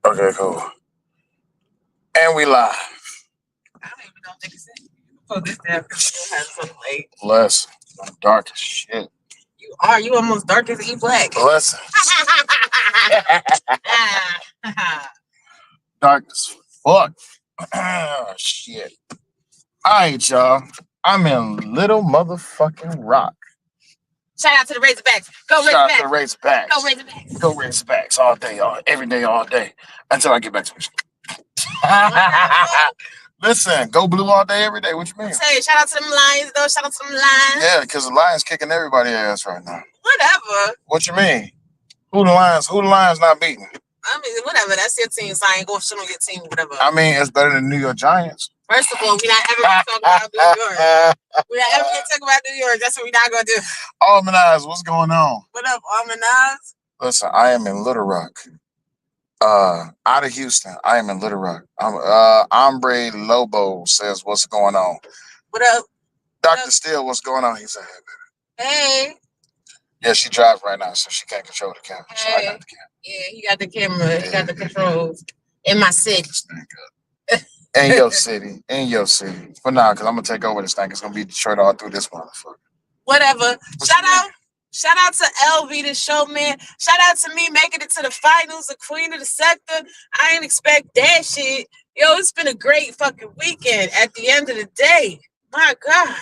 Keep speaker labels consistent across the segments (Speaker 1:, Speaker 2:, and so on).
Speaker 1: Okay, cool. And we live.
Speaker 2: I don't even know if they can see you. Oh, this damn still has some like.
Speaker 1: Bless. I'm dark as shit.
Speaker 2: You are. You almost dark as E Black.
Speaker 1: Bless. Dark as fuck. Shit. Alright, y'all. I'm in little motherfucking rock.
Speaker 2: Shout out to the Razorbacks. Go Razorbacks.
Speaker 1: Shout out to the Razorbacks.
Speaker 2: Go Razorbacks.
Speaker 1: Go Razorbacks all day, every day, all day. Until I get back to the shit. Listen, go blue all day, every day. What you mean?
Speaker 2: Say, shout out to them Lions, though. Shout out to them Lions.
Speaker 1: Yeah, because the Lions kicking everybody's ass right now.
Speaker 2: Whatever.
Speaker 1: What you mean? Who the Lions not beating?
Speaker 2: I mean, whatever. That's your team, so I ain't going to shit on your team, whatever.
Speaker 1: I mean, it's better than New York Giants.
Speaker 2: First of all, we're not ever going to talk about New York. We're not ever going to talk about New York. That's what we're not going to do.
Speaker 1: Almanaz, what's going on?
Speaker 2: What up, Almanaz?
Speaker 1: Listen, I am in Little Rock. Out of Houston. I am in Little Rock. Hombre Lobo says, what's going on?
Speaker 2: What up?
Speaker 1: Dr. Steele, what's going on? He said,
Speaker 2: hey.
Speaker 1: Yeah, she drives right now, so she can't control the camera. So I
Speaker 2: Hey.
Speaker 1: got the camera.
Speaker 2: Yeah, he got the camera. He got the controls. In my city.
Speaker 1: In your city. In your city. For now, because I'm going to take over this thing. It's going to be Detroit all through this motherfucker.
Speaker 2: Whatever. Shout out to LV, the showman. Shout out to me making it to the finals, the queen of the sector. I ain't expect that shit. Yo, it's been a great fucking weekend at the end of the day. My God.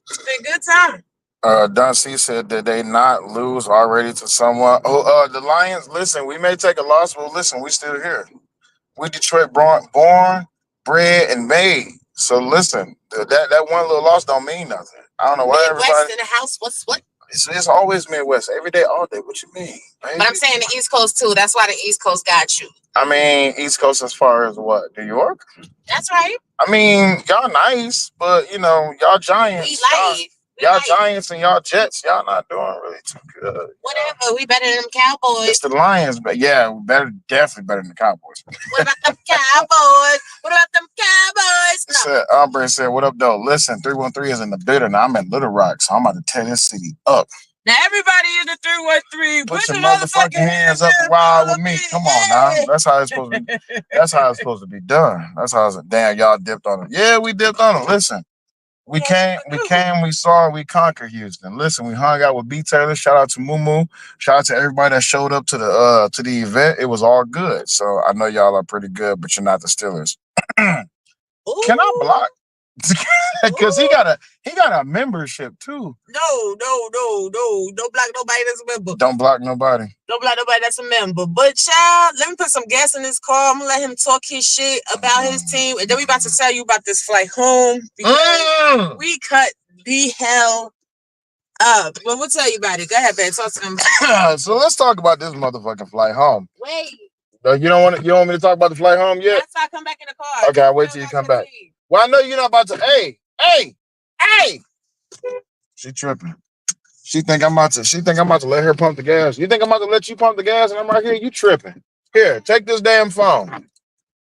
Speaker 2: It's been a good time.
Speaker 1: Don C said, did they not lose already to someone? Oh, the Lions, listen, we may take a loss, but listen, we still here. We Detroit born, bred, and made. So listen, that one little loss don't mean nothing. I don't know why
Speaker 2: Midwest
Speaker 1: everybody...
Speaker 2: in the house, what?
Speaker 1: It's always Midwest, every day, all day. What you mean? Baby?
Speaker 2: But I'm saying the East Coast, too. That's why the East Coast got you.
Speaker 1: I mean, East Coast as far as what? New York?
Speaker 2: That's right.
Speaker 1: I mean, y'all nice, but, y'all Giants.
Speaker 2: We light.
Speaker 1: Y'all Giants and y'all Jets, y'all not doing really too good.
Speaker 2: Whatever, we better than them Cowboys.
Speaker 1: It's the Lions, but yeah, we definitely better than the Cowboys.
Speaker 2: What about them Cowboys? What about them Cowboys? No.
Speaker 1: Umbre said, what up, though? Listen, 313 is in the building. I'm in Little Rock, so I'm about to tear this city up.
Speaker 2: Now, everybody in the 313,
Speaker 1: put your motherfucking hands up and wild with me. Come on now. That's how it's supposed to be. That's how it's supposed to be done. That's how it's damn y'all dipped on it. Yeah, we dipped on it. Listen. We came, we saw, we conquered Houston. Listen, we hung out with B Taylor. Shout out to Moo. Shout out to everybody that showed up to the event. It was all good. So I know y'all are pretty good, but you're not the Steelers. Can I block? Because he got a membership too.
Speaker 2: No. Don't block nobody that's a member.
Speaker 1: Don't block nobody.
Speaker 2: Don't block nobody that's a member. But child, let me put some gas in his car. I'm gonna let him talk his shit about his team. And then we about to tell you about this flight home. Because we cut the hell up. But we'll tell you about it. Go ahead, babe. Talk to them.
Speaker 1: So let's talk about this motherfucking flight home.
Speaker 2: Wait.
Speaker 1: You don't want me to talk about the flight home yet?
Speaker 2: That's why I come back in the car.
Speaker 1: Okay, I'll wait till you come back. Well, I know you're not about to. Hey! She tripping. She think I'm about to let her pump the gas. You think I'm about to let you pump the gas and I'm right here? You tripping. Here, take this damn phone.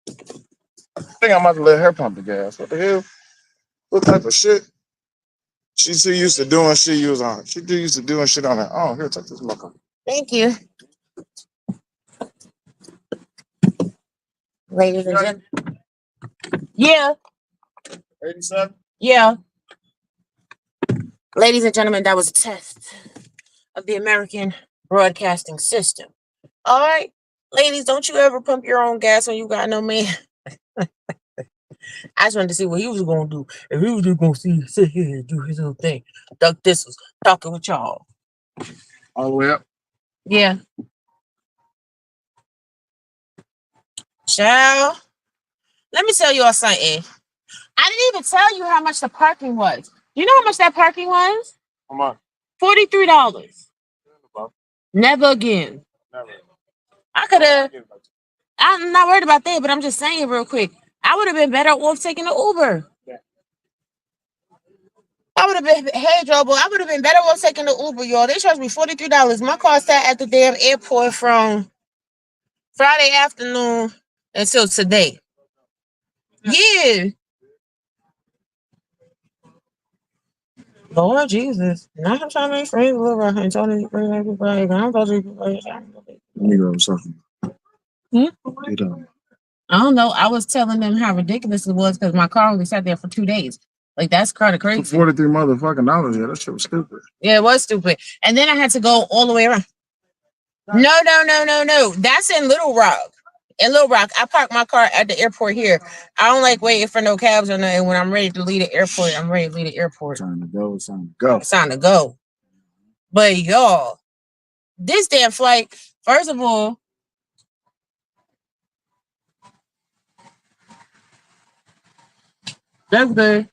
Speaker 1: I think I'm about to let her pump the gas. What the hell? What type of shit? She's too used to doing shit you was on. She too used to doing shit on her. Oh, here, take this motherfucker.
Speaker 2: Thank you. Ladies and gentlemen. Yeah.
Speaker 1: 87?
Speaker 2: Yeah. Ladies and gentlemen, that was a test of the American broadcasting system. All right. Ladies, don't you ever pump your own gas when you got no man. I just wanted to see what he was going to do. If he was just going to sit here and do his little thing. Duck this was talking with y'all.
Speaker 1: All the way up?
Speaker 2: Yeah. Child, let me tell you all something. I didn't even tell you how much the parking was. You know how much that parking was?
Speaker 1: How much?
Speaker 2: $43. Never again.
Speaker 1: Never.
Speaker 2: I'm not worried about that, but I'm just saying real quick. I would have been better off taking the Uber.
Speaker 1: Yeah.
Speaker 2: I would have been, hey, Joe, but I would have been better off taking the Uber, y'all. They charged me $43. My car sat at the damn airport from Friday afternoon until today. Yeah. Lord Jesus. Now I'm trying to make friends with her and trying to bring everybody. I'm supposed to be.
Speaker 1: Let me grab something.
Speaker 2: I don't know. I was telling them how ridiculous it was because my car only sat there for 2 days. Like, that's kind of crazy.
Speaker 1: $43 motherfucking dollars. Yeah, that shit was stupid.
Speaker 2: Yeah, it was stupid. And then I had to go all the way around. No. That's in Little Rock. In Little Rock, I parked my car at the airport here. I don't like waiting for no cabs or nothing. When I'm ready to leave the airport, I'm ready to leave the airport.
Speaker 1: Time to go. It's time to go.
Speaker 2: It's time to go. But y'all, this damn flight, first of all, that's good.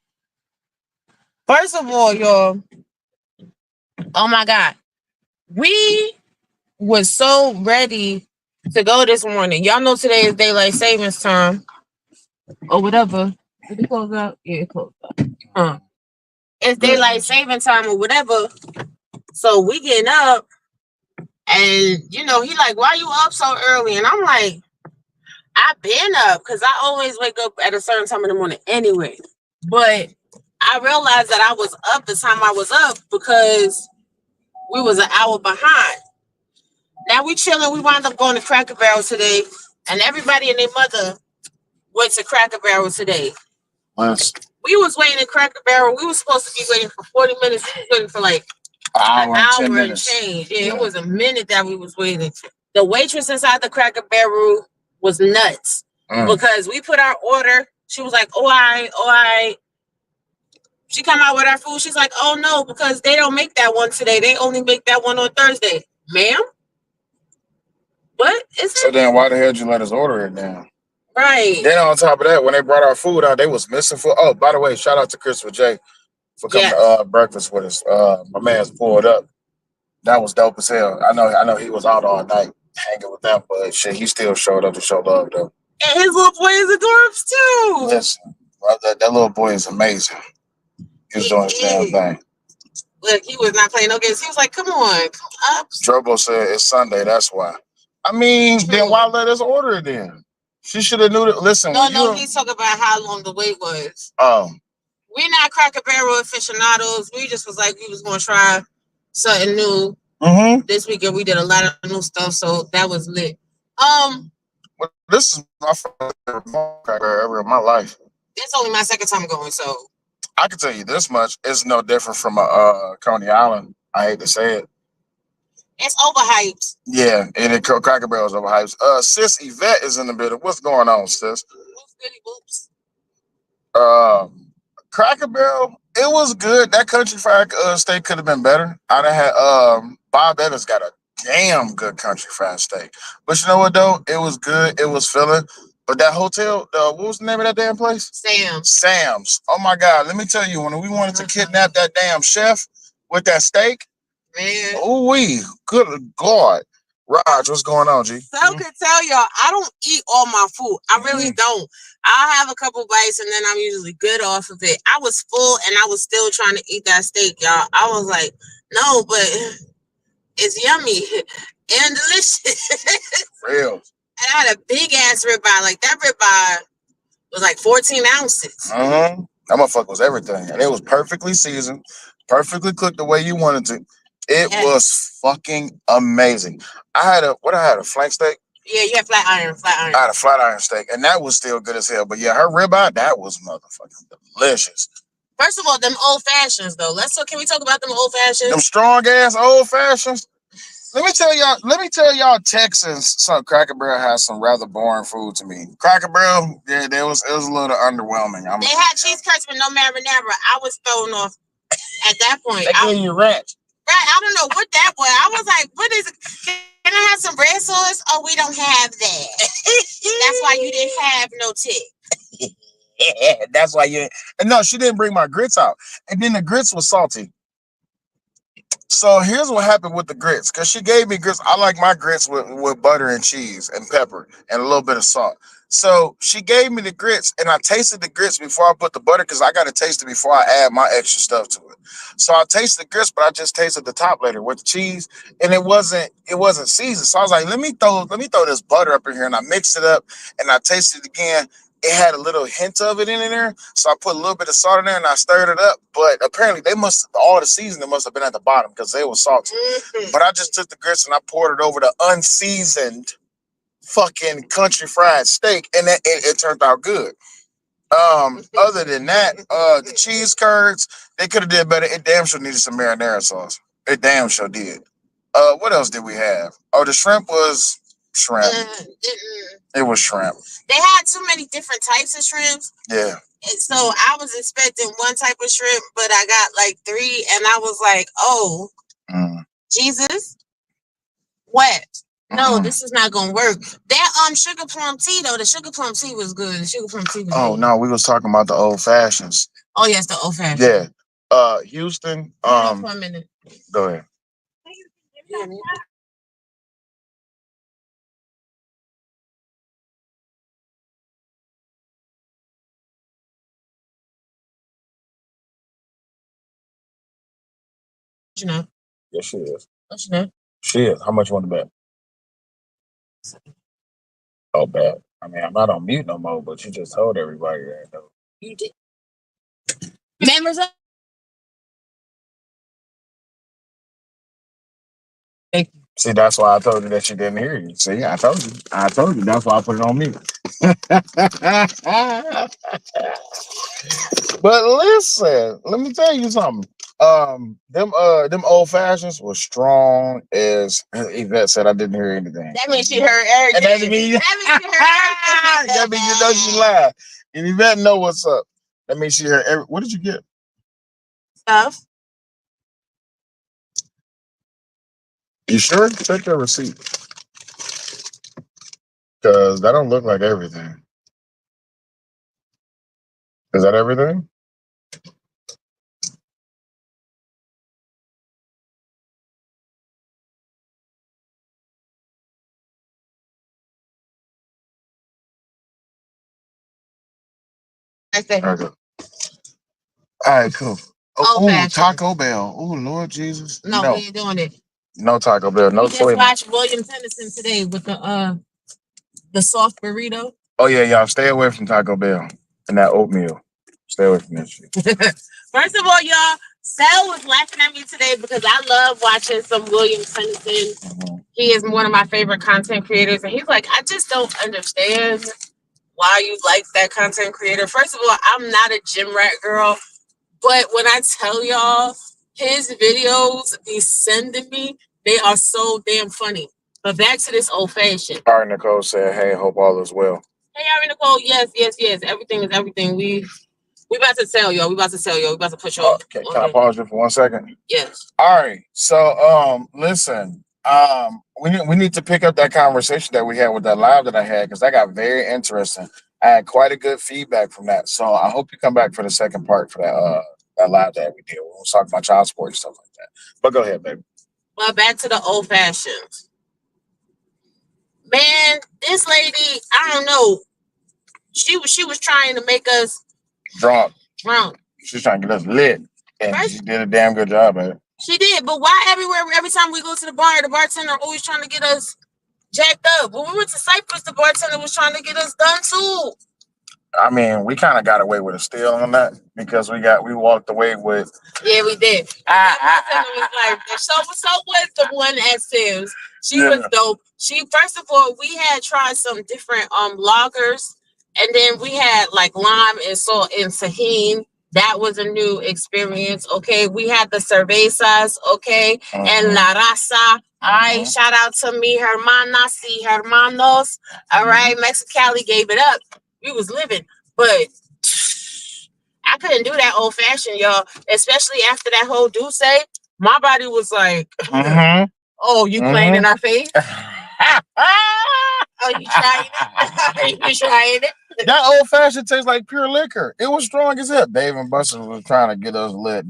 Speaker 2: First of all, y'all, oh my God. We was so ready to go this morning. Y'all know today is daylight savings time or whatever. Did it close up? Yeah, it closed up. It's daylight saving time or whatever. So we getting up and he like, why you up so early? And I'm like, I've been up because I always wake up at a certain time in the morning anyway. But I realized that I was up the time I was up because we was an hour behind. Now we chilling. We wound up going to Cracker Barrel today, and everybody and their mother went to Cracker Barrel today.
Speaker 1: Nice.
Speaker 2: We was waiting at Cracker Barrel. We was supposed to be waiting for 40 minutes. We was waiting for like an hour and change. Yeah, it was a minute that we was waiting. The waitress inside the Cracker Barrel was nuts because we put our order. She was like, all right. She come out with our food. She's like, oh no, because they don't make that one today. They only make that one on Thursday. Ma'am? What is it?
Speaker 1: So then why the hell did you let us order it then?
Speaker 2: Right.
Speaker 1: Then on top of that, when they brought our food out, they was missing food. Oh, by the way, shout out to Christopher J for coming to breakfast with us. My man's pulled up. That was dope as hell. I know he was out all night hanging with them, but shit, he still showed up to show love though.
Speaker 2: And his little boy is adorbs too.
Speaker 1: Listen, that little boy is amazing. He was doing his damn thing.
Speaker 2: Look, he was not playing no games. He was like, come on, come up.
Speaker 1: Drobo said it's Sunday, that's why. I mean, then why let us order it then? She should have knew that. Listen.
Speaker 2: No, he's talking about how long the wait was.
Speaker 1: Oh.
Speaker 2: We're not Cracker Barrel aficionados. We just was like, we was going to try something new. This weekend, we did a lot of new stuff, so that was lit.
Speaker 1: Well, this is my first cracker ever in my life.
Speaker 2: It's only my second time going, so.
Speaker 1: I can tell you this much. It's no different from Coney Island. I hate to say it.
Speaker 2: It's overhyped.
Speaker 1: Yeah, and Cracker Barrel is overhyped. Sis Yvette is in the building. What's going on, sis?
Speaker 2: Whoops.
Speaker 1: Cracker Barrel, it was good. That country fried steak could have been better. I'd have had Bob Evans got a damn good country fried steak. But you know what though? It was good. It was filling. But that hotel, what was the name of that damn place? Sam's. Oh my God. Let me tell you, when we wanted to kidnap that damn chef with that steak, man. Good God. Raj, what's going on, G?
Speaker 2: So I can tell y'all, I don't eat all my food. I really don't. I'll have a couple bites and then I'm usually good off of it. I was full and I was still trying to eat that steak, y'all. I was like, no, but it's yummy and delicious.
Speaker 1: Real.
Speaker 2: And I had a big ass ribeye. Like that ribeye was like 14 ounces.
Speaker 1: That motherfucker was everything. And it was perfectly seasoned, perfectly cooked the way you wanted to. It was fucking amazing. I had a flank steak.
Speaker 2: Yeah, you had flat iron.
Speaker 1: I had a flat iron steak, and that was still good as hell. But yeah, her ribeye, that was motherfucking delicious.
Speaker 2: First of all, them old fashions though. Can we talk about them old fashions?
Speaker 1: Them strong ass old fashions. Let me tell y'all Texans, Cracker Barrel has some rather boring food to me. Cracker Barrel, yeah, it was a little underwhelming.
Speaker 2: They had cheese curds with no marinara. I was thrown off at that point.
Speaker 1: They gave you ranch.
Speaker 2: Right, I don't know what that was. I was like, what is it? Can I have some red sauce? Oh, we don't have that. That's why you didn't have no tip.
Speaker 1: Yeah, that's why you. And no, she didn't bring my grits out. And then the grits was salty. So here's what happened with the grits. Because she gave me grits. I like my grits with butter and cheese and pepper and a little bit of salt. So she gave me the grits, and I tasted the grits before I put the butter because I got to taste it before I add my extra stuff to it. So I tasted the grits, but I just tasted the top later with the cheese, and it wasn't seasoned. So I was like, let me throw this butter up in here, and I mixed it up, and I tasted it again. It had a little hint of it in there, so I put a little bit of salt in there, and I stirred it up. But apparently, all the seasoning must have been at the bottom because they were salty. But I just took the grits and I poured it over the unseasoned fucking country fried steak, and it turned out good. Other than that, the cheese curds, they could have did better. It damn sure needed some marinara sauce. It damn sure did. What else did we have? Oh, the shrimp was shrimp. It was shrimp.
Speaker 2: They had too many different types of shrimps.
Speaker 1: Yeah.
Speaker 2: And so I was expecting one type of shrimp, but I got like 3, and I was like, "Oh, Jesus, what? No, this is not gonna work." That sugar plum tea though, the sugar plum tea was good. The sugar plum tea was good.
Speaker 1: No, we was talking about the old fashions.
Speaker 2: Oh yes, the old fashioned.
Speaker 1: Yeah. Houston.
Speaker 2: Hold on for a minute.
Speaker 1: Go ahead.
Speaker 2: You know.
Speaker 1: Yes, she is.
Speaker 2: What you know?
Speaker 1: She is. How much you want to bet? Oh, bad. I mean, I'm not on mute no more, but you just told everybody that though.
Speaker 2: You did. Members of.
Speaker 1: See, that's why I told you that she didn't hear you. See, I told you. That's why I put it on mute. But listen, let me tell you something. Them old fashions were strong as Yvette said. I didn't hear anything.
Speaker 2: That means she heard everything.
Speaker 1: And that means you know she lied. And Yvette know what's up. That means she heard every. What did you get?
Speaker 2: Stuff.
Speaker 1: You sure? Check your receipt. Because that don't look like everything. Is that everything?
Speaker 2: Okay.
Speaker 1: All right, cool. Taco Bell. Oh, Lord Jesus.
Speaker 2: No, we ain't doing it.
Speaker 1: No Taco Bell. No
Speaker 2: we just watched William Tennyson today with the soft burrito.
Speaker 1: Oh yeah, y'all stay away from Taco Bell and that oatmeal. Stay away from that shit.
Speaker 2: First of all, y'all, Sal was laughing at me today because I love watching some William Tennyson. He is one of my favorite content creators, and he's like, I just don't understand why you like that content creator. First of all, I'm not a gym rat girl, but when I tell y'all his videos be sending me, they are so damn funny. But back to this old fashioned.
Speaker 1: All right, Nicole said, "Hey, hope all is well."
Speaker 2: Hey, Ari Nicole. Yes. Everything is everything. We about to sell y'all. We about to push y'all.
Speaker 1: Okay, can I pause you for 1 second?
Speaker 2: Yes.
Speaker 1: All right. So, listen. We need to pick up that conversation that we had with that live that I had because that got very interesting. I had quite a good feedback from that. So I hope you come back for the second part for that live that we did. We'll talk about child support and stuff like that. But go ahead, baby.
Speaker 2: Well, back to the old fashions. Man, this lady, I don't know. She was trying to make us
Speaker 1: drunk.
Speaker 2: She's
Speaker 1: trying to get us lit, and she did a damn good job at it.
Speaker 2: She did, but why every time we go to the bar, the bartender always trying to get us jacked up? When we went to Cyprus, the bartender was trying to get us done too.
Speaker 1: I mean, we kind of got away with a steal on that because we walked away with.
Speaker 2: Yeah, we did. Was like, so was the one at Sims. She was dope. First of all, we had tried some different lagers, and then we had like lime and salt and tahini. That was a new experience. Okay, we had the cervezas. Okay, and la raza. All right, shout out to mi hermanas y hermanos. All right, Mexicali gave it up. We was living, but I couldn't do that old fashioned, y'all. Especially after that whole Duce, my body was like, "Oh, you playing in our face? Oh, you trying it? You trying it?"
Speaker 1: That old fashioned tastes like pure liquor. It was strong as hell. Dave and Buster was trying to get us lit.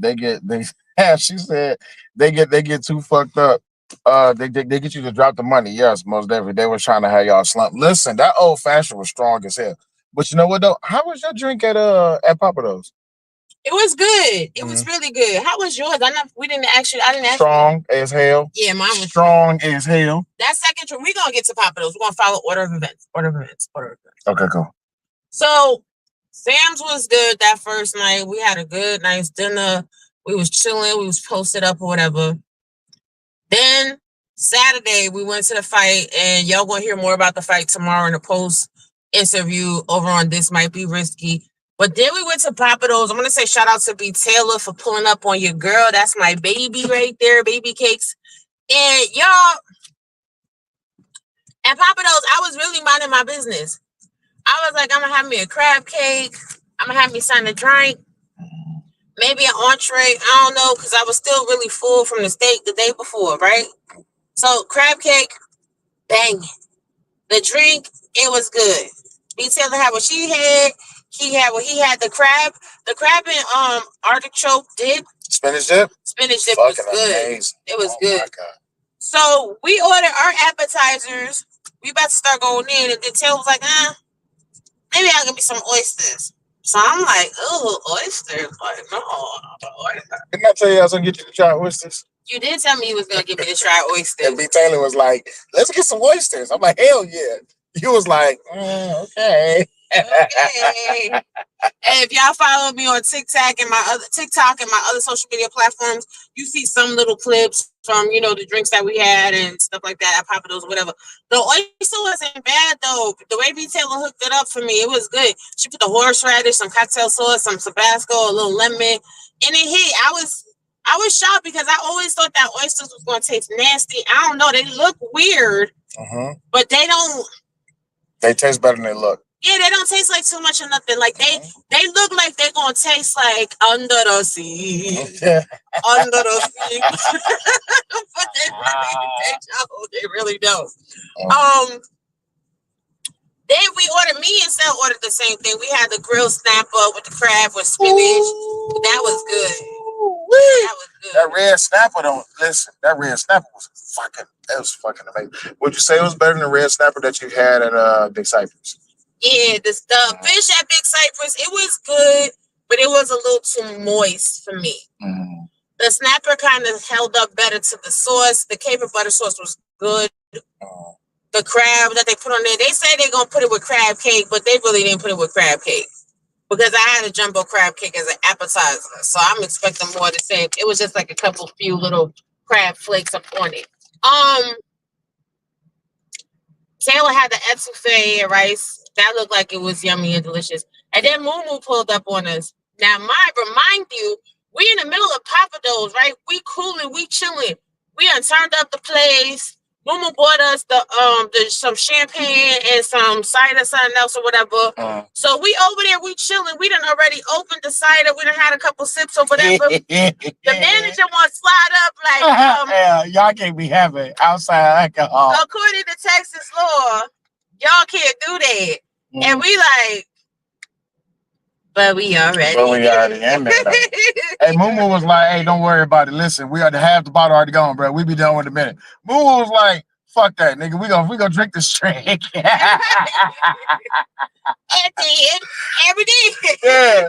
Speaker 1: She said they get too fucked up. They get you to drop the money. Yes, most definitely. They were trying to have y'all slump. Listen, that old fashioned was strong as hell. But you know what though? How was your drink at Papados?
Speaker 2: It was good. It was really good. How was yours? I didn't ask you.
Speaker 1: Strong as hell.
Speaker 2: Yeah, mine was
Speaker 1: strong as hell.
Speaker 2: That second trip, we're gonna get to Papados. We're gonna follow order of events.
Speaker 1: Okay, cool.
Speaker 2: So Sam's was good that first night. We had a good, nice dinner. We was chilling. We was posted up or whatever. Then Saturday, we went to the fight, and y'all gonna hear more about the fight tomorrow in the post interview over on This Might Be Risky. But then we went to Papados. I'm gonna say shout out to B Taylor for pulling up on your girl. That's my baby right there, baby cakes. And y'all, at Papados, I was really minding my business. I was like, I'm gonna have me a crab cake. I'm gonna have me sign a drink. Maybe an entree. I don't know, because I was still really full from the steak the day before, right? So crab cake, bang. The drink, it was good. B Taylor had what she had. He had what he had. The crab and artichoke dip.
Speaker 1: Spinach dip?
Speaker 2: Spinach dip
Speaker 1: Fucking
Speaker 2: was good.
Speaker 1: amazing.
Speaker 2: It was
Speaker 1: Oh
Speaker 2: good.
Speaker 1: my God.
Speaker 2: So we ordered our appetizers. We about to start going in, and then Taylor was like, maybe I'll give me some oysters. So I'm like, oh, oysters. Like, no, oysters.
Speaker 1: Didn't I tell you I was gonna get you to try oysters?
Speaker 2: You did tell me you was gonna give me to try oysters.
Speaker 1: And B Taylor was like, let's get some oysters. I'm like, hell yeah. You was like, okay.
Speaker 2: Okay. And if y'all follow me on TikTok and my other social media platforms, you see some little clips from the drinks that we had and stuff like that at Papados or whatever. The oyster wasn't bad though. The way B Taylor hooked it up for me, it was good. She put the horseradish, some cocktail sauce, some Tabasco, a little lemon, and it hit. I was shocked because I always thought that oysters was gonna taste nasty. I don't know. They look weird, but they don't.
Speaker 1: They taste better than they look.
Speaker 2: Yeah, they don't taste like too much or nothing. Like they look like they're gonna taste like under the sea. Under the sea. But they really don't. Then we ordered, me and Sel ordered the same thing. We had the grilled snapper with the crab with spinach. That was good. That was good.
Speaker 1: That red snapper that red snapper was fucking amazing. Would you say it was better than the red snapper that you had at Big Cypress?
Speaker 2: Yeah, the fish at Big Cypress, it was good, but it was a little too moist for me. The snapper kind of held up better to the sauce. The caper butter sauce was good. The crab that they put on there, they say they're going to put it with crab cake, but they really didn't put it with crab cake. Because I had a jumbo crab cake as an appetizer. So I'm expecting more the same. It was just like a few little crab flakes up on it. Taylor had the etouffee and rice. That looked like it was yummy and delicious. And then Moo pulled up on us. Now, remind you, we in the middle of Papados, right? We cooling, we chilling. We done turned up the place. Moo bought us some champagne and some cider, something else or whatever. So we over there, we chilling. We done already opened the cider. We done had a couple sips or whatever. The manager wants to slide up like,
Speaker 1: yeah, y'all can't be having outside alcohol.
Speaker 2: According to Texas law, y'all can't do that. And we like, but we already
Speaker 1: in there. Hey, Moo was like, hey, don't worry about it. Listen, we already have the bottle already gone, bro. We be done with a minute. Moo was like, fuck that, nigga. We gonna drink this drink.
Speaker 2: And then every day.
Speaker 1: Yeah.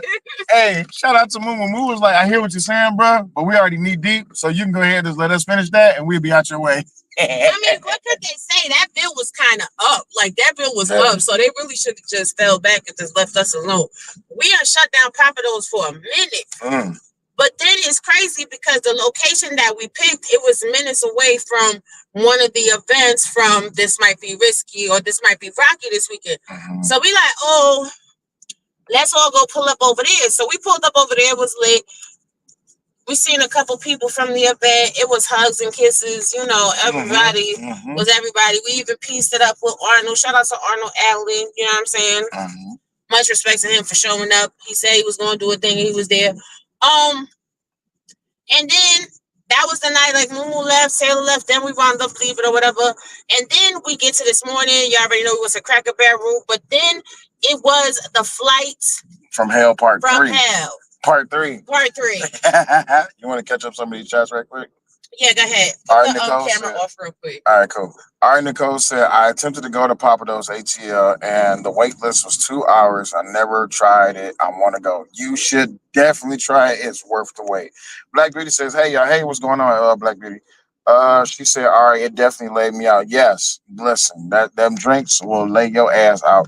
Speaker 1: Hey, shout out to Moo. Moo was like, I hear what you're saying, bro, but we already knee deep, so you can go ahead and just let us finish that, and we'll be out your way.
Speaker 2: I mean, what could they say? That bill was kind of up. Like, that bill was up, so they really should have just fell back and just left us alone. We are shut down Papados for a minute. But then it's crazy because the location that we picked, it was minutes away from one of the events from This Might Be Risky or This Might Be Rocky this weekend. So we like, oh, let's all go pull up over there. So we pulled up over there. It was lit. We seen a couple people from the event. It was hugs and kisses. Everybody was everybody. We even pieced it up with Arnold. Shout out to Arnold Allen. You know what I'm saying? Much respect to him for showing up. He said he was going to do a thing and he was there. And then that was the night, like, Moo left, Taylor left, then we wound up leaving or whatever. And then we get to this morning. You already know it was a Cracker Barrel route, but then it was the flight
Speaker 1: from Hell Part 3.
Speaker 2: From Hell.
Speaker 1: Part 3.
Speaker 2: Part 3.
Speaker 1: You want to catch up some of these chats right quick?
Speaker 2: Yeah, go ahead.
Speaker 1: All right,
Speaker 2: Put the
Speaker 1: Nicole
Speaker 2: camera
Speaker 1: said,
Speaker 2: off real quick.
Speaker 1: All right, cool. All right, Nicole said, I attempted to go to Papados ATL and the wait list was 2 hours. I never tried it. I want to go. You should definitely try it. It's worth the wait. Black Beauty says, hey, y'all. Hey, what's going on, Black Beauty? She said, all right, it definitely laid me out. Yes, listen, them drinks will lay your ass out.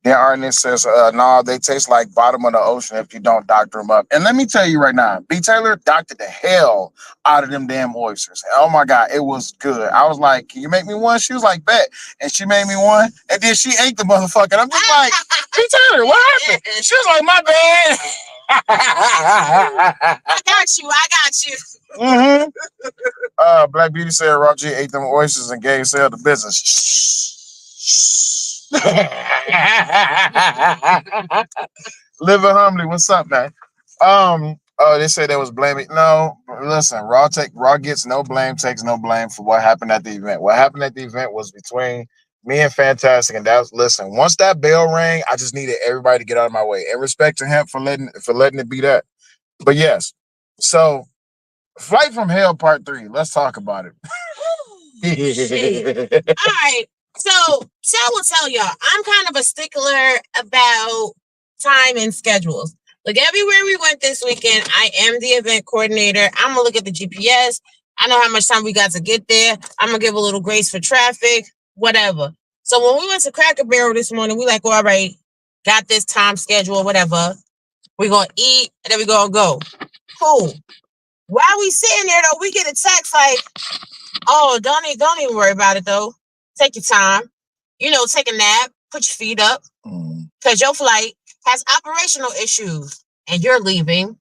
Speaker 1: Then Arnett says, no, they taste like bottom of the ocean if you don't doctor them up. And let me tell you right now, B. Taylor doctored the hell out of them damn oysters. Oh my God, it was good. I was like, can you make me one? She was like, bet. And she made me one. And then she ate the motherfucker. And I'm just like, B. Taylor, what happened? She was like, my bad.
Speaker 2: I got you.
Speaker 1: Mm-hmm. Black Beauty said Roger ate them oysters and gave sale to business. Living humbly, what's up, man? They said they was blaming. No, listen, Raw gets no blame, takes no blame for what happened at the event. What happened at the event was between me and Fantastic, and that was, listen, once that bell rang, I just needed everybody to get out of my way. And respect to him for letting it be that. But yes, so Flight from Hell Part 3. Let's talk about it.
Speaker 2: All right. So I will tell y'all, I'm kind of a stickler about time and schedules. Like everywhere we went this weekend, I am the event coordinator. I'm gonna look at the GPS. I know how much time we got to get there. I'm gonna give a little grace for traffic, whatever. So when we went to Cracker Barrel this morning, we like, well, all right, got this time schedule, whatever. We're gonna eat and then we're gonna go. Cool. While we sitting there though, we get a text like, oh, don't even worry about it though. Take your time, take a nap, put your feet up, because your flight has operational issues and you're leaving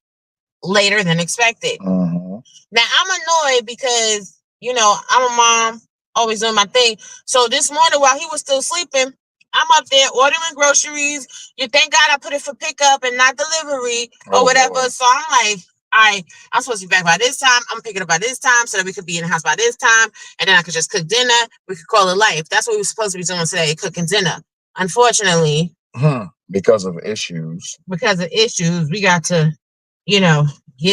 Speaker 2: later than expected. Now, I'm annoyed because, I'm a mom, always doing my thing. So this morning while he was still sleeping, I'm up there ordering groceries. You thank God I put it for pickup and not delivery or whatever. Lord. So I'm like, all right, I'm supposed to be back by this time. I'm picking up by this time so that we could be in the house by this time. And then I could just cook dinner. We could call it life. That's what we were supposed to be doing today, cooking dinner. Unfortunately.
Speaker 1: Because of issues.
Speaker 2: We got to, get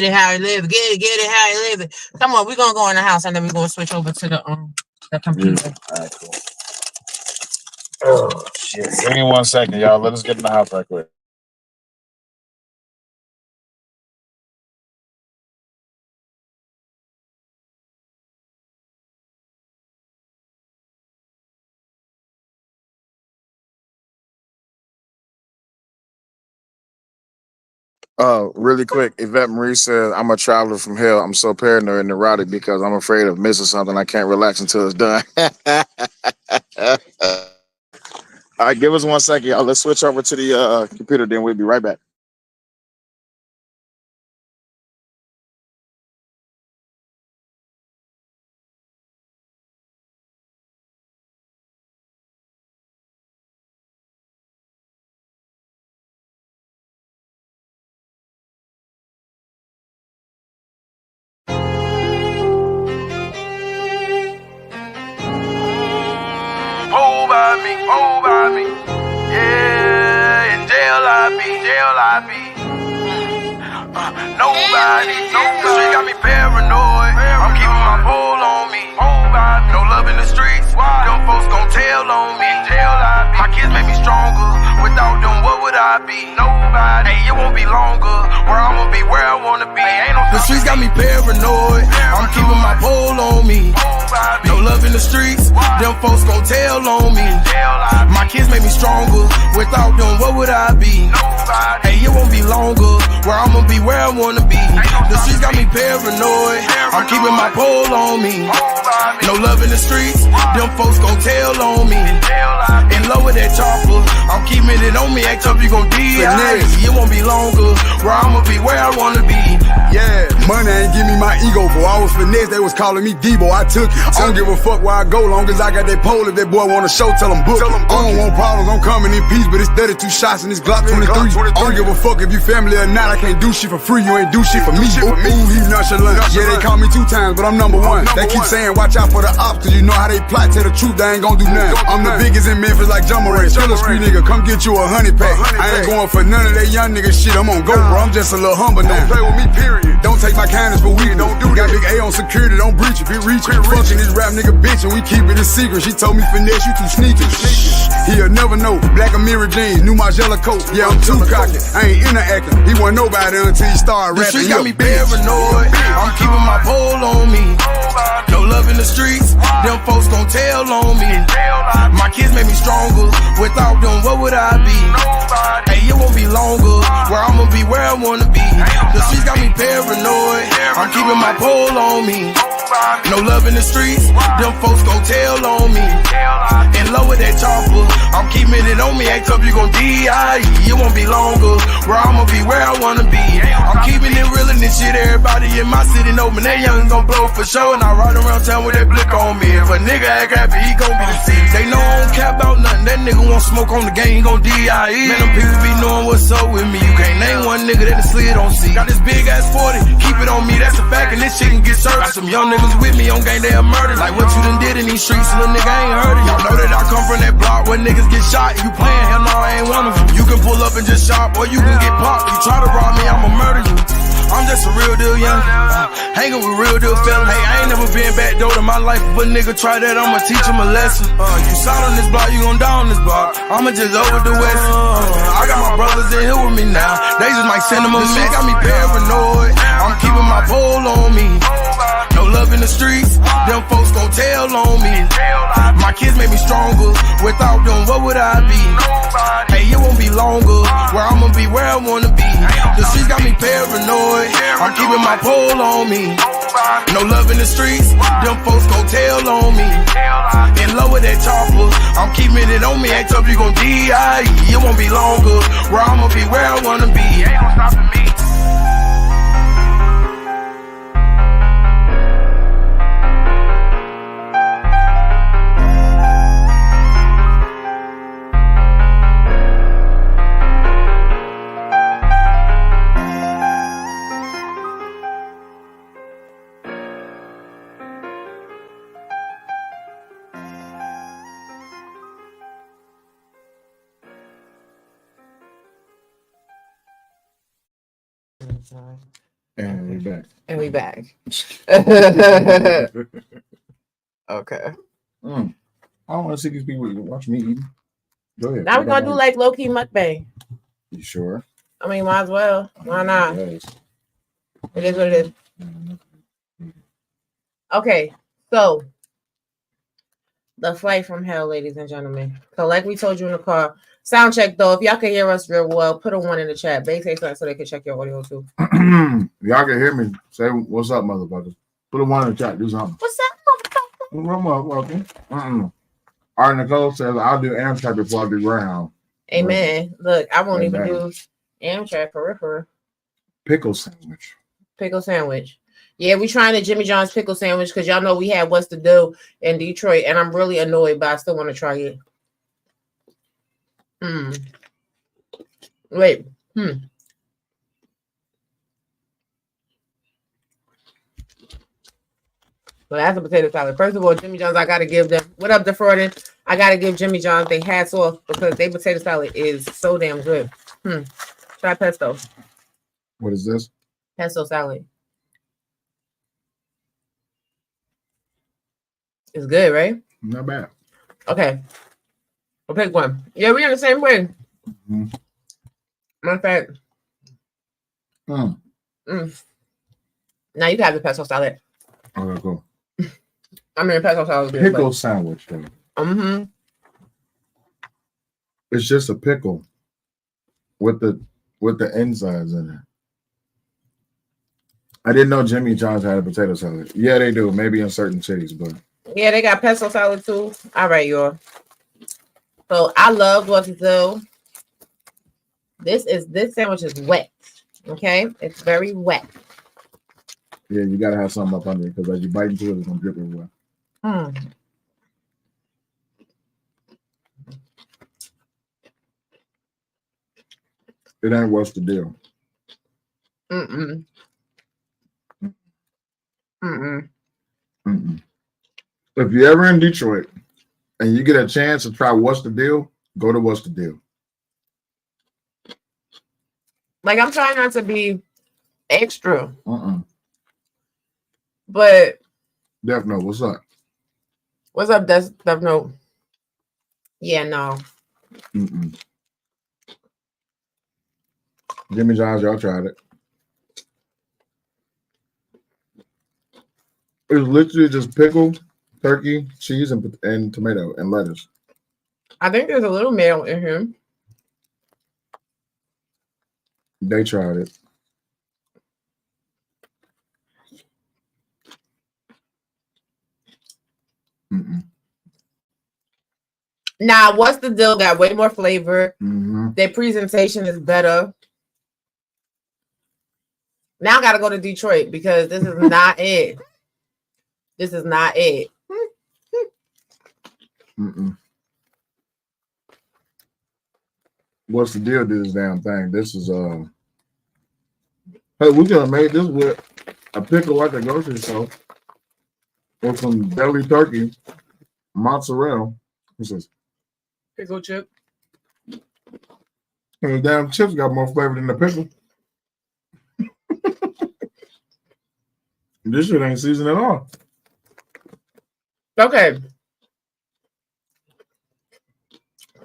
Speaker 2: it how it live. Get it how it live. Come on, we're going to go in the house and then we're going to switch over to the computer.
Speaker 1: All right, cool. Oh, shit. Give me 1 second, y'all. Let us get in the house right quick. Really quick, Yvette Marie said, I'm a traveler from hell. I'm so paranoid and neurotic because I'm afraid of missing something. I can't relax until it's done. All right, give us 1 second, y'all. Let's switch over to the computer, then we'll be right back.
Speaker 3: Over me. Yeah, in jail I be. Nobody. The street got me paranoid. I'm keeping my pole on me. No love in the streets. Them folks gon' tell on me. My kids make me stronger. Without them, what would I be? Nobody. Hey, it won't be longer. Where I'ma be, where I wanna be. The streets got me paranoid. I'm keeping my pole on me. No love in the streets. Them folks gon' tell on me. My kids make me stronger. Without them, what would I be? Hey, it won't be longer. Where I'ma be, where I wanna be. The streets got me paranoid. I'm keeping my pole on me. No love in the streets. Them folks gon' tell on me. In love with that chopper. I'm keeping it on me. Act up, you gon' D.I. It won't be longer. Where I'ma be, where I wanna be.
Speaker 4: Yeah, money ain't give me my ego, boy. I was finesse, they was calling me Debo. I took it. I don't give a fuck where I go, long as I got that pole. If that boy want a show, tell him book. I don't want problems, I'm coming in peace, but it's 32 shots in this Glock 23. I don't give a fuck if you family or not. I can't do shit for free, you ain't do shit for me. Ooh, he nonchalant. Yeah, they call me 2 times, but I'm number 1. They keep saying watch out for the ops, cause you know how they plot. Tell the truth, they ain't gon' do nothing. I'm the biggest in Memphis like Jumbo Ray. Tell a street nigga, come get you a 100 pack. I ain't going for none of that young nigga shit. I'm on go, bro. I'm just a little humble now. Don't play with me, period. Don't take my kindness for weakness. Don't do that. Got big A on security, don't breach it. Be reaching. Fucking this rap nigga bitch, and we keep it a secret. She told me finesse, you too sneaky. He'll never know. Black and mirror jeans, new Margiela coat. Yeah, I'm too cocky. I ain't interacting. He wasn't nobody until he started rapping. The streets got me paranoid. I'm keeping my pole on me. No love in the streets. Them folks gon' tell on me. My kids make me stronger. Without them, what would I be?
Speaker 3: wanna be. The streets got me paranoid. I'm keeping my pole on me. No love in the streets, them folks gon' tell on me. In love with that chopper, I'm keeping it on me. Act up, you gon' D.I.E. It won't be longer. Where I'ma be, where I wanna be. I'm keeping it real in this shit. Everybody in my city know me. That young gon' blow for sure. And I ride around town with that blick on me. If a nigga act happy, he gon' be the city. They know I don't cap out nothing. That nigga won't smoke on the game, he gon' D.I.E. Man, them people be knowing what's up with me. You can't name one nigga that the slid don't see. Got this big ass 40, keep it on me, that's a fact. And this shit can get served. Got some young niggas with me on game, they a murder. Like what you done did in these streets, little nigga ain't heard of. Y'all know that I come from that block where niggas get shot. You playing, hell no, I ain't one of them. You can pull up and just shop, or you can get popped. You try to rob me, I'ma murder you. I'm just a real deal young, hanging with real deal fellas. Hey, I ain't never been back door to my life. If a nigga try that, I'ma teach him a lesson. You shot on this block, you gon' die on this block. I'ma just over the west. I got my brothers in here with me now. They just might send them a message. Got me paranoid. I'm keeping my pole on me. No love in the streets, them folks gon' tell on me. My kids made me stronger. Without them, what would I be? Hey, it won't be longer. Where I'ma be, where I wanna be. The streets got me paranoid. I'm keeping my pole on me. No love in the streets, them folks gon' tell on me. In love with that chopper, I'm keeping it on me. Act up, you gon' D.I.E. It won't be longer. Where I'ma be, where I wanna be. Ain't no stopping me.
Speaker 1: And we back.
Speaker 2: And we back. Okay.
Speaker 1: I don't want to see these people watch me eat. Go ahead.
Speaker 2: Now we're gonna do like low key mukbang.
Speaker 1: You sure?
Speaker 2: I mean, might as well. Why not?
Speaker 1: Yes.
Speaker 2: It is what it is. Okay, so the flight from hell, ladies and gentlemen. So, like we told you in the car, sound check though. If y'all can hear us real well, put a 1 in the chat. They say something so they can check your audio too.
Speaker 1: Y'all can hear me. Say what's up, motherfuckers. Put a 1 in the chat. Do something.
Speaker 2: What's up, motherfucker?
Speaker 1: Welcome. All right, Nicole says I'll do Amtrak before I do Greyhound.
Speaker 2: Amen. Look, I won't even
Speaker 1: Amen.
Speaker 2: do Amtrak for
Speaker 1: Pickle sandwich.
Speaker 2: pickle sandwich. Yeah, we trying the Jimmy John's pickle sandwich because y'all know we had What's to Do in Detroit, and I'm really annoyed, but I still want to try it. Wait. Well, that's a potato salad. First of all, Jimmy John's, I gotta give them. What up, DeFrauding? I gotta give Jimmy John's they hats off because their potato salad is so damn good. Try pesto.
Speaker 1: What is this?
Speaker 2: Pesto salad. It's good, right?
Speaker 1: Not bad.
Speaker 2: Okay. I'll pick one. Yeah, we're in the same way. Matter of fact. Now you can have the pesto salad.
Speaker 1: Okay, cool.
Speaker 2: I mean, pesto salad.
Speaker 1: Pickle sandwich, though. It's just a pickle with the insides in it. I didn't know Jimmy John's had a potato salad. Yeah, they do. Maybe in certain cities, but
Speaker 2: yeah, they got pesto salad too. All right, y'all. So I love what to do. This sandwich is wet. Okay, it's very wet.
Speaker 1: Yeah, you gotta have something up under it because as you bite into it, it's gonna drip everywhere. It ain't what's the deal. If you're ever in Detroit and you get a chance to try What's the Deal, go to What's the Deal.
Speaker 2: Like, I'm trying not to be extra. But
Speaker 1: Death Note, what's up?
Speaker 2: What's up, Death Note? Yeah, no.
Speaker 1: Jimmy John's, y'all tried it. It's literally just pickle, turkey, cheese, and tomato and lettuce.
Speaker 2: I think there's a little mayo in here.
Speaker 1: They tried it.
Speaker 2: Now, what's the deal? Got way more flavor.
Speaker 1: Mm-hmm.
Speaker 2: Their presentation is better. Now I gotta go to Detroit because this is not it. This is not it.
Speaker 1: What's the deal to this damn thing? This is hey, we could have made this with a pickle at the grocery store or some deli turkey, mozzarella. This is
Speaker 2: Pickle chip.
Speaker 1: and the damn chips got more flavor than the pickle. This shit ain't seasoned at all.
Speaker 2: Okay.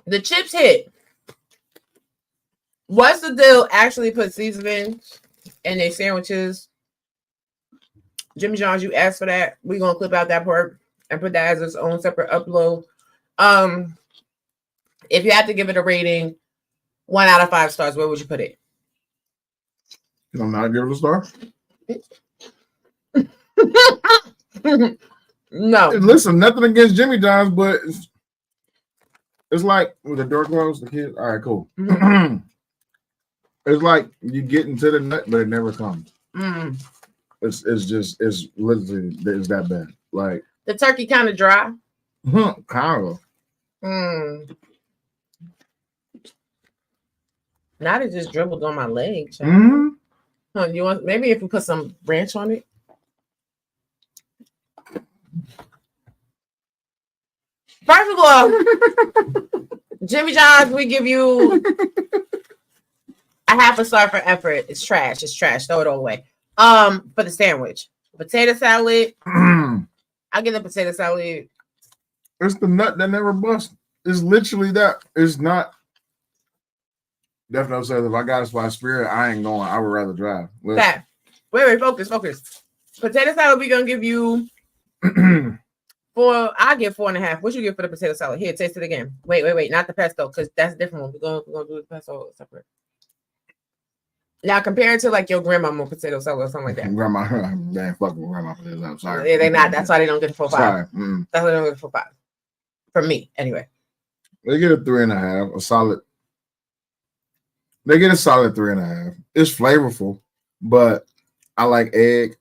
Speaker 2: The chips hit. What's the deal? Actually put seasoning in their sandwiches. Jimmy John's, you asked for that. We're gonna clip out that part and put that as its own separate upload. If you had to give it a rating, 1 out of 5 stars, where would you put it?
Speaker 1: I'm not give it a star.
Speaker 2: No.
Speaker 1: Listen, nothing against Jimmy John's, but it's like with the door closed, the kids. All right, cool.
Speaker 2: Mm-hmm.
Speaker 1: It's like you get into the nut, but it never comes.
Speaker 2: Mm.
Speaker 1: It's literally it's that bad. Like
Speaker 2: The turkey kind of dry.
Speaker 1: kind of.
Speaker 2: Now it just dribbled on my leg.
Speaker 1: Mm-hmm.
Speaker 2: Huh, you want maybe if we put some ranch on it? First of all, Jimmy John's, we give you a half a star for effort. It's trash. It's trash. Throw it all away. For the sandwich, potato salad. I get the potato salad.
Speaker 1: It's the nut that never busts. It's literally that. It's not. Definitely says if I got a spot spirit, I ain't going. I would rather drive.
Speaker 2: That. Wait, focus. Potato salad, we gonna give you 4. I give 4.5. What you give for the potato salad? Here, taste it again. Wait, not the pesto, because that's a different one. We're gonna do the pesto separate. Now compare it to like your grandmama potato salad or something like that.
Speaker 1: Grandma, they ain't fucking with grandma potato salad. Sorry.
Speaker 2: Yeah, they not. That's why they don't get the 4.5.
Speaker 1: Sorry.
Speaker 2: That's why they don't get the 4.5. For me, anyway.
Speaker 1: They get a 3.5. A solid. They get a solid 3.5. It's flavorful, but I like egg.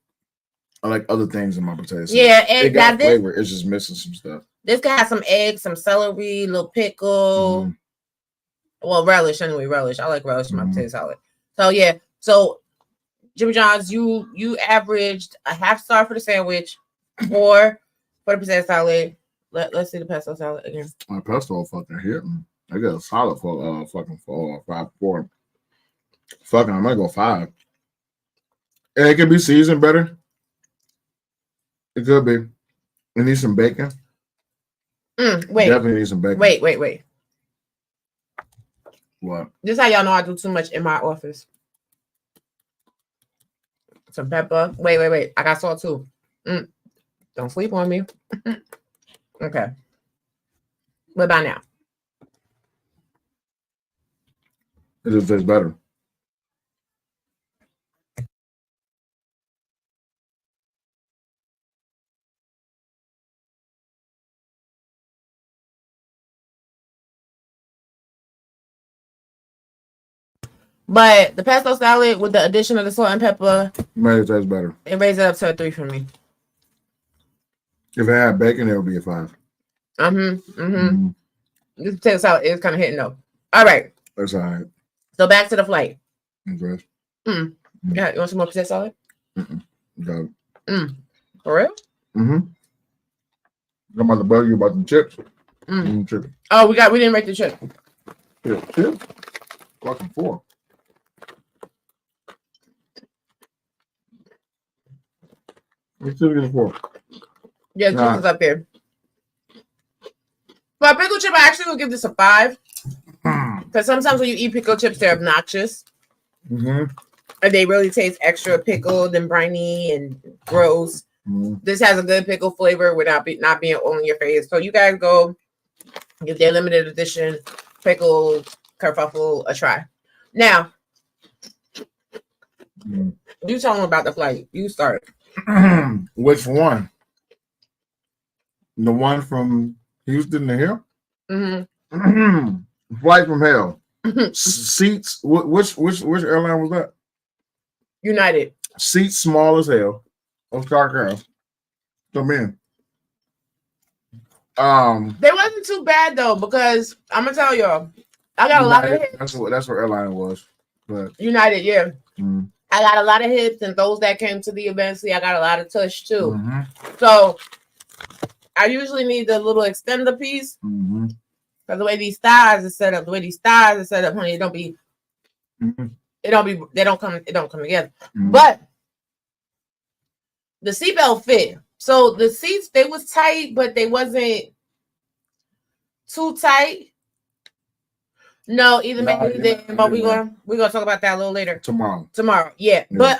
Speaker 1: I like other things in my potato salad.
Speaker 2: Yeah, egg.
Speaker 1: It got flavor. It's just missing some stuff.
Speaker 2: This could have some eggs, some celery, little pickle. Well, relish anyway. Relish. I like relish in my potato salad. So yeah. So Jimmy John's, you averaged a half star for the sandwich, 4 for the potato salad. Let's see the pesto salad again.
Speaker 1: My pesto fucking hit me. I got a solid for fucking 4. Fucking, I might go 5. And it could be seasoned better. It could be. We need some bacon.
Speaker 2: Wait.
Speaker 1: Definitely need some bacon.
Speaker 2: Wait.
Speaker 1: What?
Speaker 2: This is how y'all know I do too much in my office. Some pepper. Wait. I got salt too. Don't sleep on me. Okay. What about now?
Speaker 1: It just tastes better.
Speaker 2: But the pesto salad with the addition of the salt and pepper,
Speaker 1: Made it taste better.
Speaker 2: it raised it up to a 3 for me.
Speaker 1: If it had bacon, it would be a 5.
Speaker 2: This potato salad is kind of hitting though. All right.
Speaker 1: That's all right.
Speaker 2: So back to the flight.
Speaker 1: Okay.
Speaker 2: Yeah, you want some more potato salad?
Speaker 1: Got it.
Speaker 2: For real?
Speaker 1: I'm about to bug you about the chips. Chips.
Speaker 2: Oh, we didn't rate the chip.
Speaker 1: Yeah, chips. Fucking 4. Let's see if it's 4.
Speaker 2: Yeah, chips is up there. But pickle chip, I actually will give this a 5. Because sometimes when you eat pickle chips, they're obnoxious. And they really taste extra pickled and briny and gross. This has a good pickle flavor without not being all in your face. So you guys go give their limited edition pickled kerfuffle a try. Now, you tell them about the flight. You start.
Speaker 1: Which one? The one from Houston to here.
Speaker 2: Mm-hmm.
Speaker 1: Flight from hell. Seats. Which airline was that?
Speaker 2: United.
Speaker 1: Seats small as hell. On Starcraft. Come in.
Speaker 2: They wasn't too bad though, because I'm gonna tell y'all, I got a lot of hits.
Speaker 1: That's what airline it was. But
Speaker 2: United, yeah. I got a lot of hits, and those that came to the event, see, I got a lot of touch too. So I usually need the little extender piece. Because the way these thighs are set up, honey, it don't be, they don't come together. But the seatbelt fit. So the seats, they was tight, but they wasn't too tight. No, either maybe then, but we're gonna talk about that a little later. Tomorrow, yeah. But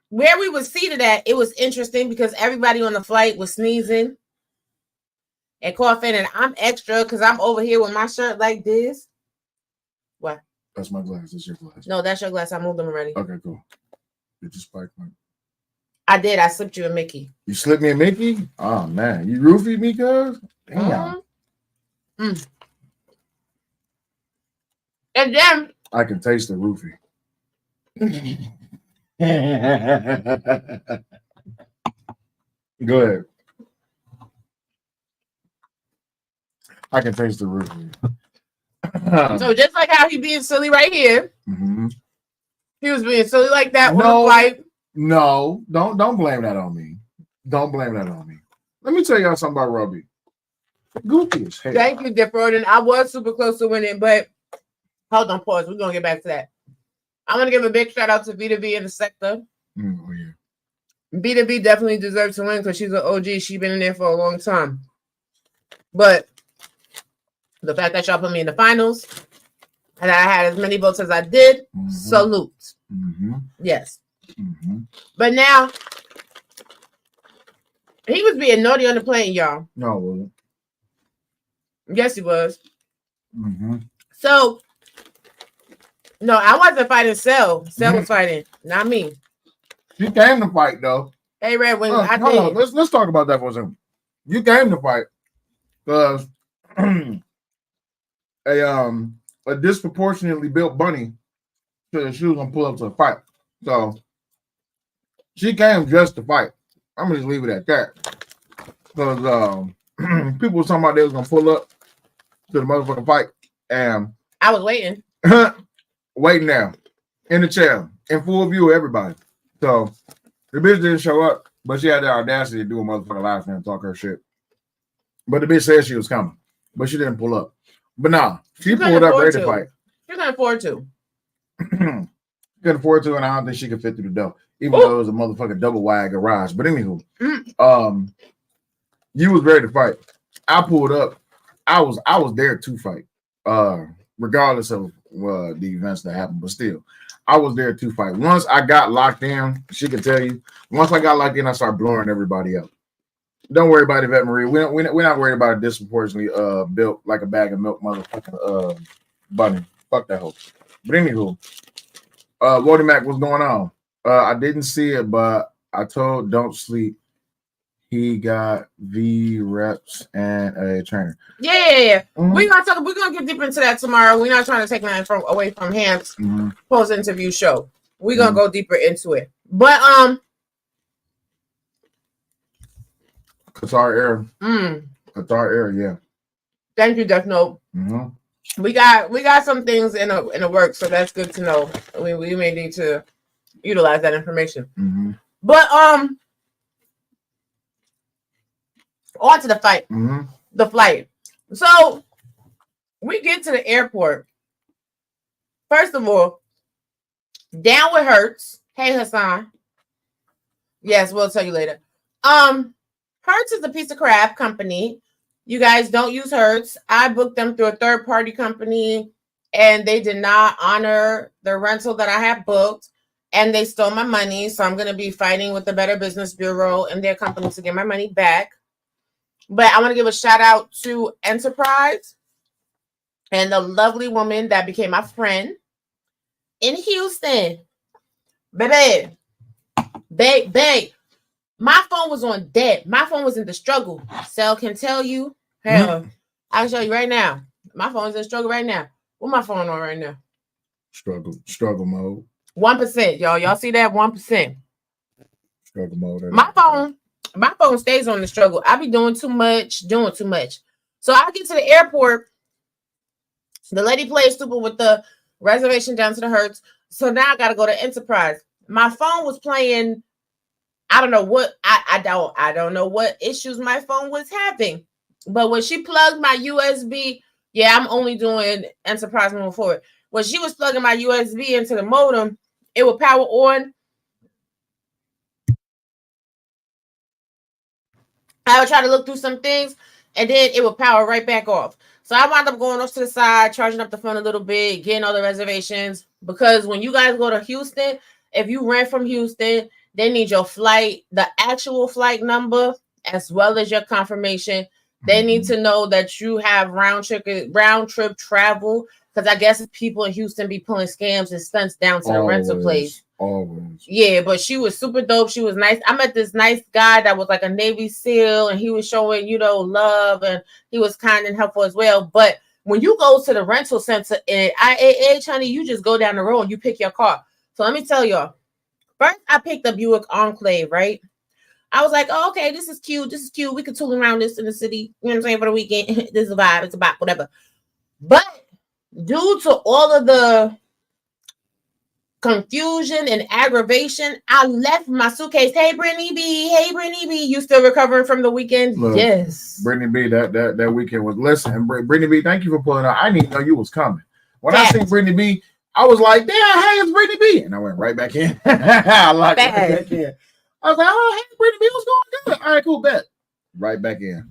Speaker 2: where we was seated at, it was interesting because everybody on the flight was sneezing and coughing, and I'm extra because I'm over here with my shirt like this. What?
Speaker 1: That's my glass. That's your glass.
Speaker 2: No, that's your glass. I moved them already.
Speaker 1: Okay, cool. Did you spike one?
Speaker 2: I did. I slipped you a Mickey.
Speaker 1: You slipped me a Mickey? Oh man, you roofied me, cuz? Damn.
Speaker 2: And then
Speaker 1: I can taste the roofie. Go ahead. I can taste the roofie.
Speaker 2: So just like how he being silly right here, he was being silly like that on the flight.
Speaker 1: No, don't blame that on me. Don't blame that on me. Let me tell y'all something about Robbie. Goofy as hell.
Speaker 2: Thank you, Dipper. And I was super close to winning, but hold on, pause. We're gonna get back to that. I'm gonna give a big shout out to B2B in the sector.
Speaker 1: Oh yeah.
Speaker 2: B2B definitely deserves to win because she's an OG. She's been in there for a long time. But the fact that y'all put me in the finals and I had as many votes as I did, salute. Yes. But now, he was being naughty on the plane, y'all.
Speaker 1: No, it wasn't.
Speaker 2: Yes, he was. So, no, I wasn't fighting Cell. Cell was fighting, not me.
Speaker 1: She came to fight, though.
Speaker 2: Hey, Red, when I
Speaker 1: hold
Speaker 2: did.
Speaker 1: on. Let's talk about that for a second. You came to fight because a disproportionately built bunny said she was gonna pull up to a fight. So she came just to fight. I'm gonna just leave it at that. Because people were talking about they was gonna pull up to the motherfucking fight, and
Speaker 2: I was waiting.
Speaker 1: Waiting there in the chair in full view of everybody. So the bitch didn't show up, but she had the audacity to do a motherfucking live stream and talk her shit. But the bitch said she was coming, but she didn't pull up. But nah, she pulled up ready to fight.
Speaker 2: She couldn't afford to.
Speaker 1: Couldn't afford to, and I don't think she could fit through the door, even though it was a motherfucking double wide garage. But anywho, you was ready to fight. I pulled up. I was there to fight, regardless of the events that happened. But still, I was there to fight. Once I got locked in, she could tell you. Once I got locked in, I started blowing everybody up. Don't worry about Yvette Marie. We're not worried about a disproportionately built like a bag of milk motherfucking bunny. Fuck that hoe. But anywho, Lordy Mac, what's going on? I didn't see it, but I told Don't Sleep he got V reps and a trainer.
Speaker 2: Yeah. We're gonna get deep into that tomorrow. We're not trying to take nothing away from Ham's post interview show. We're gonna go deeper into it. But
Speaker 1: Qatar Air, yeah.
Speaker 2: Thank you, Death Note. We got some things in the works, so that's good to know. We may need to utilize that information. But on to the fight. The flight. So we get to the airport. First of all, down with Hertz. Hey, Hassan. Yes, we'll tell you later. Hertz is a piece of crap company. You guys don't use Hertz. I booked them through a third-party company, and they did not honor the rental that I had booked, and they stole my money. So I'm going to be fighting with the Better Business Bureau and their company to get my money back. But I want to give a shout-out to Enterprise and the lovely woman that became my friend in Houston. Baby. My phone was on dead. My phone was in the struggle. Cell can tell you. Hell, I'll show you right now. My phone's in struggle right now. What my phone on right now?
Speaker 1: Struggle mode.
Speaker 2: 1%, y'all. Y'all see that? 1%.
Speaker 1: Struggle mode.
Speaker 2: My phone stays on the struggle. I be doing too much. So I get to the airport. The lady plays stupid with the reservation down to the Hertz. So now I gotta go to Enterprise. My phone was playing. I don't know what I don't know what issues my phone was having. But when she plugged my USB, yeah, I'm only doing Enterprise moving forward. When she was plugging my USB into the modem, it would power on. I would try to look through some things, and then it would power right back off. So I wound up going off to the side, charging up the phone a little bit, getting all the reservations. Because when you guys go to Houston, if you rent from Houston, they need your flight, the actual flight number, as well as your confirmation. They need to know that you have round trip travel. Because I guess people in Houston be pulling scams and stunts down to the rental place.
Speaker 1: Always.
Speaker 2: Yeah, but she was super dope. She was nice. I met this nice guy that was like a Navy SEAL, and he was showing, love, and he was kind and helpful as well. But when you go to the rental center in IAH, honey, you just go down the road and you pick your car. So let me tell y'all. First, I picked up Buick Enclave, right? I was like, oh, okay, this is cute. We can tool around this in the city. You know what I'm saying? For the weekend. This is a vibe. It's a vibe, whatever. But due to all of the confusion and aggravation, I left my suitcase. Hey, Brittany B. You still recovering from the weekend?
Speaker 1: Look,
Speaker 2: yes.
Speaker 1: Brittany B, that weekend was, listen, Brittany B, thank you for pulling out. I didn't even know you was coming. When I seen Brittany B, I was like, damn, hey, it's Brittany B. And I went right back in. I locked right back in. I was like, oh, hey, Brittany B, what's going on? All right, cool, bet. Right back in.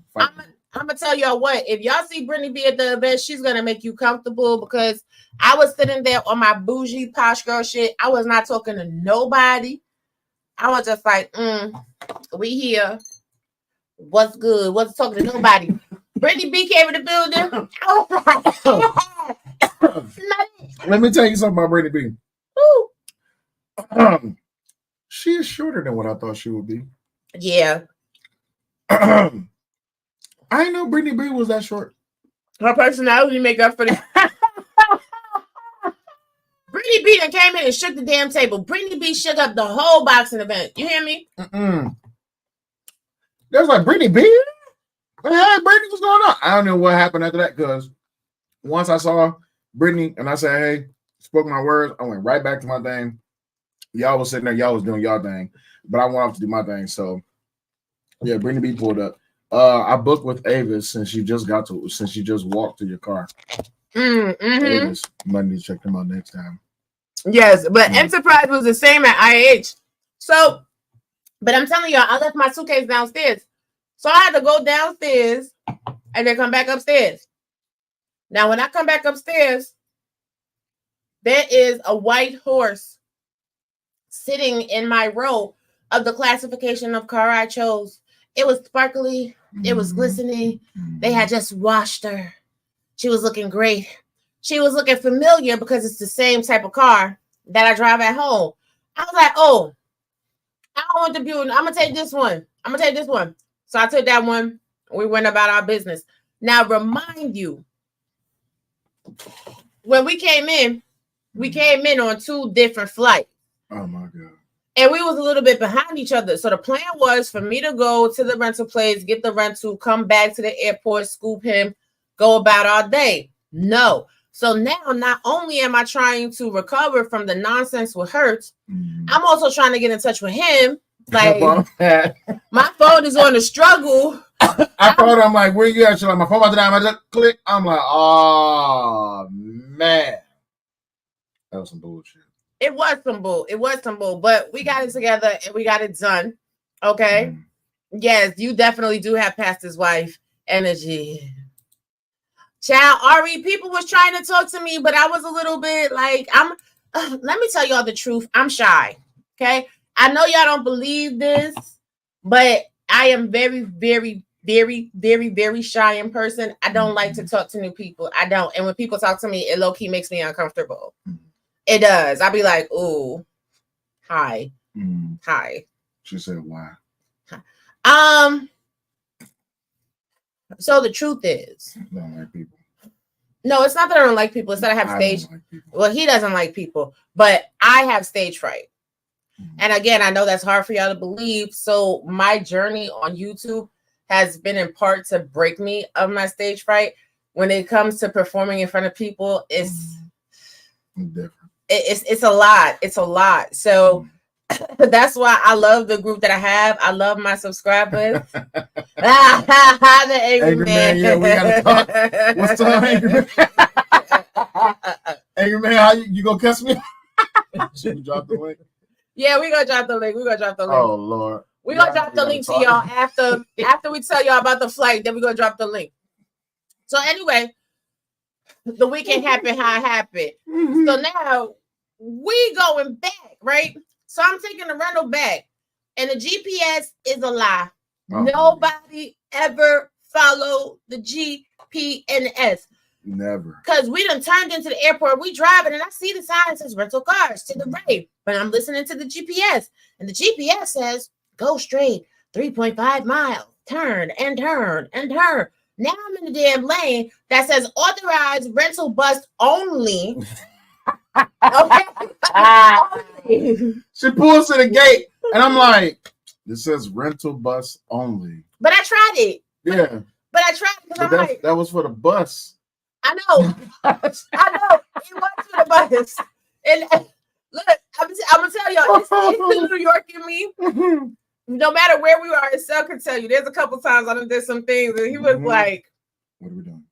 Speaker 2: I'm gonna tell y'all what, if y'all see Brittany B at the event, she's gonna make you comfortable, because I was sitting there on my bougie posh girl shit. I was not talking to nobody. I was just like, we here. What's good? Wasn't talking to nobody. Brittany B came in the building.
Speaker 1: Let me tell you something about Brittany B. She is shorter than what I thought she would be.
Speaker 2: Yeah.
Speaker 1: I didn't know Brittany B was that short.
Speaker 2: Her personality make up for the. Brittany B that came in and shook the damn table. Brittany B shook up the whole boxing event. You hear me?
Speaker 1: There's like, Brittany B? Hey, Brittany, what's going on? I don't know what happened after that, because once I saw Brittany and I said, hey, spoke my words, I went right back to my thing. Y'all was sitting there, y'all was doing y'all thing, but I went off to do my thing. So, yeah, Brittany B pulled up. I booked with Avis since you just walked to your car. Avis, Monday, check them out next time.
Speaker 2: Yes, but Enterprise was the same at IH. So, but I'm telling y'all, I left my suitcase downstairs. So I had to go downstairs and then come back upstairs. Now, when I come back upstairs, there is a white horse sitting in my row of the classification of car I chose. It was sparkly. It was glistening. They had just washed her. She was looking great. She was looking familiar because it's the same type of car that I drive at home. I was like, oh, I don't want the Buick. I'm going to take this one. So I took that one. We went about our business. Now, remind you, when we came in on 2 different flights.
Speaker 1: Oh, my God.
Speaker 2: And we was a little bit behind each other. So the plan was for me to go to the rental place, get the rental, come back to the airport, scoop him, go about our day. No. So now, not only am I trying to recover from the nonsense with Hertz, I'm also trying to get in touch with him. Like, my phone is on the struggle.
Speaker 1: I thought, I'm like, where you at? She's like, my phone about to die. I just click. I'm like, oh, man. That was some bullshit.
Speaker 2: It was some bull, but we got it together and we got it done. Okay. Yes, you definitely do have pastor's wife energy. Child, Ari, people was trying to talk to me, but I was a little bit like, let me tell y'all the truth. I'm shy. Okay. I know y'all don't believe this, but I am very, very, very, very, very shy in person. I don't like to talk to new people. I don't. And when people talk to me, it low-key makes me uncomfortable. It does. I'll be like, ooh, hi. Hi.
Speaker 1: She said, why?
Speaker 2: So the truth is,
Speaker 1: I don't like people.
Speaker 2: no, it's not that I don't like people. It's that I have stage.
Speaker 1: Like
Speaker 2: well, he doesn't like people, but I have stage fright. And again, I know that's hard for y'all to believe. So my journey on YouTube has been in part to break me of my stage fright. When it comes to performing in front of people, it's
Speaker 1: different.
Speaker 2: It's a lot. It's a lot. So that's why I love the group that I have. I love my subscribers. The angry man.
Speaker 1: Yeah, we gotta talk. What's up, angry man? Angry man, how you gonna cuss me? Should we drop the link?
Speaker 2: Yeah, we're gonna drop the link. We're gonna drop the link.
Speaker 1: Oh Lord.
Speaker 2: We're gonna drop the link to y'all after we tell y'all about the flight, then we're gonna drop the link. So anyway, the weekend happened how it happened. So now we going back, right? So I'm taking the rental back, and the GPS is a lie. Oh. Nobody ever followed the GPS.
Speaker 1: Never.
Speaker 2: Because we done turned into the airport. We driving, and I see the sign that says rental cars to the right. But I'm listening to the GPS, and the GPS says go straight 3.5 miles, turn and turn and turn. Now I'm in the damn lane that says authorized rental bus only. Okay.
Speaker 1: She pulls to the gate, and I'm like, "This says rental bus only."
Speaker 2: But I tried it.
Speaker 1: Yeah.
Speaker 2: But I tried because I'm like,
Speaker 1: that was for the bus.
Speaker 2: I know. I know. It was for the bus. And look, I'm gonna tell y'all, it's the New York in me. No matter where we are, Sel can tell you. There's a couple times I done did some things, and he was like,
Speaker 1: "What are we doing?"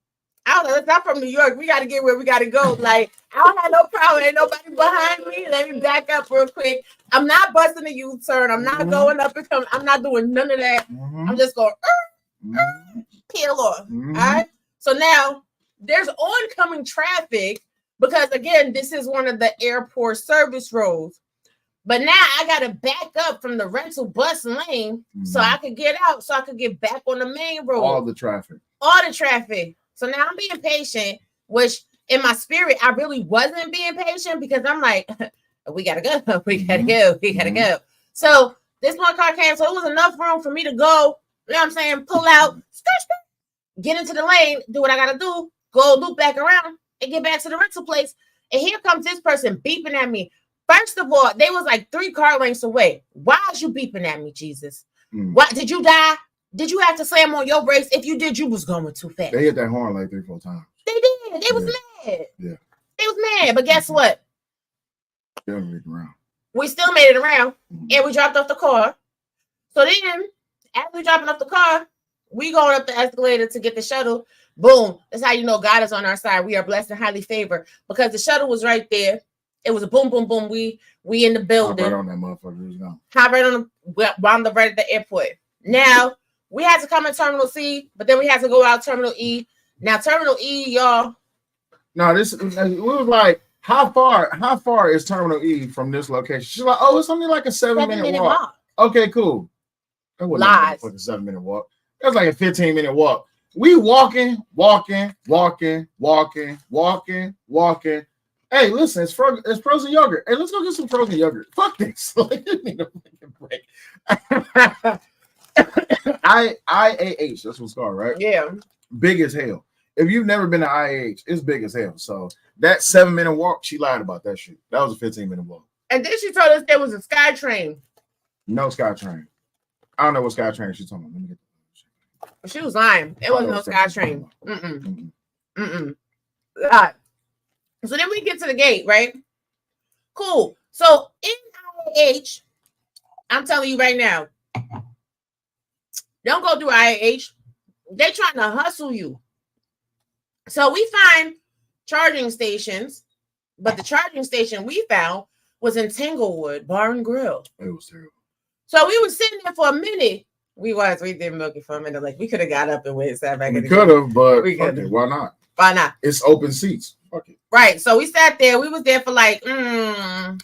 Speaker 2: I don't know. It's not from New York. We got to get where we got to go. Like, I don't have no problem. Ain't nobody behind me. Let me back up real quick. I'm not busting a U-turn. I'm not going up and coming. I'm not doing none of that. I'm just going peel off. All right. So now there's oncoming traffic because again, this is one of the airport service roads. But now I got to back up from the rental bus lane so I could get out, so I could get back on the main road.
Speaker 1: All the traffic.
Speaker 2: So now I'm being patient, which in my spirit, I really wasn't being patient because I'm like, we got to go. We got to go. We got to go. So this one car came. So it was enough room for me to go, you know what I'm saying? Pull out, get into the lane, do what I got to do, go loop back around and get back to the rental place. And here comes this person beeping at me. First of all, they was like 3 car lengths away. Why is you beeping at me, Jesus? What, did you die? Did you have to slam on your brakes? If you did, you was going too fast.
Speaker 1: They hit that horn like 3-4 times.
Speaker 2: They did. They was mad.
Speaker 1: Yeah.
Speaker 2: They was mad. But guess what?
Speaker 1: They made it around.
Speaker 2: We still made it around. And we dropped off the car. So then, after we dropping off the car, we going up the escalator to get the shuttle. Boom. That's how you know God is on our side. We are blessed and highly favored. Because the shuttle was right there. It was a boom, boom, boom. We in the building.
Speaker 1: Hop right on that motherfucker.
Speaker 2: Hop right on the right at the airport. Now, we had to come in Terminal C, but then we had to go out Terminal E. Now, Terminal E, y'all.
Speaker 1: No, we was like, how far is Terminal E from this location? She's like, oh, it's only like a 7-minute walk. Okay, cool. That wasn't like a 7-minute walk. That's like a 15-minute walk. We walking. Hey, listen, it's frozen yogurt. Hey, let's go get some frozen yogurt. Fuck this. Like, you need a fucking break. IAH, that's what's called, right?
Speaker 2: Yeah.
Speaker 1: Big as hell. If you've never been to IAH, it's big as hell. So that 7-minute walk, she lied about that shit. That was a 15-minute walk.
Speaker 2: And then she told us there was a SkyTrain.
Speaker 1: No SkyTrain. I don't know what SkyTrain she's talking about. Let me get
Speaker 2: that. She was lying. It wasn't no SkyTrain. God. So then we get to the gate, right? Cool. So in IAH, I'm telling you right now, don't go through IAH. They're trying to hustle you. So we find charging stations, but the charging station we found was in Tanglewood Bar and Grill.
Speaker 1: It was terrible.
Speaker 2: So we were sitting there for a minute. We did milk it for a minute. Like we could have got up and went sat back.
Speaker 1: We could have, but why not?
Speaker 2: Why not?
Speaker 1: It's open seats. Fuck it.
Speaker 2: Right. So we sat there. We was there for like 20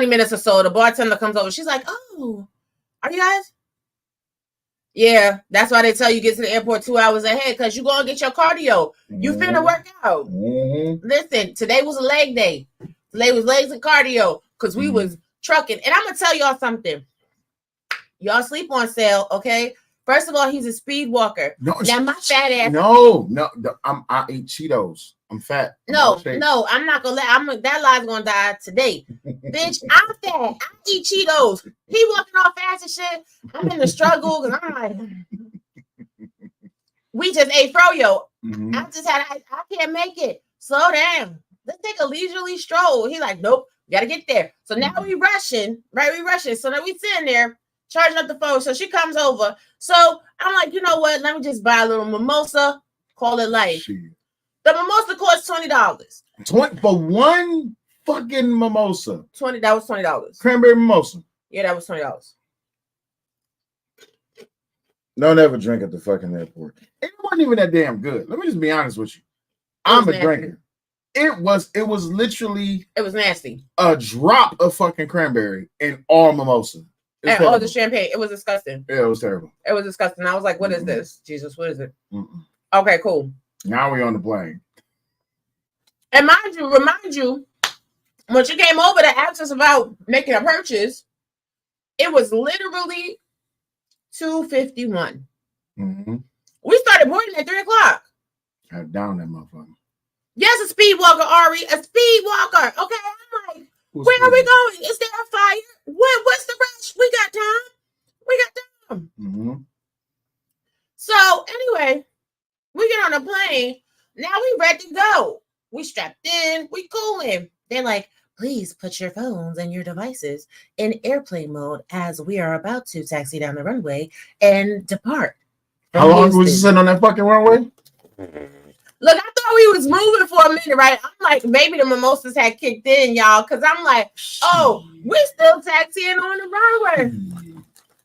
Speaker 2: minutes or so. The bartender comes over. She's like, "Oh, are you guys?" Yeah, that's why they tell you get to the airport 2 hours ahead because you're going to get your cardio. You finna work out. Listen, today was a leg day. Today was legs and cardio because we was trucking. And I'm going to tell y'all something. Y'all sleep on sale, okay? First of all, he's a speed walker.
Speaker 1: No,
Speaker 2: Now my fat ass.
Speaker 1: No, I eat Cheetos. I'm fat.
Speaker 2: No, I'm not gonna that lie's gonna die today. Bitch, I'm fat. I eat Cheetos. He walking off fast and shit. I'm in the struggle because I'm like, we just ate froyo.
Speaker 1: Mm-hmm.
Speaker 2: I can't make it. Slow down. Let's take a leisurely stroll. He like, nope, gotta get there. So now we rushing, right? We rushing. So now we sitting there charging up the phone. So she comes over. So I'm like, you know what? Let me just buy a little mimosa. Call it life. Shit. The mimosa costs $20.
Speaker 1: 20 for one fucking mimosa.
Speaker 2: That was $20.
Speaker 1: Cranberry mimosa.
Speaker 2: Yeah, that was $20.
Speaker 1: Don't ever drink at the fucking airport. It wasn't even that damn good. Let me just be honest with you. I'm a drinker. It was literally.
Speaker 2: It was nasty.
Speaker 1: A drop of fucking cranberry in all mimosa.
Speaker 2: And all the champagne. It was disgusting.
Speaker 1: Yeah, it was terrible.
Speaker 2: It was disgusting. I was like, what is this? Jesus, what is it? Okay, cool.
Speaker 1: Now we're on the plane.
Speaker 2: And remind you, when she came over to ask us about making a purchase, it was literally $2.51. We started boarding at 3:00.
Speaker 1: Got down that motherfucker.
Speaker 2: Yes, a speed walker, Ari. A speed walker. Okay, I'm like, where are we going? Is there a fire? What's the rush? We got time. So anyway, we get on a plane. Now we ready to go. We strapped in. We cooling. They're like, please put your phones and your devices in airplane mode as we are about to taxi down the runway and depart.
Speaker 1: How long was you sitting on that fucking runway?
Speaker 2: Look, I thought we was moving for a minute, right? I'm like, maybe the mimosas had kicked in, y'all, because I'm like, oh, we still taxiing on the runway.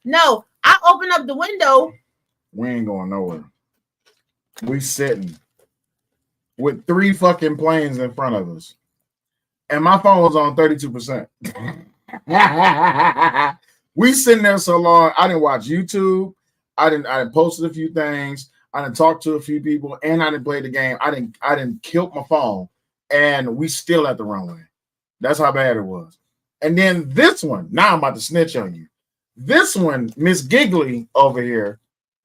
Speaker 2: No, I open up the window.
Speaker 1: We ain't going nowhere. We sitting with 3 fucking planes in front of us. And my phone was on 32%. We sitting there so long. I didn't watch YouTube. I didn't posted a few things. I didn't talk to a few people, and I didn't play the game. I didn't kill my phone, and we still at the runway. That's how bad it was. And then this one, now I'm about to snitch on you. This one, Miss Giggly over here,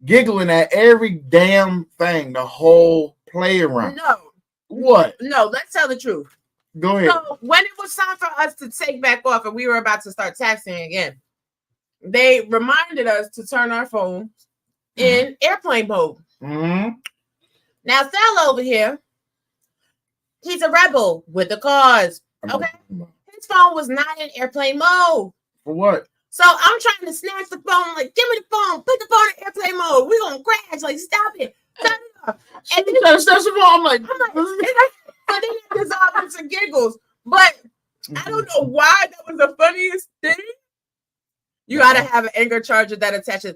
Speaker 1: giggling at every damn thing, the whole play around.
Speaker 2: No.
Speaker 1: What?
Speaker 2: No, let's tell the truth.
Speaker 1: Go ahead.
Speaker 2: So when it was time for us to take back off and we were about to start taxiing again, they reminded us to turn our phones in airplane mode. Now Sal over here, he's a rebel with the cars. Okay, his phone was not in airplane mode.
Speaker 1: For what?
Speaker 2: So I'm trying to snatch the phone, like, give me the phone, put the phone in airplane mode. We're gonna crash, like, stop it, turn it off. And then
Speaker 1: trying to snatch the phone. I'm like,
Speaker 2: and then there's all bunch of giggles, but I don't know why that was the funniest thing. You gotta have an anger charger that attaches.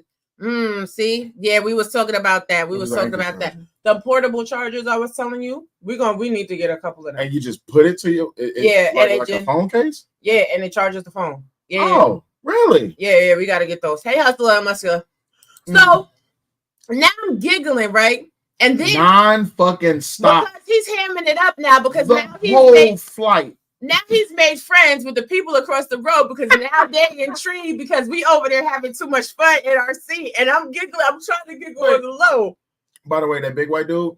Speaker 2: See, yeah, we was talking about that. We was talking about that. The portable chargers I was telling you, we need to get a couple of them.
Speaker 1: And you just put it to you. Like a phone case.
Speaker 2: Yeah, and it charges the phone. Yeah.
Speaker 1: Oh, really?
Speaker 2: Yeah, we got to get those. Hey, hustler, muscular. So now I'm giggling, right? And then
Speaker 1: non-fucking stop.
Speaker 2: Because he's hamming it up now because
Speaker 1: the
Speaker 2: now he's
Speaker 1: whole flight.
Speaker 2: Now he's made friends with the people across the road because now they're intrigued because we over there having too much fun in our seat. And I'm giggling. I'm trying to giggle on the low.
Speaker 1: By the way, that big white dude,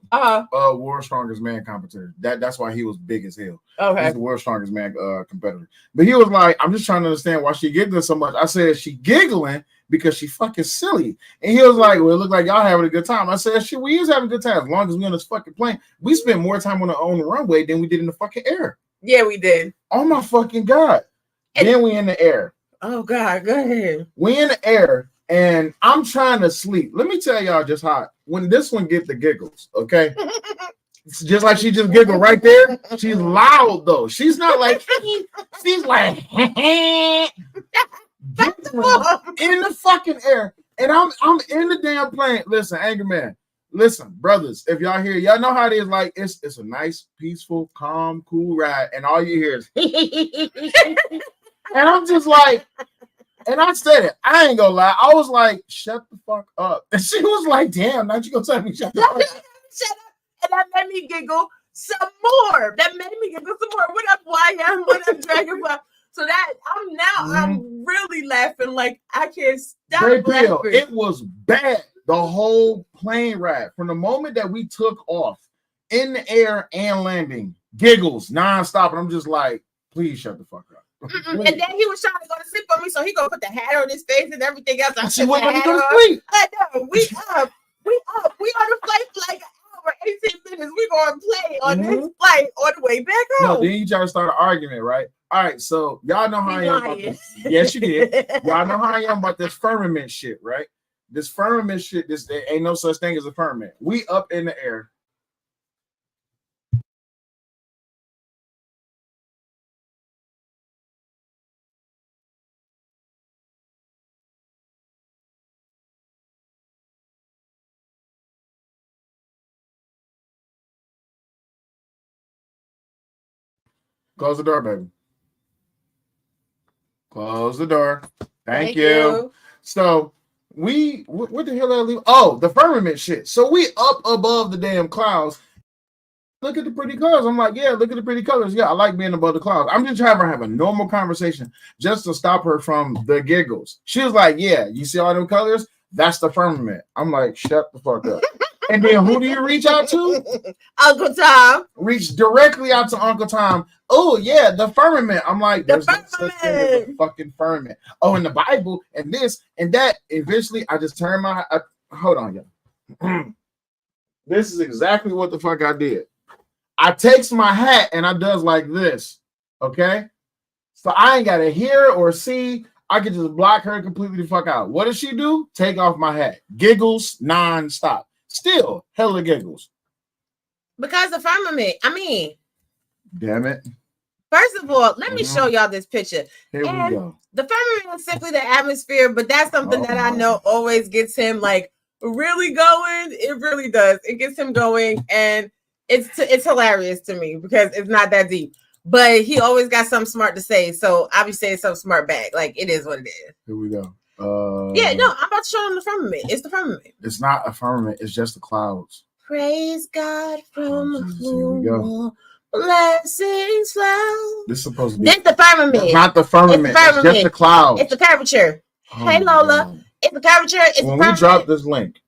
Speaker 1: world's strongest man competitor. That's why he was big as hell.
Speaker 2: Okay.
Speaker 1: He's the world's strongest man competitor. But he was like, I'm just trying to understand why she giggling so much. I said, she giggling because she fucking silly. And he was like, well, it looked like y'all having a good time. I said, shit, we is having a good time as long as we on this fucking plane. We spent more time on the runway than we did in the fucking air.
Speaker 2: Yeah, we did.
Speaker 1: Oh my fucking God. And then we in the air.
Speaker 2: Oh God, go ahead.
Speaker 1: We in the air and I'm trying to sleep. Let me tell y'all just how when this one get the giggles, okay? It's just like she just giggled right there. She's loud though. She's not like she's like in the fucking air. And I'm in the damn plane. Listen, Angry Man. Listen, brothers, if y'all hear, y'all know how it is. Like it's a nice, peaceful, calm, cool ride, and all you hear is, and I'm just like, and I said it. I ain't gonna lie. I was like, shut the fuck up, and she was like, damn, not you gonna tell me shut the fuck up?
Speaker 2: Shut up, and that made me giggle some more. What up, YM? What up, Dragonfly? So that I'm really laughing like I can't stop
Speaker 1: Great Bill,
Speaker 2: laughing.
Speaker 1: it was bad. The whole plane ride from the moment that we took off in the air and landing, giggles nonstop, and I'm just like, please shut the fuck up.
Speaker 2: And then he was trying to go to sleep on me, so he gonna put the hat on his face and everything else. I
Speaker 1: She wouldn't let me go to
Speaker 2: on.
Speaker 1: sleep.
Speaker 2: I know. We up. We on the flight for like an hour, 18 minutes. We gonna play on this flight on the way back home.
Speaker 1: No, then you try to start an argument, right? All right, so y'all know how I am about this. Yes, you did. Y'all know how I am about this firmament shit, right? This firmament shit, there ain't no such thing as a firmament. We up in the air. Close the door, baby. Close the door. Thank you. So what the hell did I leave? Oh, the firmament shit. So we up above the damn clouds. Look at the pretty colors. I'm like, yeah, look at the pretty colors. Yeah, I like being above the clouds. I'm just trying to have a normal conversation just to stop her from the giggles. She was like, yeah, you see all them colors? That's the firmament. I'm like, shut the fuck up. And then who do you reach out to?
Speaker 2: Uncle Tom.
Speaker 1: Reach directly out to Uncle Tom. Oh, yeah, the firmament. I'm like, there's no such thing as a fucking firmament. Oh, in the Bible, and this and that. Eventually, I just turned my... hold on, y'all. This is exactly what the fuck I did. I takes my hat and I does like this, okay? So I ain't got to hear or see. I can just block her completely the fuck out. What does she do? Take off my hat. Giggles non-stop. Still, hella giggles.
Speaker 2: Because the firmament, I mean.
Speaker 1: Damn it.
Speaker 2: First of all, let me show y'all this picture.
Speaker 1: Here we go.
Speaker 2: The firmament is simply the atmosphere, but that's something that I know always gets him like really going. It really does. It gets him going, and it's hilarious to me because it's not that deep. But he always got something smart to say, so I'll be saying something smart back. Like, it is what it is.
Speaker 1: Here we go.
Speaker 2: Yeah, no, I'm about to show him the firmament. It's the firmament.
Speaker 1: It's not a firmament. It's just the clouds.
Speaker 2: Praise God from whom blessings flow.
Speaker 1: This is supposed to be.
Speaker 2: This the firmament.
Speaker 1: It's not the firmament. It's just the clouds.
Speaker 2: It's the curvature. Hey, Lola. God. It's the curvature. It's
Speaker 1: when
Speaker 2: the
Speaker 1: we drop this link,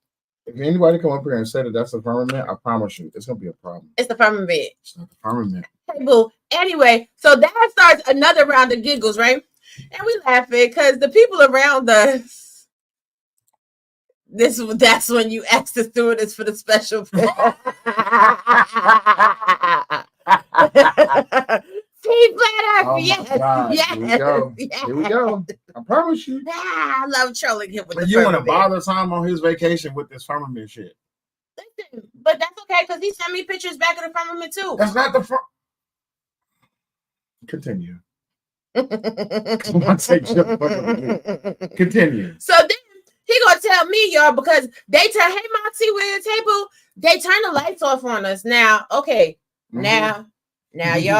Speaker 1: if anybody come up here and say that that's the firmament, I promise you, it's gonna be a problem.
Speaker 2: It's the firmament.
Speaker 1: It's not the firmament.
Speaker 2: Hey, boo. Anyway, so that starts another round of giggles, right? And we laughing because the people around us. That's when you ask the stewardess for the special. See, flat earth. Yes.
Speaker 1: Here we go.
Speaker 2: Yes.
Speaker 1: Here we go. I promise you.
Speaker 2: I love trolling him with
Speaker 1: but
Speaker 2: the
Speaker 1: you want to
Speaker 2: firmament.
Speaker 1: bother Tom on his vacation with this firmament shit.
Speaker 2: Listen, but that's okay because he sent me pictures back of the firmament too.
Speaker 1: That's not the Continue. Continue.
Speaker 2: So then he gonna tell me, y'all, because they turn, hey Moxie, we're at the table. They turn the lights off on us. Now, okay. Now y'all.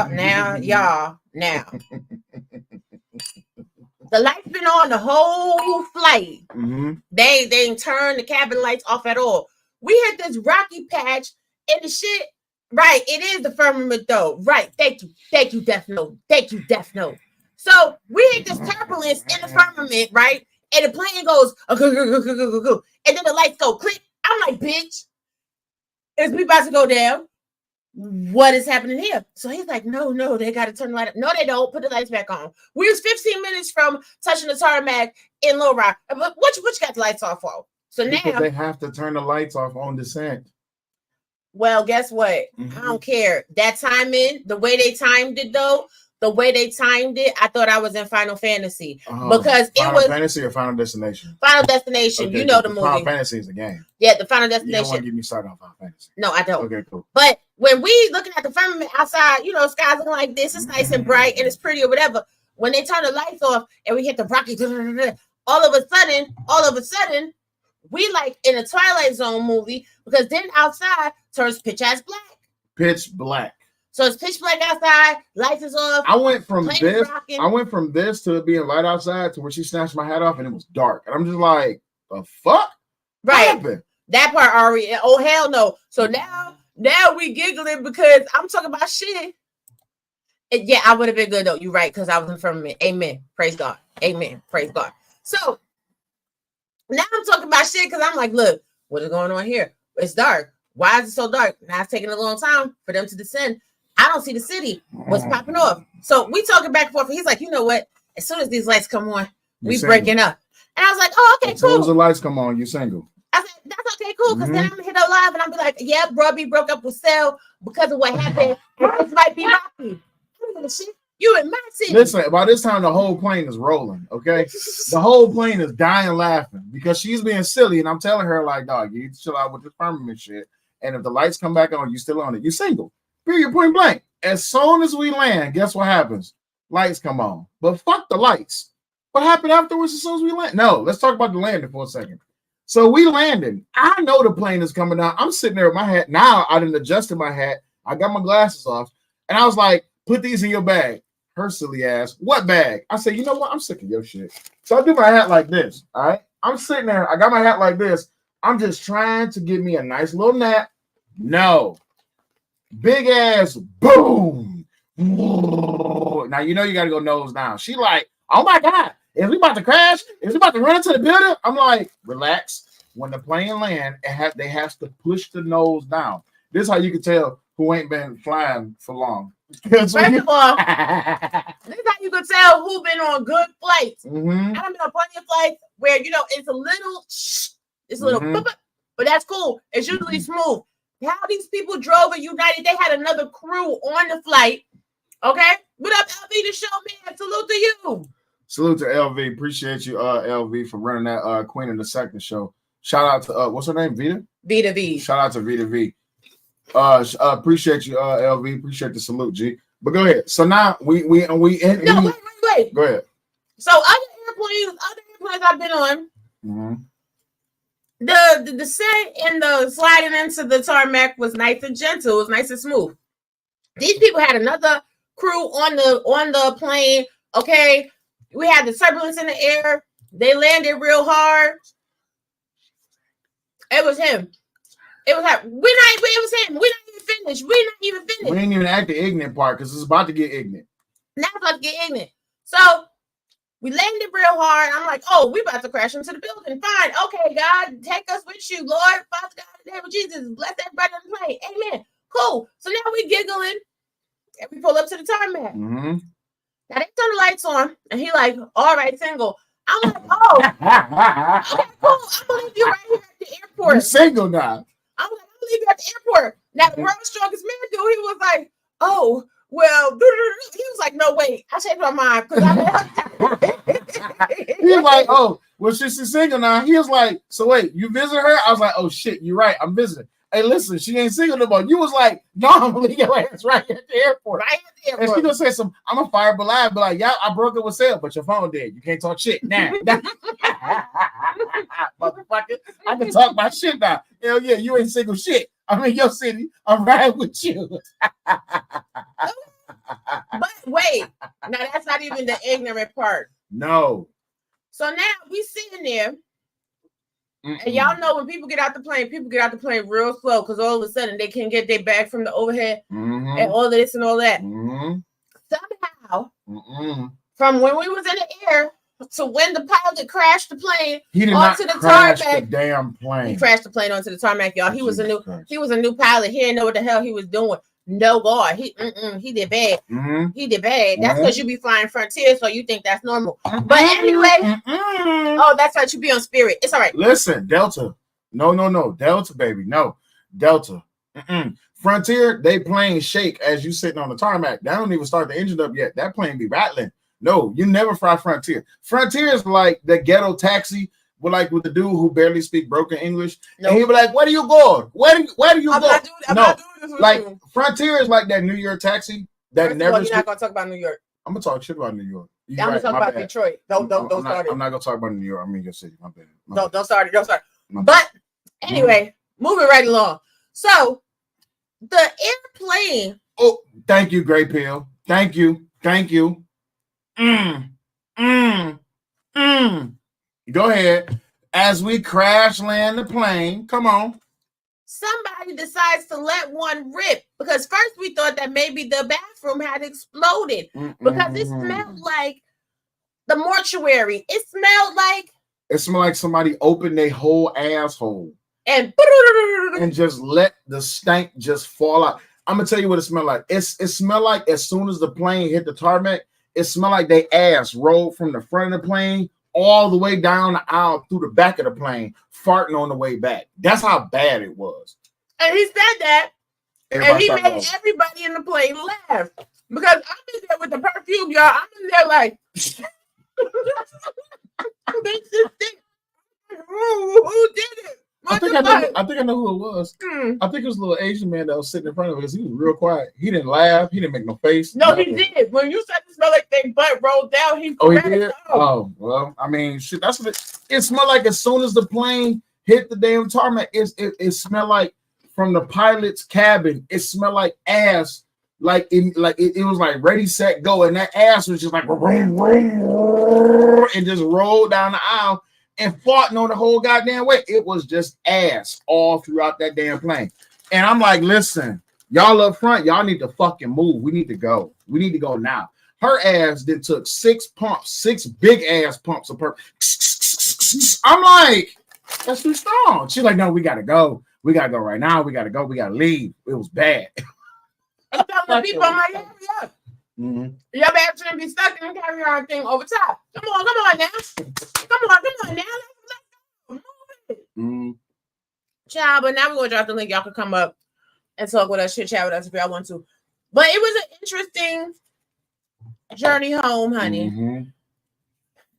Speaker 2: The lights been on the whole flight. They ain't turn the cabin lights off at all. We hit this rocky patch and the shit. Right, it is the firmament though. Right, thank you, Death Note. Thank you, Death Note. So we hit this turbulence in the firmament, right? And the plane goes, and then the lights go click. I'm like, bitch, is we about to go down? What is happening here? So he's like, no, they got to turn the light up. No, they don't. Put the lights back on. We was 15 minutes from touching the tarmac in Little Rock. But what you got the lights off for? So
Speaker 1: because
Speaker 2: now
Speaker 1: they have to turn the lights off on descent.
Speaker 2: Well, guess what? I don't care. That timing, the way they timed it, though, I thought I was in Final Fantasy because it was
Speaker 1: Final Fantasy or Final Destination.
Speaker 2: Final Destination. Okay, you know the movie.
Speaker 1: Final Fantasy is a game.
Speaker 2: Yeah, the Final Destination.
Speaker 1: You don't want to get me started on Final Fantasy.
Speaker 2: No, I don't.
Speaker 1: Okay, cool.
Speaker 2: But when we looking at the firmament outside, you know, sky's looking like this. It's nice and bright and it's pretty or whatever. When they turn the lights off and we hit the rocky, all of a sudden, we like in a Twilight Zone movie because then outside turns pitch black. Pitch black. So it's pitch black outside, lights is off.
Speaker 1: I went from this to it being light outside to where she snatched my hat off and it was dark. And I'm just like, the fuck?
Speaker 2: Right. That part already. Oh hell no. So now we giggling because I'm talking about shit. Yeah, I would have been good though. You're right, because I was in firmament. Amen. Praise God. Amen. Praise God. So now I'm talking about shit because I'm like, look, what is going on here? It's dark. Why is it so dark? Now it's taking a long time for them to descend. I don't see the city. What's popping off? So we talking back and forth. And he's like, you know what? As soon as these lights come on, we breaking up. And I was like, oh, okay,
Speaker 1: as soon
Speaker 2: cool.
Speaker 1: as the lights come on, you single.
Speaker 2: I said, that's okay, cool, because then I'm gonna hit up live and I'm be like, yeah, bro, we broke up with Sel because of what happened. And this might be Rocky. Shit. You in my city.
Speaker 1: Listen, by this time the whole plane is rolling. Okay, the whole plane is dying laughing because she's being silly, and I'm telling her like, dog, you need to chill out with this firmament shit. And if the lights come back on, you still on it. You single. Period. Point blank. As soon as we land, guess what happens? Lights come on. But fuck the lights. What happened afterwards as soon as we land? No, let's talk about the landing for a second. So we landed. I know the plane is coming down. I'm sitting there with my hat. Now I didn't adjust my hat. I got my glasses off. And I was like, put these in your bag. Her silly ass. What bag? I said, you know what? I'm sick of your shit. So I do my hat like this. All right. I'm sitting there. I got my hat like this. I'm just trying to give me a nice little nap. No. Big ass boom. Now you know you gotta go nose down. She like, oh my God. Is we about to crash? Is we about to run into the building? I'm like, relax. When the plane land, they have to push the nose down. This is how you can tell who ain't been flying for long.
Speaker 2: First of all, this is how you can tell who been on good flights. I don't been on plenty of flights where it's a little, but that's cool. It's usually smooth. How these people drove at United, they had another crew on the flight. Okay, what up, LV? The show, man. Salute to you.
Speaker 1: Salute to LV. Appreciate you, LV, for running that Queen of the Second show. Shout out to what's her name? Vita?
Speaker 2: Vita V.
Speaker 1: Shout out to Vita V. Appreciate you, LV. Appreciate the salute, G. But go ahead. So now we wait.
Speaker 2: Go
Speaker 1: ahead.
Speaker 2: So other airplanes I've been on, the descent and the sliding into the tarmac was nice and gentle. It was nice and smooth. These people had another crew on the plane. Okay, we had the turbulence in the air. They landed real hard. It was him. It was him. It was him. We're not even finished.
Speaker 1: We ain't even at the ignorant part because it's about to get ignorant.
Speaker 2: Now it's about to get ignorant. So we landed real hard. I'm like, oh, we about to crash into the building. Fine. Okay, God, take us with you, Lord. Father God, in the name of Jesus, bless everybody on the plane. Amen. Cool. So now we giggling and we pull up to the tarmac. Now they turn the lights on and he like, all right, single. I'm like, oh, okay, cool. I'm gonna leave you right here at the airport.
Speaker 1: You're single now.
Speaker 2: I'm like, I'm gonna leave you at the airport. Now the world's strongest man dude, he was like, oh, well, he was like, no, wait, I changed my mind because
Speaker 1: he was like, oh, well, she's single now. He was like, so wait, you visit her? I was like, oh shit, you're right, I'm visiting. Hey, listen, she ain't single no more. You was like, no, I'm gonna leave your ass right at the airport. And she gonna say some, I'm a fire alive, but like, yeah, I broke up with Sale, but your phone dead. You can't talk shit now. Motherfucker, I can talk my shit now. Hell yeah, you ain't single shit. I'm in your city. I'm riding with you.
Speaker 2: But wait, now that's not even the ignorant part.
Speaker 1: No.
Speaker 2: So now we sitting there. And y'all know when people get out the plane real slow because all of a sudden they can get their bag from the overhead and all of this and all that. Somehow, from when we was in the air to when the pilot crashed the plane onto the tarmac,
Speaker 1: the damn plane.
Speaker 2: He crashed the plane onto the tarmac, y'all. He was a new pilot. He didn't know what the hell he was doing. No, God, he did bad. He did bad. That's because you be flying Frontier, so you think that's normal. But anyway, oh, that's right. You be on Spirit. It's all right.
Speaker 1: Listen, Delta. No. Delta, baby. No, Delta. Frontier, they plane shake as you sitting on the tarmac. They don't even start the engine up yet. That plane be rattling. No, you never fly Frontier. Frontier is like the ghetto taxi. With the dude who barely speak broken English, and he'll be like, "Where do you go? Where do you go?"
Speaker 2: I'm not doing this
Speaker 1: like Frontier is like that New York taxi that never.
Speaker 2: You're not gonna talk about New York.
Speaker 1: I'm gonna talk shit about New York.
Speaker 2: I'm gonna talk about Detroit. Don't start it.
Speaker 1: I'm not gonna talk about New York. I'm in your city. My bad.
Speaker 2: Don't start it. But anyway, moving right along. So the airplane.
Speaker 1: Oh, thank you, Gray Pill. Thank you. Go ahead. As we crash land the plane, come on.
Speaker 2: somebody decides to let one rip because first we thought that maybe the bathroom had exploded because it smelled like the mortuary. It smelled
Speaker 1: like somebody opened their whole asshole
Speaker 2: and
Speaker 1: just let the stank just fall out. I'm gonna tell you what it smelled like. It smelled like as soon as the plane hit the tarmac, it smelled like they ass rolled from the front of the plane all the way down the aisle through the back of the plane, farting on the way back. That's how bad it was.
Speaker 2: And he said that, and he made everybody in the plane laugh because I'm in there with the perfume, y'all. I'm in there like, who did it?
Speaker 1: I think I know who it was. I think it was a little Asian man that was sitting in front of us. He was real quiet. He didn't laugh. He didn't make no face.
Speaker 2: No, nothing. He did. When you said it smelled like their butt rolled down, he
Speaker 1: did. Oh, well, I mean, shit. That's what it smelled like. As soon as the plane hit the damn tarmac, it smelled like from the pilot's cabin. It smelled like ass. Like it was like ready, set, go, and that ass was just like and just rolled down the aisle. And farting on the whole goddamn way. It was just ass all throughout that damn plane. And I'm like, listen, y'all up front, y'all need to fucking move. We need to go. We need to go now. Her ass then took 6 big ass pumps of her. I'm like, that's too strong. She's like, no, we gotta go. We gotta go right now. We gotta go. We gotta leave. It was bad.
Speaker 2: I'm telling the people, I'm like, hurry up. Your back shouldn't be stuck in the carry-on thing over top. Come on now. Come on now. Let's move it. Child, but now we're gonna drop the link. Y'all can come up and talk with us, chit chat with us if y'all want to. But it was an interesting journey home, honey. And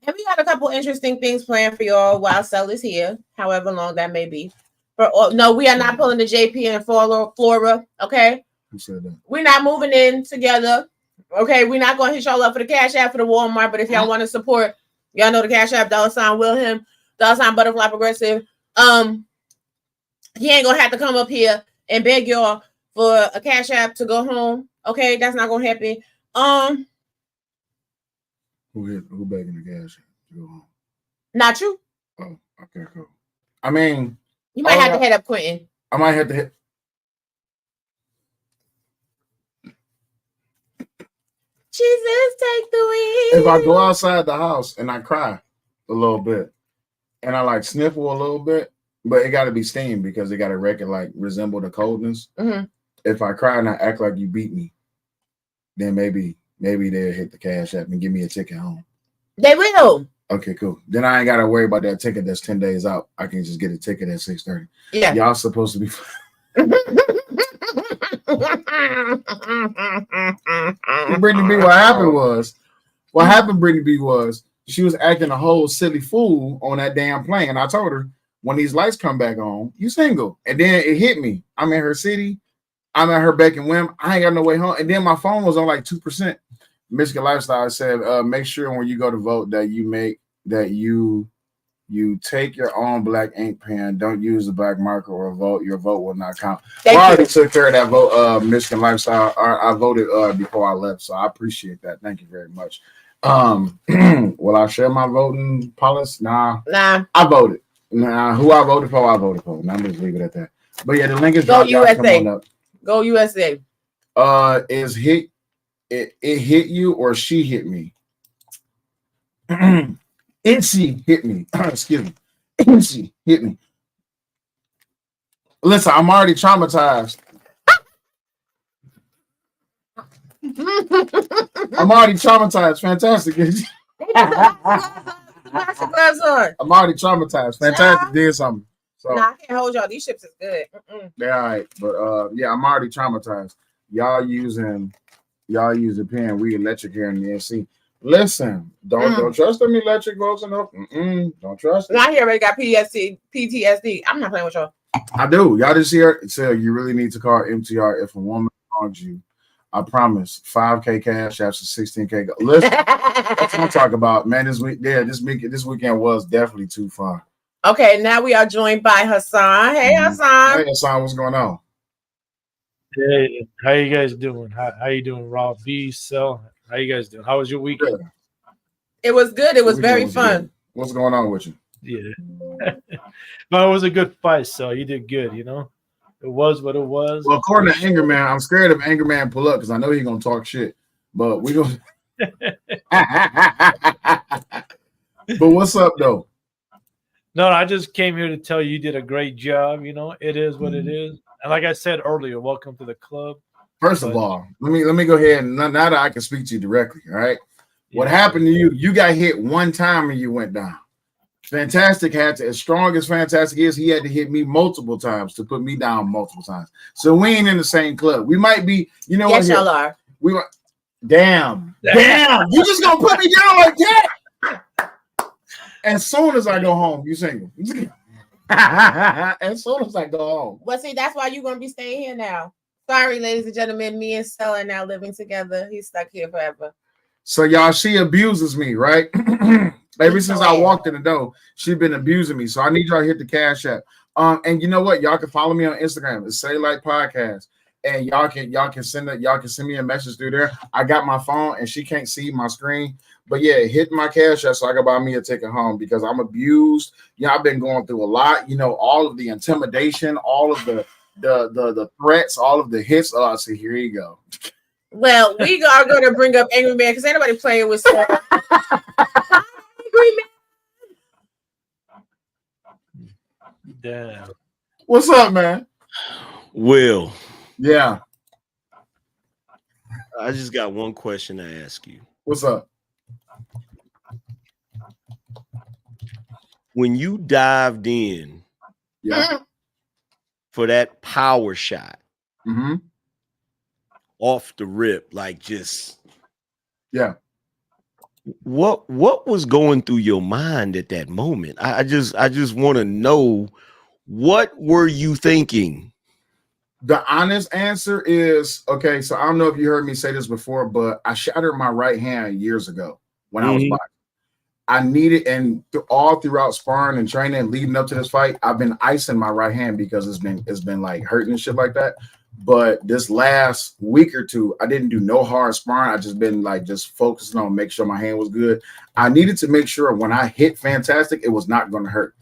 Speaker 2: we got a couple interesting things planned for y'all while Cell is here, however long that may be. No, we are not pulling the JP and Flora, okay?
Speaker 1: Who said that?
Speaker 2: We're not moving in together. Okay, we're not going to hit y'all up for the Cash App for the Walmart, but if y'all want to support, y'all know the Cash App, $Wilhelm, $Butterfly Progressive. He ain't going to have to come up here and beg y'all for a Cash App to go home. Okay, that's not going to happen.
Speaker 1: Who begging the Cash App to go home?
Speaker 2: Not you.
Speaker 1: Oh, okay, cool. I mean,
Speaker 2: you might have to head up Quentin.
Speaker 1: I might have to hit.
Speaker 2: Jesus, take the wheel.
Speaker 1: If I go outside the house and I cry a little bit and I like sniffle a little bit, but it got to be steam because it got to resemble the coldness. If I cry and I act like you beat me, then maybe they'll hit the Cash App and give me a ticket home.
Speaker 2: They will.
Speaker 1: Okay, cool. Then I ain't got to worry about that ticket that's 10 days out. I can just get a ticket at 6:30.
Speaker 2: Yeah.
Speaker 1: Y'all supposed to be. Brittany B, what happened, Brittany B, was she was acting a whole silly fool on that damn plane. And I told her, when these lights come back on, you single. And then it hit me. I'm in her city. I'm at her beck and whim. I ain't got no way home. And then my phone was on like 2%. Michigan Lifestyle said, make sure when you go to vote that you take your own black ink pen. Don't use the black marker or vote. Your vote will not count. I already took care of that vote, Michigan Lifestyle. I voted before I left, so I appreciate that. Thank you very much. Will I share my voting policy? Nah. I voted. Nah, who I voted for, I voted for. Now I'm just leave it at that. But yeah, the link is
Speaker 2: Go USA. Go USA.
Speaker 1: Is hit it hit you or she hit me? She hit me. Excuse me. She hit me. Listen, I'm already traumatized. I'm already traumatized. Fantastic. I'm already traumatized. Fantastic. Did something. So,
Speaker 2: I can't hold y'all. These chips is good.
Speaker 1: They're all right. But yeah, I'm already traumatized. Y'all using pen. We electric here in the NC. Listen, don't trust them electric folks enough. Don't trust them.
Speaker 2: I hear already got PTSD. I'm not playing with y'all.
Speaker 1: I do. Y'all just hear it. So you really need to call MTR if a woman wrongs you. I promise. 5K cash after 16K. Listen, that's what I'm talking about, man. This weekend was definitely too far.
Speaker 2: Okay, now we are joined by Hassan. Hey, Hassan.
Speaker 1: Hey, Hassan, what's going on?
Speaker 5: Hey, how you guys doing? How you doing, Raw B, Cell? How you guys doing? How was your weekend?
Speaker 2: It was good. It was very fun.
Speaker 1: Good. What's going on with you?
Speaker 5: Yeah. No, it was a good fight, so you did good, you know? It was what it was.
Speaker 1: Well, according to Anger Man, I'm scared of Anger Man pull up because I know he's gonna talk shit. But we gonna. But what's up though?
Speaker 5: No, I just came here to tell you did a great job. You know, it is what it is. And like I said earlier, welcome to the club.
Speaker 1: First of all, let me go ahead and now that I can speak to you directly. All right. What happened to you? You got hit one time and you went down. Fantastic had to, as strong as Fantastic is, he had to hit me multiple times to put me down multiple times. So we ain't in the same club. We might be, you know what?
Speaker 2: Yes, y'all are.
Speaker 1: We were damn. You just gonna put me down like that? As soon as I go home, you single. As soon as I go home.
Speaker 2: Well, see, that's why you're gonna be staying here now. Sorry, ladies and gentlemen, me and Sel are now living together. He's stuck here forever.
Speaker 1: So y'all, she abuses me, right? Ever since I walked in the door, she's been abusing me. So I need y'all to hit the Cash App. And you know what? Y'all can follow me on Instagram. It's Say Like Podcast. And y'all can send me a message through there. I got my phone and she can't see my screen. But yeah, hit my Cash App so I can buy me a ticket home because I'm abused. Yeah, I've been going through a lot. You know, all of the intimidation, all of the threats, all of the hits. Oh, so here you go.
Speaker 2: Well, we are going to bring up Angry Man because ain't nobody playing with Sel. Angry Man.
Speaker 5: Damn.
Speaker 1: What's up, man?
Speaker 6: Will.
Speaker 1: Yeah.
Speaker 6: I just got one question to ask you.
Speaker 1: What's up?
Speaker 6: When you dived in for that power shot off the rip, like just what was going through your mind at that moment? I just want to know, what were you thinking?
Speaker 1: The honest answer is, okay, so I don't know if you heard me say this before, but I shattered my right hand years ago when I was boxing. I needed, and all throughout sparring and training leading up to this fight, I've been icing my right hand because it's been like hurting and shit like that. But this last week or two, I didn't do no hard sparring. I just been like just focusing on make sure my hand was good. I needed to make sure when I hit Fantastic, it was not going to hurt.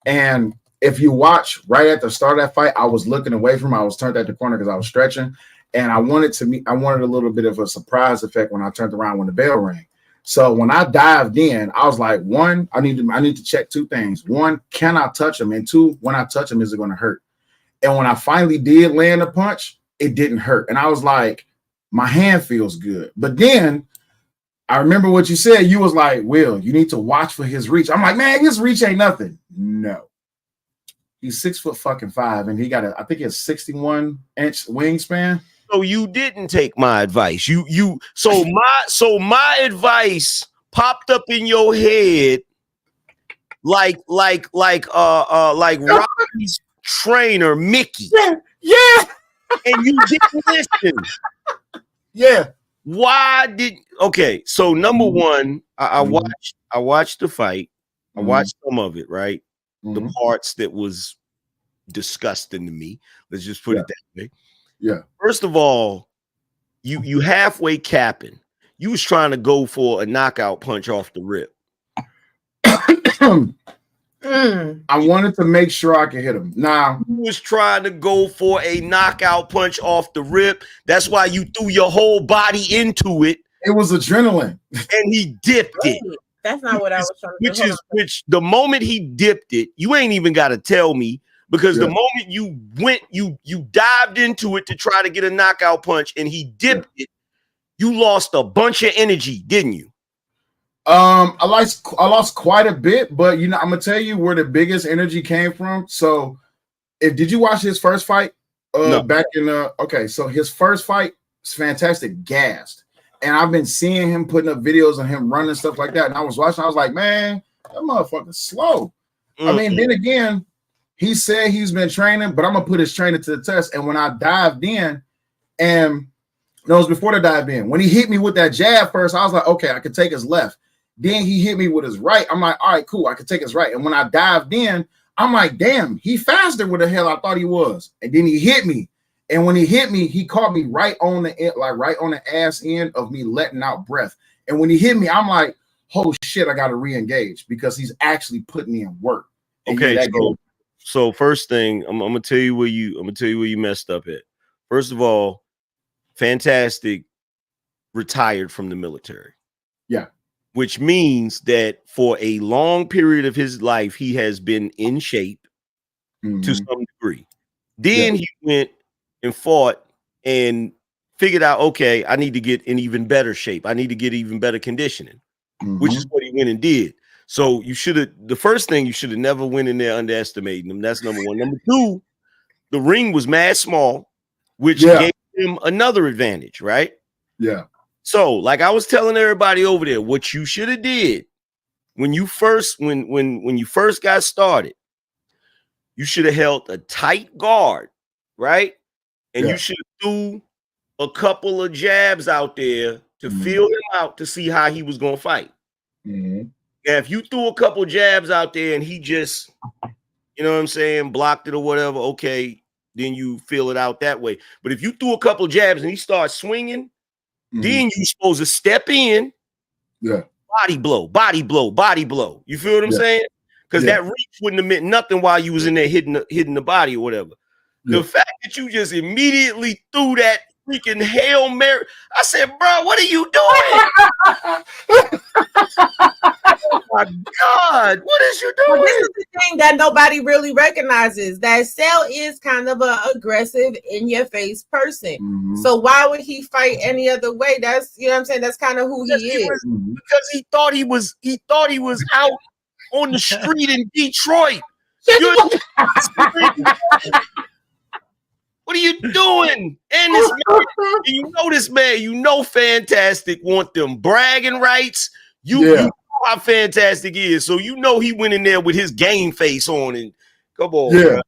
Speaker 1: And if you watch right at the start of that fight, I was looking away from him. I was turned at the corner because I was stretching, and I wanted a little bit of a surprise effect when I turned around when the bell rang. So when I dived in, I was like, one, I need to check two things. One, can I touch him? And two, when I touch him, is it going to hurt? And when I finally did land a punch, it didn't hurt. And I was like, my hand feels good. But then I remember what you said. You was like, Will, you need to watch for his reach. I'm like, man, his reach ain't nothing. No. He's 6'5", and he got I think he has 61-inch wingspan.
Speaker 6: So you didn't take my advice. So my advice popped up in your head like Robbie's trainer Mickey.
Speaker 1: Yeah.
Speaker 6: And you didn't listen.
Speaker 1: Yeah.
Speaker 6: Why did so number one, I watched the fight. I watched some of it, right? The parts that was disgusting to me. Let's just put it that way.
Speaker 1: Yeah.
Speaker 6: First of all, you halfway capping. You was trying to go for a knockout punch off the rip.
Speaker 1: I wanted to make sure I could hit him. Now,
Speaker 6: you was trying to go for a knockout punch off the rip. That's why you threw your whole body into it.
Speaker 1: It was adrenaline.
Speaker 6: And he dipped it.
Speaker 2: That's not what I was trying to do.
Speaker 6: Which the moment he dipped it, you ain't even got to tell me, because the moment you went, you dived into it to try to get a knockout punch and he dipped it, you lost a bunch of energy, didn't you?
Speaker 1: I lost quite a bit, but you know, I'm gonna tell you where the biggest energy came from. So did you watch his first fight?
Speaker 6: No.
Speaker 1: Back in so his first fight is Fantastic, gassed. And I've been seeing him putting up videos of him running stuff like that. And I was watching, I was like, man, that motherfucker's slow. I mean, then again, he said he's been training, but I'm gonna put his training to the test. And when I dived in, and no, it was before the dive in, when he hit me with that jab first, I was like, okay, I could take his left. Then he hit me with his right. I'm like, all right, cool, I could take his right. And when I dived in, I'm like, damn, he faster with the hell I thought he was. And then he hit me. And when he hit me, he caught me right on the ass end of me letting out breath. And when he hit me, I'm like, oh shit, I got to re-engage because he's actually putting in work. And
Speaker 6: Okay, So first thing, I'm gonna tell you where you messed up at. First of all, Fantastic retired from the military.
Speaker 1: Yeah.
Speaker 6: Which means that for a long period of his life, he has been in shape to some degree. Then he went and fought and figured out, okay, I need to get in even better shape. I need to get even better conditioning, which is what he went and did. So the first thing, you should have never went in there underestimating him. That's number one. Number two, the ring was mad small, which gave him another advantage, right?
Speaker 1: Yeah.
Speaker 6: So, like I was telling everybody over there, what you should have did when you first got started, you should have held a tight guard, right? And you should have threw a couple of jabs out there to feel him out to see how he was gonna fight. And if you threw a couple jabs out there and he just, you know what I'm saying, blocked it or whatever, okay, then you feel it out that way. But if you threw a couple jabs and he starts swinging, then you're supposed to step in, body blow, body blow, body blow. You feel what I'm saying? Because that reach wouldn't have meant nothing while you was in there hitting the body or whatever. The fact that you just immediately threw that freaking Hail Mary, I said, bro, what are you doing? Oh my God, what is you doing?
Speaker 2: Well, this is the thing that nobody really recognizes, that Cell is kind of an aggressive, in your face person. So why would he fight any other way? That's, you know what I'm saying, that's kind of who he is.
Speaker 6: Because he thought he was out on the street in Detroit. What are you doing? And this man, you know Fantastic want them bragging rights. You know how Fantastic is. So you know he went in there with his game face on and come on.
Speaker 1: Yeah.
Speaker 6: Man.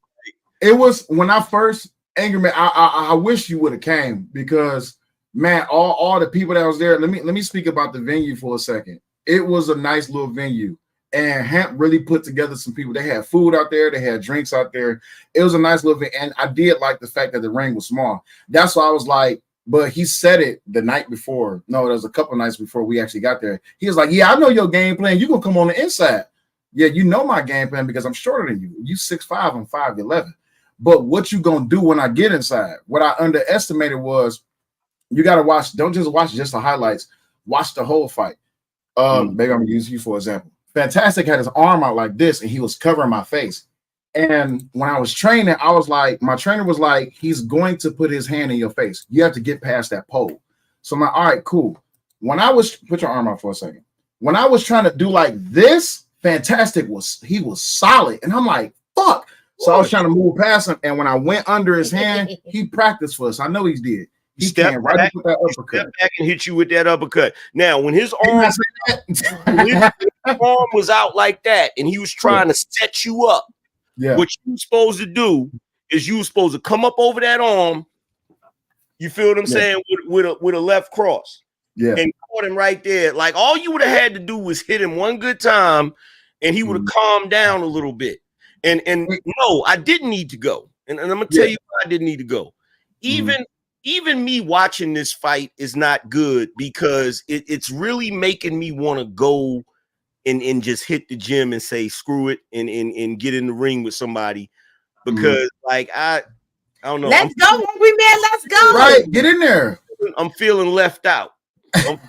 Speaker 1: It was when I first, Angry Man, I wish you would have came, because man, all the people that was there, let me speak about the venue for a second. It was a nice little venue. And Hamp really put together some people. They had food out there. They had drinks out there. It was a nice little thing. And I did like the fact that the ring was small. That's why I was like, but he said it the night before. No, there was a couple nights before we actually got there. He was like, yeah, I know your game plan. You're going to come on the inside. Yeah, you know my game plan because I'm shorter than you. You 6'5", I'm 5'11". But what you going to do when I get inside? What I underestimated was you got to watch. Don't just watch just the highlights. Watch the whole fight. Maybe I'm going to use you for example. Fantastic had his arm out like this and he was covering my face. And when I was training, I was like, my trainer was like, he's going to put his hand in your face. You have to get past that pole. So I'm like, all right, cool. When I was, put your arm out for a second. When I was trying to do like this, Fantastic was solid. And I'm like, fuck. So I was trying to move past him. And when I went under his hand, he practiced for us. I know he did. He came right up with that uppercut.
Speaker 6: Step back and hit you with that uppercut. Now, when his arm, was out like that and he was trying to set you up, what you were supposed to do is you were supposed to come up over that arm. You feel what I'm saying? With a left cross. And caught him right there. Like all you would have had to do was hit him one good time and he would have calmed down a little bit. And no, I didn't need to go. And I'm gonna tell you why I didn't need to go. Even me watching this fight is not good because it's really making me want to go and just hit the gym and say screw it and get in the ring with somebody because like I don't know.
Speaker 2: Let's go, hungry man. Let's go.
Speaker 1: Right, get in there.
Speaker 6: I'm feeling left out.
Speaker 1: But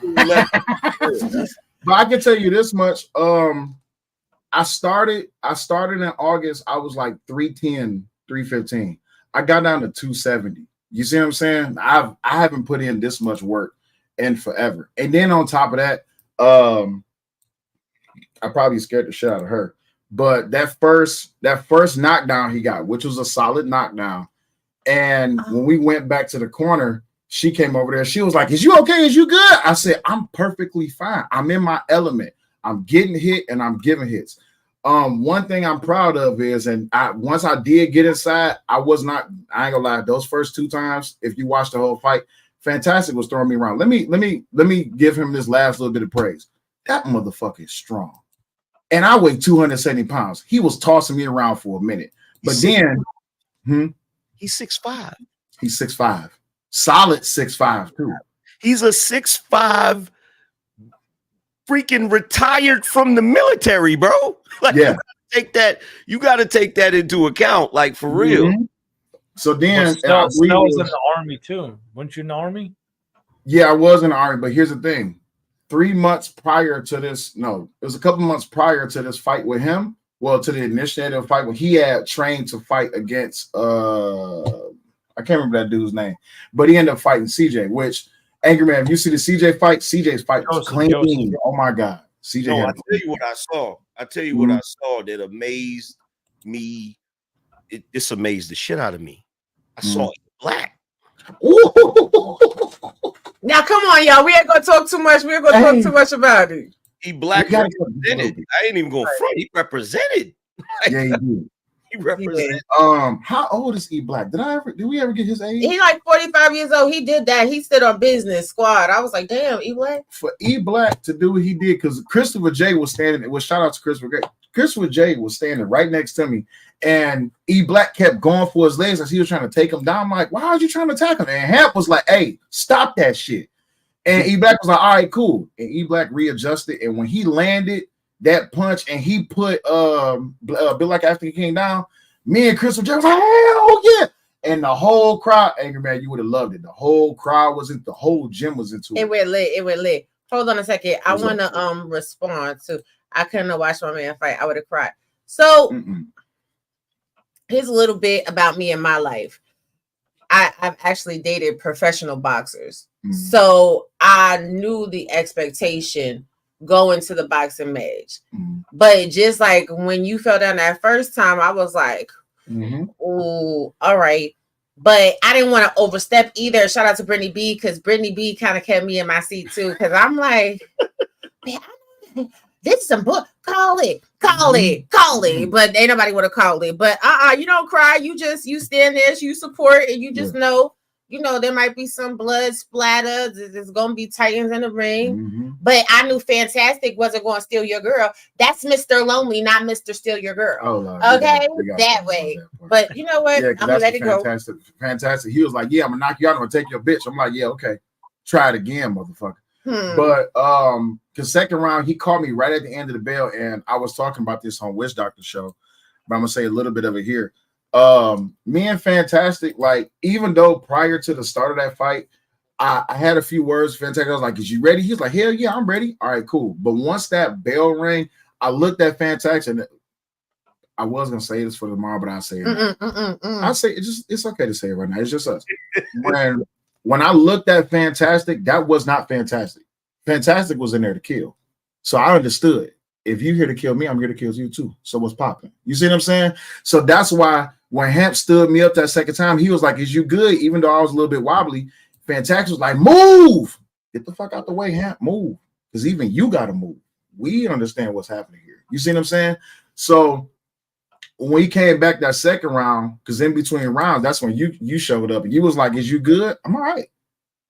Speaker 1: I can tell you this much. I started in August. I was like 310, 315. I got down to 270. You see what I'm saying? I haven't put in this much work in forever. And then on top of that, I probably scared the shit out of her. But that first knockdown he got, which was a solid knockdown. And when we went back to the corner, she came over there. She was like, "Is you okay? Is you good?" I said, "I'm perfectly fine. I'm in my element. I'm getting hit and I'm giving hits." One thing I'm proud of is, once I did get inside, I ain't gonna lie, those first two times, if you watch the whole fight, Fantastic was throwing me around. Let me give him this last little bit of praise. That motherfucker is strong. And I weigh 270 pounds. He was tossing me around for a minute. But he's
Speaker 6: 6'5".
Speaker 1: He's 6'5". Solid 6'5" too.
Speaker 6: He's a 6'5" freaking retired from the military, bro. Like, take that. You got to take that into account, like for real.
Speaker 1: Mhm. So then,
Speaker 5: Snell
Speaker 1: I believe
Speaker 5: was
Speaker 1: it
Speaker 5: in
Speaker 1: was-
Speaker 5: the army too. Weren't you in the army?
Speaker 1: yeah, I was in the army, but here's the thing: 3 months prior to this, no, it was a couple months prior to this fight with him. Well, to the initiative fight when he had trained to fight against I can't remember that dude's name, but he ended up fighting CJ. Which Angry Man, if you see the CJ fight, CJ's fight was clean. Oh my god, CJ!
Speaker 6: No,
Speaker 1: had
Speaker 6: I tell you what I saw. I tell you what I saw that amazed me. This amazed the shit out of me. I saw Black.
Speaker 2: Now, come on, y'all. We ain't gonna talk too much. We ain't gonna talk too much about it.
Speaker 6: He Black represented. I ain't even going front. He represented.
Speaker 1: Yeah, he did.
Speaker 6: He represented.
Speaker 1: How old is E Black? Did we ever get his age?
Speaker 2: He like 45 years old. He did that. He stood on Business Squad. I was like, damn, E Black.
Speaker 1: For E Black to do what he did, because Christopher J was standing. It was shout out to Christopher J. Christopher J was standing right next to me, and E Black kept going for his legs as he was trying to take him down. I'm like, why are you trying to attack him? And Hamp was like, hey, stop that shit. And E Black was like, all right, cool. And E Black readjusted, and when he landed that punch and he put Bill Black after he came down, me and Christopher J was like, hell yeah. And the whole crowd, Angry Man, you would have loved it. The whole crowd was the whole gym was into it.
Speaker 2: It went lit. It went lit. Hold on a second. I want to respond to. I couldn't watch my man fight. I would have cried. So here's a little bit about me and my life. I've actually dated professional boxers, so I knew the expectation going to the boxing match. But just like when you fell down that first time, I was like, "Oh, all right." But I didn't want to overstep either. Shout out to Brittany B, because Brittany B kind of kept me in my seat too. Because I'm like, man, this is some book. Call it. But ain't nobody want to call it. But you don't cry. You stand there, you support, and you just know, there might be some blood splatter. There's gonna be titans in the ring. But I knew Fantastic wasn't going to steal your girl. That's Mr. Lonely, not Mr. Steal Your Girl. Oh, okay, that way. But you know what?
Speaker 1: Yeah,
Speaker 2: I'm gonna let it go.
Speaker 1: Fantastic. He was like, yeah, I'm gonna knock you out. I'm gonna take your bitch. I'm like, yeah, okay. Try it again, motherfucker. But because second round, he called me right at the end of the bell, and I was talking about this on Witch Doctor show, but I'm gonna say a little bit of it here. Me and Fantastic, like, even though prior to the start of that fight, I had a few words. Fantastic, I was like, "Is you ready?" He was like, "Hell yeah, I'm ready." All right, cool. But once that bell rang, I looked at Fantastic, and I was gonna say this for tomorrow, but I'll say it now. I say it's okay to say it right now. It's just us. When I looked at Fantastic, that was not Fantastic. Fantastic was in there to kill. So I understood. If you're here to kill me, I'm here to kill you too. So what's popping? You see what I'm saying? So that's why when Hamp stood me up that second time, he was like, "Is you good?" Even though I was a little bit wobbly, Fantastic was like, "Move! Get the fuck out the way, Hamp. Move." Because even you got to move. We understand what's happening here. You see what I'm saying? So when he came back that second round, because in between rounds, that's when you showed up and you was like, "Is you good?" I'm all right.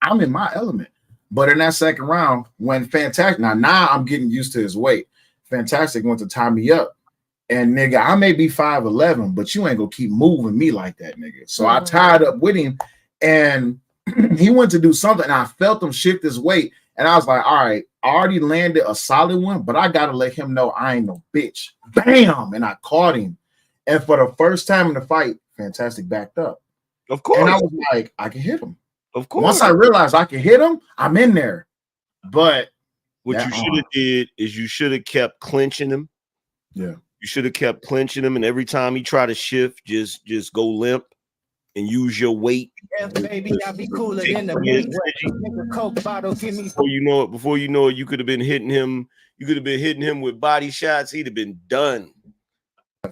Speaker 1: I'm in my element. But in that second round, when Fantastic, now I'm getting used to his weight. Fantastic went to tie me up. And nigga, I may be 5'11", but you ain't gonna keep moving me like that, nigga. So I tied up with him, and he went to do something, and I felt him shift his weight. And I was like, all right, I already landed a solid one, but I gotta let him know I ain't no bitch. Bam! And I caught him. And for the first time in the fight, Fantastic backed up.
Speaker 6: Of course.
Speaker 1: And I was like, I can hit him.
Speaker 6: Of course.
Speaker 1: Once I realized I could hit him, I'm in there. But
Speaker 6: what you should have did is you should have kept clinching him.
Speaker 1: Yeah.
Speaker 6: You should have kept clinching him, and every time he try to shift, just go limp and use your weight.
Speaker 7: Yeah, baby, I'll be cooler than the nigga Coke bottle. Give me.
Speaker 6: Before you know it, you could have been hitting him. You could have been hitting him with body shots. He'd have been done.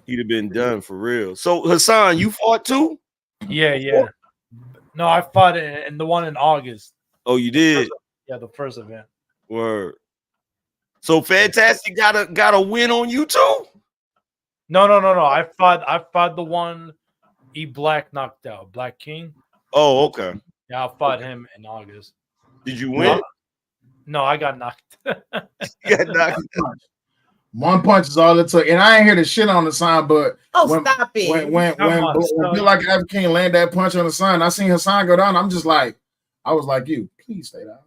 Speaker 6: He'd have been done for real. So Hassan, you fought too?
Speaker 5: Yeah. No, I fought in the one in August.
Speaker 6: Oh, you did?
Speaker 5: Yeah, the first event.
Speaker 6: Word. So Fantastic got a win on you too?
Speaker 5: No. I fought the one E Black knocked out, Black King.
Speaker 6: Oh, okay.
Speaker 5: Yeah, I fought him in August.
Speaker 6: Did you win?
Speaker 5: No, I got knocked.
Speaker 6: You got knocked.
Speaker 1: One punch is all it took, and I ain't hear the shit on the sign. But
Speaker 2: stop it!
Speaker 1: When Feel Like African King land that punch on the sign, I seen Hassan go down. I'm just like, I was like, you please stay down.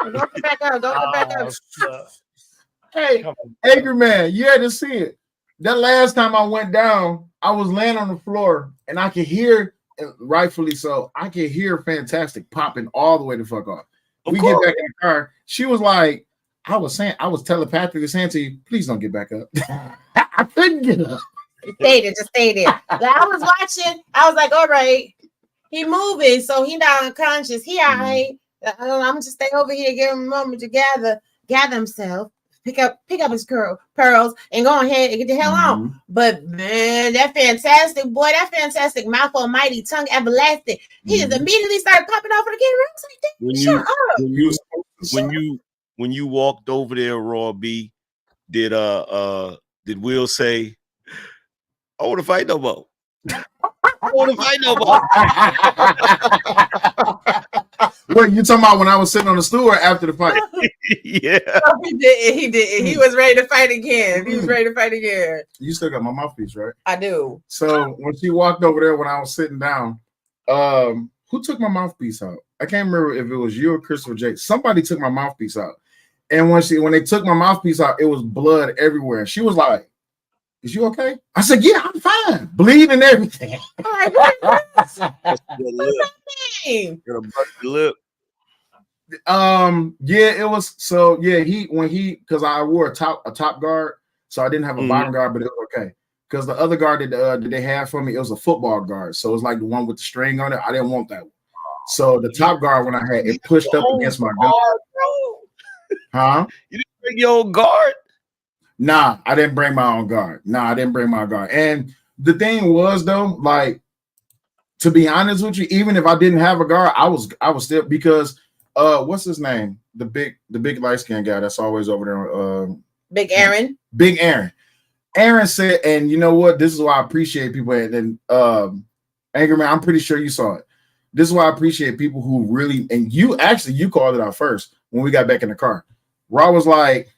Speaker 2: Don't get back up. Don't get back up.
Speaker 1: Hey, Angry Man, you had to see it. that last time I went down, I was laying on the floor and I could hear, rightfully so, I could hear Fantastic popping all the way the fuck off. We get back in the car. She was like, I was telepathically saying to you, please don't get back up. I couldn't get up.
Speaker 2: Just stay there. Like, I was watching. I was like, all right, he moving, so he not unconscious. He all right. I'm gonna just stay over here, give him a moment to gather himself, pick up his pearls, and go ahead and get the hell on. But man, that Fantastic mouth almighty, tongue everlasting. He just immediately started popping off of the camera. I was like, shut up.
Speaker 6: When you walked over there, Raw B, did Will say, I want to fight no more? I want to fight no more.
Speaker 1: What you talking about when I was sitting on the stool or after the fight?
Speaker 6: Yeah.
Speaker 2: No, he did. He was ready to fight again. You
Speaker 1: still got my mouthpiece, right?
Speaker 2: I do.
Speaker 1: So when she walked over there when I was sitting down, who took my mouthpiece out? I can't remember if it was you or Christopher Jake. Somebody took my mouthpiece out. And when they took my mouthpiece out, it was blood everywhere. She was like, is you okay? I said, yeah, I'm fine. Bleeding and everything.
Speaker 6: What's your lip?
Speaker 1: Yeah, it was so yeah, because I wore a top guard, so I didn't have a bottom guard, but it was okay. Because the other guard that they had for me, it was a football guard. So it was like the one with the string on it. I didn't want that one. So the top guard when I had it pushed up against my gun. Huh?
Speaker 6: You didn't bring your own guard?
Speaker 1: Nah, I didn't bring my own guard. And the thing was though, like, to be honest with you, even if I didn't have a guard, I was still, because what's his name? The big light skinned guy that's always over there.
Speaker 2: Big Aaron.
Speaker 1: Aaron said, and you know what? This is why I appreciate people. And Angry Man, I'm pretty sure you saw it. This is why I appreciate people who really, and you called it out first when we got back in the car. Raw was like,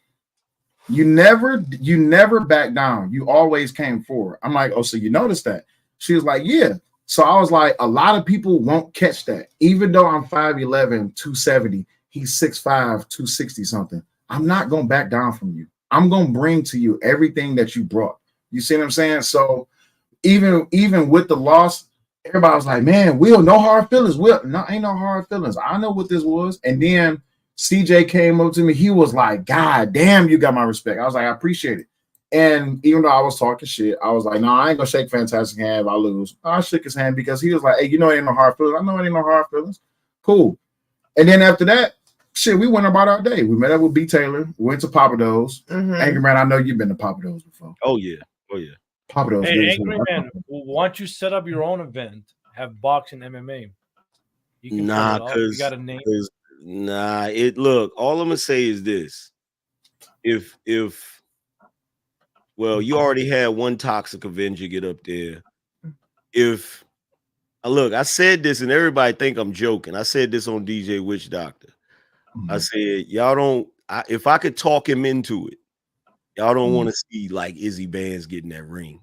Speaker 1: you never back down. You always came forward. I'm like, oh, so you noticed that? She was like, yeah. So I was like, a lot of people won't catch that. Even though I'm 5'11", 270, he's 6'5", 260 something. I'm not going to back down from you. I'm going to bring to you everything that you brought. You see what I'm saying? So even with the loss, everybody was like, man, Will, no hard feelings. Will, no, ain't no hard feelings. I know what this was. And then CJ came up to me. He was like, God damn, you got my respect. I was like, I appreciate it. And even though I was talking shit, I was like, no, I ain't gonna shake Fantastic hand if I lose. I shook his hand because he was like, hey, you know, it ain't no hard feelings. I know it ain't no hard feelings. Cool. And then after that, shit, we went about our day. We met up with B. Taylor, went to Papados. Angry Man, I know you've been to Papados before.
Speaker 6: Oh yeah.
Speaker 1: Papados.
Speaker 5: Hey, Angry Man, once you set up your own event, have boxing MMA. You can
Speaker 6: because
Speaker 5: you got a name.
Speaker 6: Look, all I'm gonna say is this. If well, you already had one toxic Avenger get up there. Look, I said this and everybody think I'm joking. I said this on DJ Witch Doctor. I said, y'all don't, if I could talk him into it, y'all don't want to see like Izzy Bands getting that ring.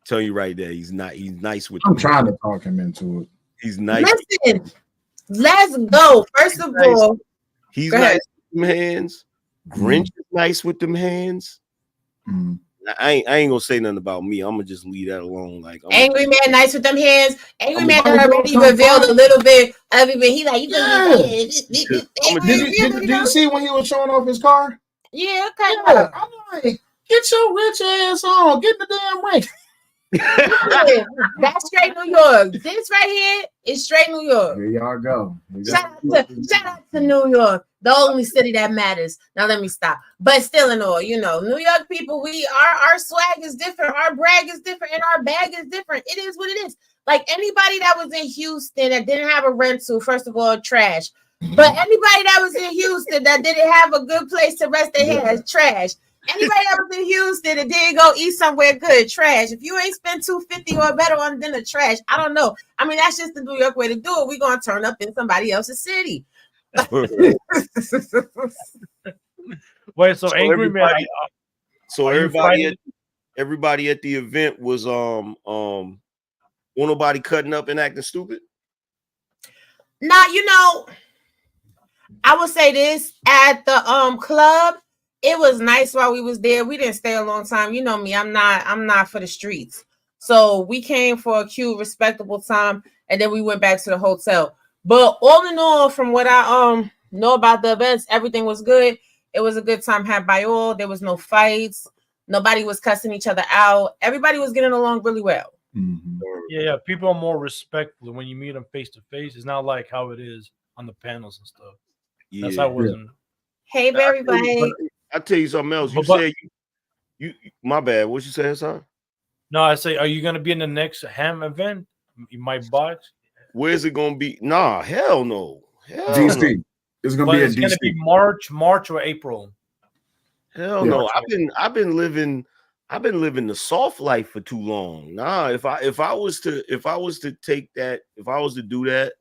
Speaker 6: Tell you right there, he's nice with
Speaker 1: I'm trying to talk him into it.
Speaker 6: He's nice.
Speaker 2: Listen, let's go. First of all,
Speaker 6: he's nice with them hands. Grinch is nice with them hands. I ain't gonna say nothing about me. I'm gonna just leave that alone. Like
Speaker 2: Angry Man, nice with them hands. Angry Man already revealed a little bit of it, but he like,
Speaker 1: Did you see when he was showing off his car?
Speaker 2: Yeah, kind of.
Speaker 1: I'm like, get your rich ass on, get the damn ring.
Speaker 2: That's straight New York. This right here is straight New York.
Speaker 1: Here y'all go.
Speaker 2: Shout out to New York, the only city that matters. Now let me stop. But still in all, you know, New York people, our swag is different, our brag is different, and our bag is different. It is what it is. Like anybody that was in Houston that didn't have a rental, first of all, trash. But anybody that was in Houston that didn't have a good place to rest their heads, trash. Anybody that was in Houston and didn't go eat somewhere good, trash. If you ain't spent $250 or better on dinner, trash. I don't know. I mean, that's just the New York way to do it. We're gonna turn up in somebody else's city.
Speaker 5: Wait, so Angry Man.
Speaker 6: So everybody at the event was won't nobody cutting up and acting stupid?
Speaker 2: Now, you know, I will say this at the club. It was nice while we was there. We didn't stay a long time. You know me. I'm not for the streets. So we came for a cute, respectable time, and then we went back to the hotel. But all in all, from what I know about the events, everything was good. It was a good time had by all. There was no fights. Nobody was cussing each other out. Everybody was getting along really well.
Speaker 5: Mm-hmm. Yeah. People are more respectful when you meet them face to face. It's not like how it is on the panels and stuff.
Speaker 6: Yeah.
Speaker 5: That's how it wasn't.
Speaker 2: Hey, everybody.
Speaker 6: I'll tell you something else. You said you my bad. What you say, Hassan?
Speaker 5: No, I say, are you gonna be in the next ham event? My box?
Speaker 6: Where's it gonna be? Nah, hell no. Hell
Speaker 1: DC.
Speaker 6: No.
Speaker 1: It's gonna be in DC.
Speaker 5: It's gonna be March or April.
Speaker 6: Hell no. I've been living the soft life for too long. Nah, if I was to do that,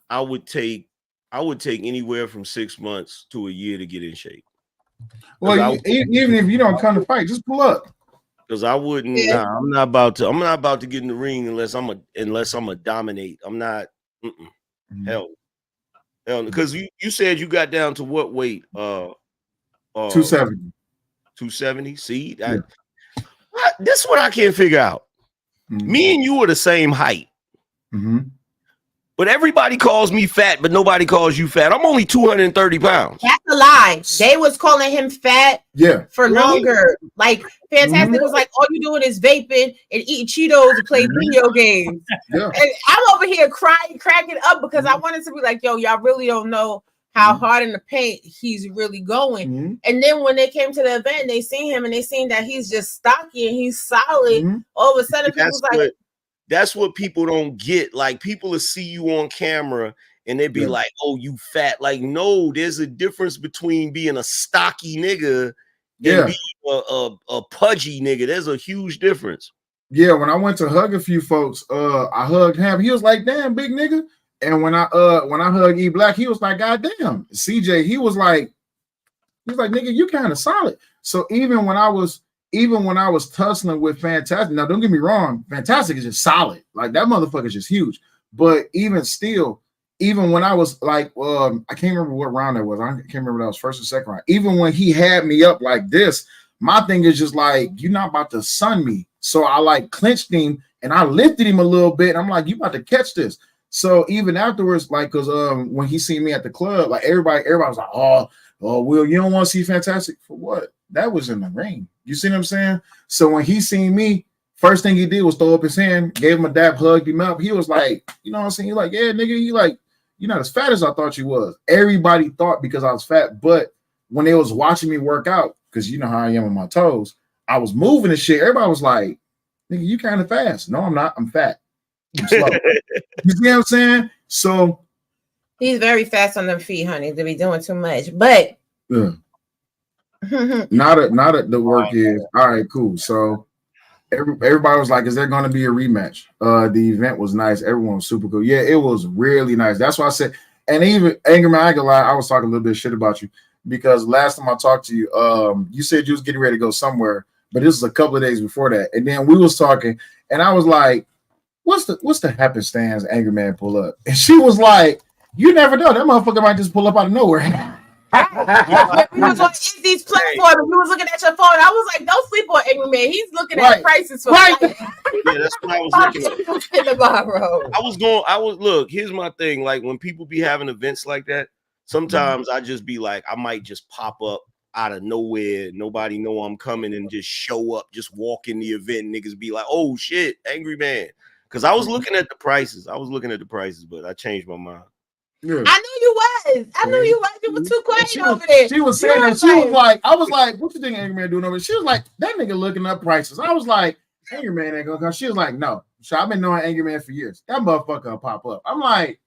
Speaker 6: I would take anywhere from 6 months to a year to get in shape.
Speaker 1: Well, even if you don't come to fight, just pull up.
Speaker 6: Because I wouldn't. Yeah. Nah, I'm not about to get in the ring unless I'm a dominate. I'm not. Hell. Because you said you got down to what weight?
Speaker 1: 270.
Speaker 6: 270. See, this is what I can't figure out. Me and you are the same height. But everybody calls me fat, but nobody calls you fat. I'm only 230 pounds.
Speaker 2: That's a lie. They was calling him fat for longer. Like, Fantastic was like, all you doing is vaping and eating Cheetos and play video games. And I'm over here crying, cracking up because I wanted to be like, yo, y'all really don't know how hard in the paint he's really going. And then when they came to the event, they seen him and they seen that he's just stocky and he's solid. All of a sudden, people was like,
Speaker 6: that's what people don't get. Like, people will see you on camera and they'd be like, oh, you fat. Like, no, there's a difference between being a stocky nigga and being a pudgy nigga. There's a huge difference.
Speaker 1: Yeah, when I went to hug a few folks, I hugged him. He was like, damn, big nigga. And when I hugged E Black, he was like, God damn. CJ, he was like, nigga, you kind of solid. So even when I was tussling with Fantastic, now don't get me wrong, Fantastic is just solid. Like, that motherfucker is just huge. But even still, even when I was like, I can't remember what round that was. I can't remember that was first or second round. Even when he had me up like this, my thing is just like, you're not about to sun me. So I like clinched him and I lifted him a little bit. And I'm like, you about to catch this. So even afterwards, like, cause when he seen me at the club, like everybody was like, oh, Will, you don't want to see Fantastic for what? That was in the ring. You see what I'm saying? So when he seen me, first thing he did was throw up his hand, gave him a dap, hugged him up. He was like, you know what I'm saying? He's like, yeah, nigga, you like, you're not as fat as I thought you was. Everybody thought because I was fat, but when they was watching me work out, because you know how I am on my toes, I was moving and shit. Everybody was like, nigga, you kind of fast. No, I'm not. I'm fat. I'm slow. You see what I'm saying? So
Speaker 2: he's very fast on them feet, honey, to be doing too much. But
Speaker 1: not at the work is all right, cool. So everybody was like, is there going to be a rematch? The event was nice. Everyone was super cool. Yeah, it was really nice. That's why I said, and even Anger Man, I ain't gonna lie, I was talking a little bit of shit about you because last time I talked to you, you said you was getting ready to go somewhere, but this was a couple of days before that. And then we was talking, and I was like, what's the happenstance Anger Man pull up? And she was like, you never know. That motherfucker might just pull up out of nowhere.
Speaker 2: We was on these platforms and we was looking at your phone. I was like, don't sleep on Angry Man. He's looking at prices for
Speaker 6: Yeah, that's what I was looking at. Look, here's my thing. Like, when people be having events like that, sometimes I just be like, I might just pop up out of nowhere. Nobody know I'm coming and just show up, just walk in the event. And niggas be like, oh shit, Angry Man. Because I was looking at the prices. But I changed my mind.
Speaker 1: Yeah.
Speaker 2: I knew you was. You were too quiet over there.
Speaker 1: She was saying that. She was like, I was like, what you think Angry Man doing over there? She was like, that nigga looking up prices. I was like, Angry Man ain't gonna come. She was like, no. So I've been knowing Angry Man for years. That motherfucker will pop up. I'm like,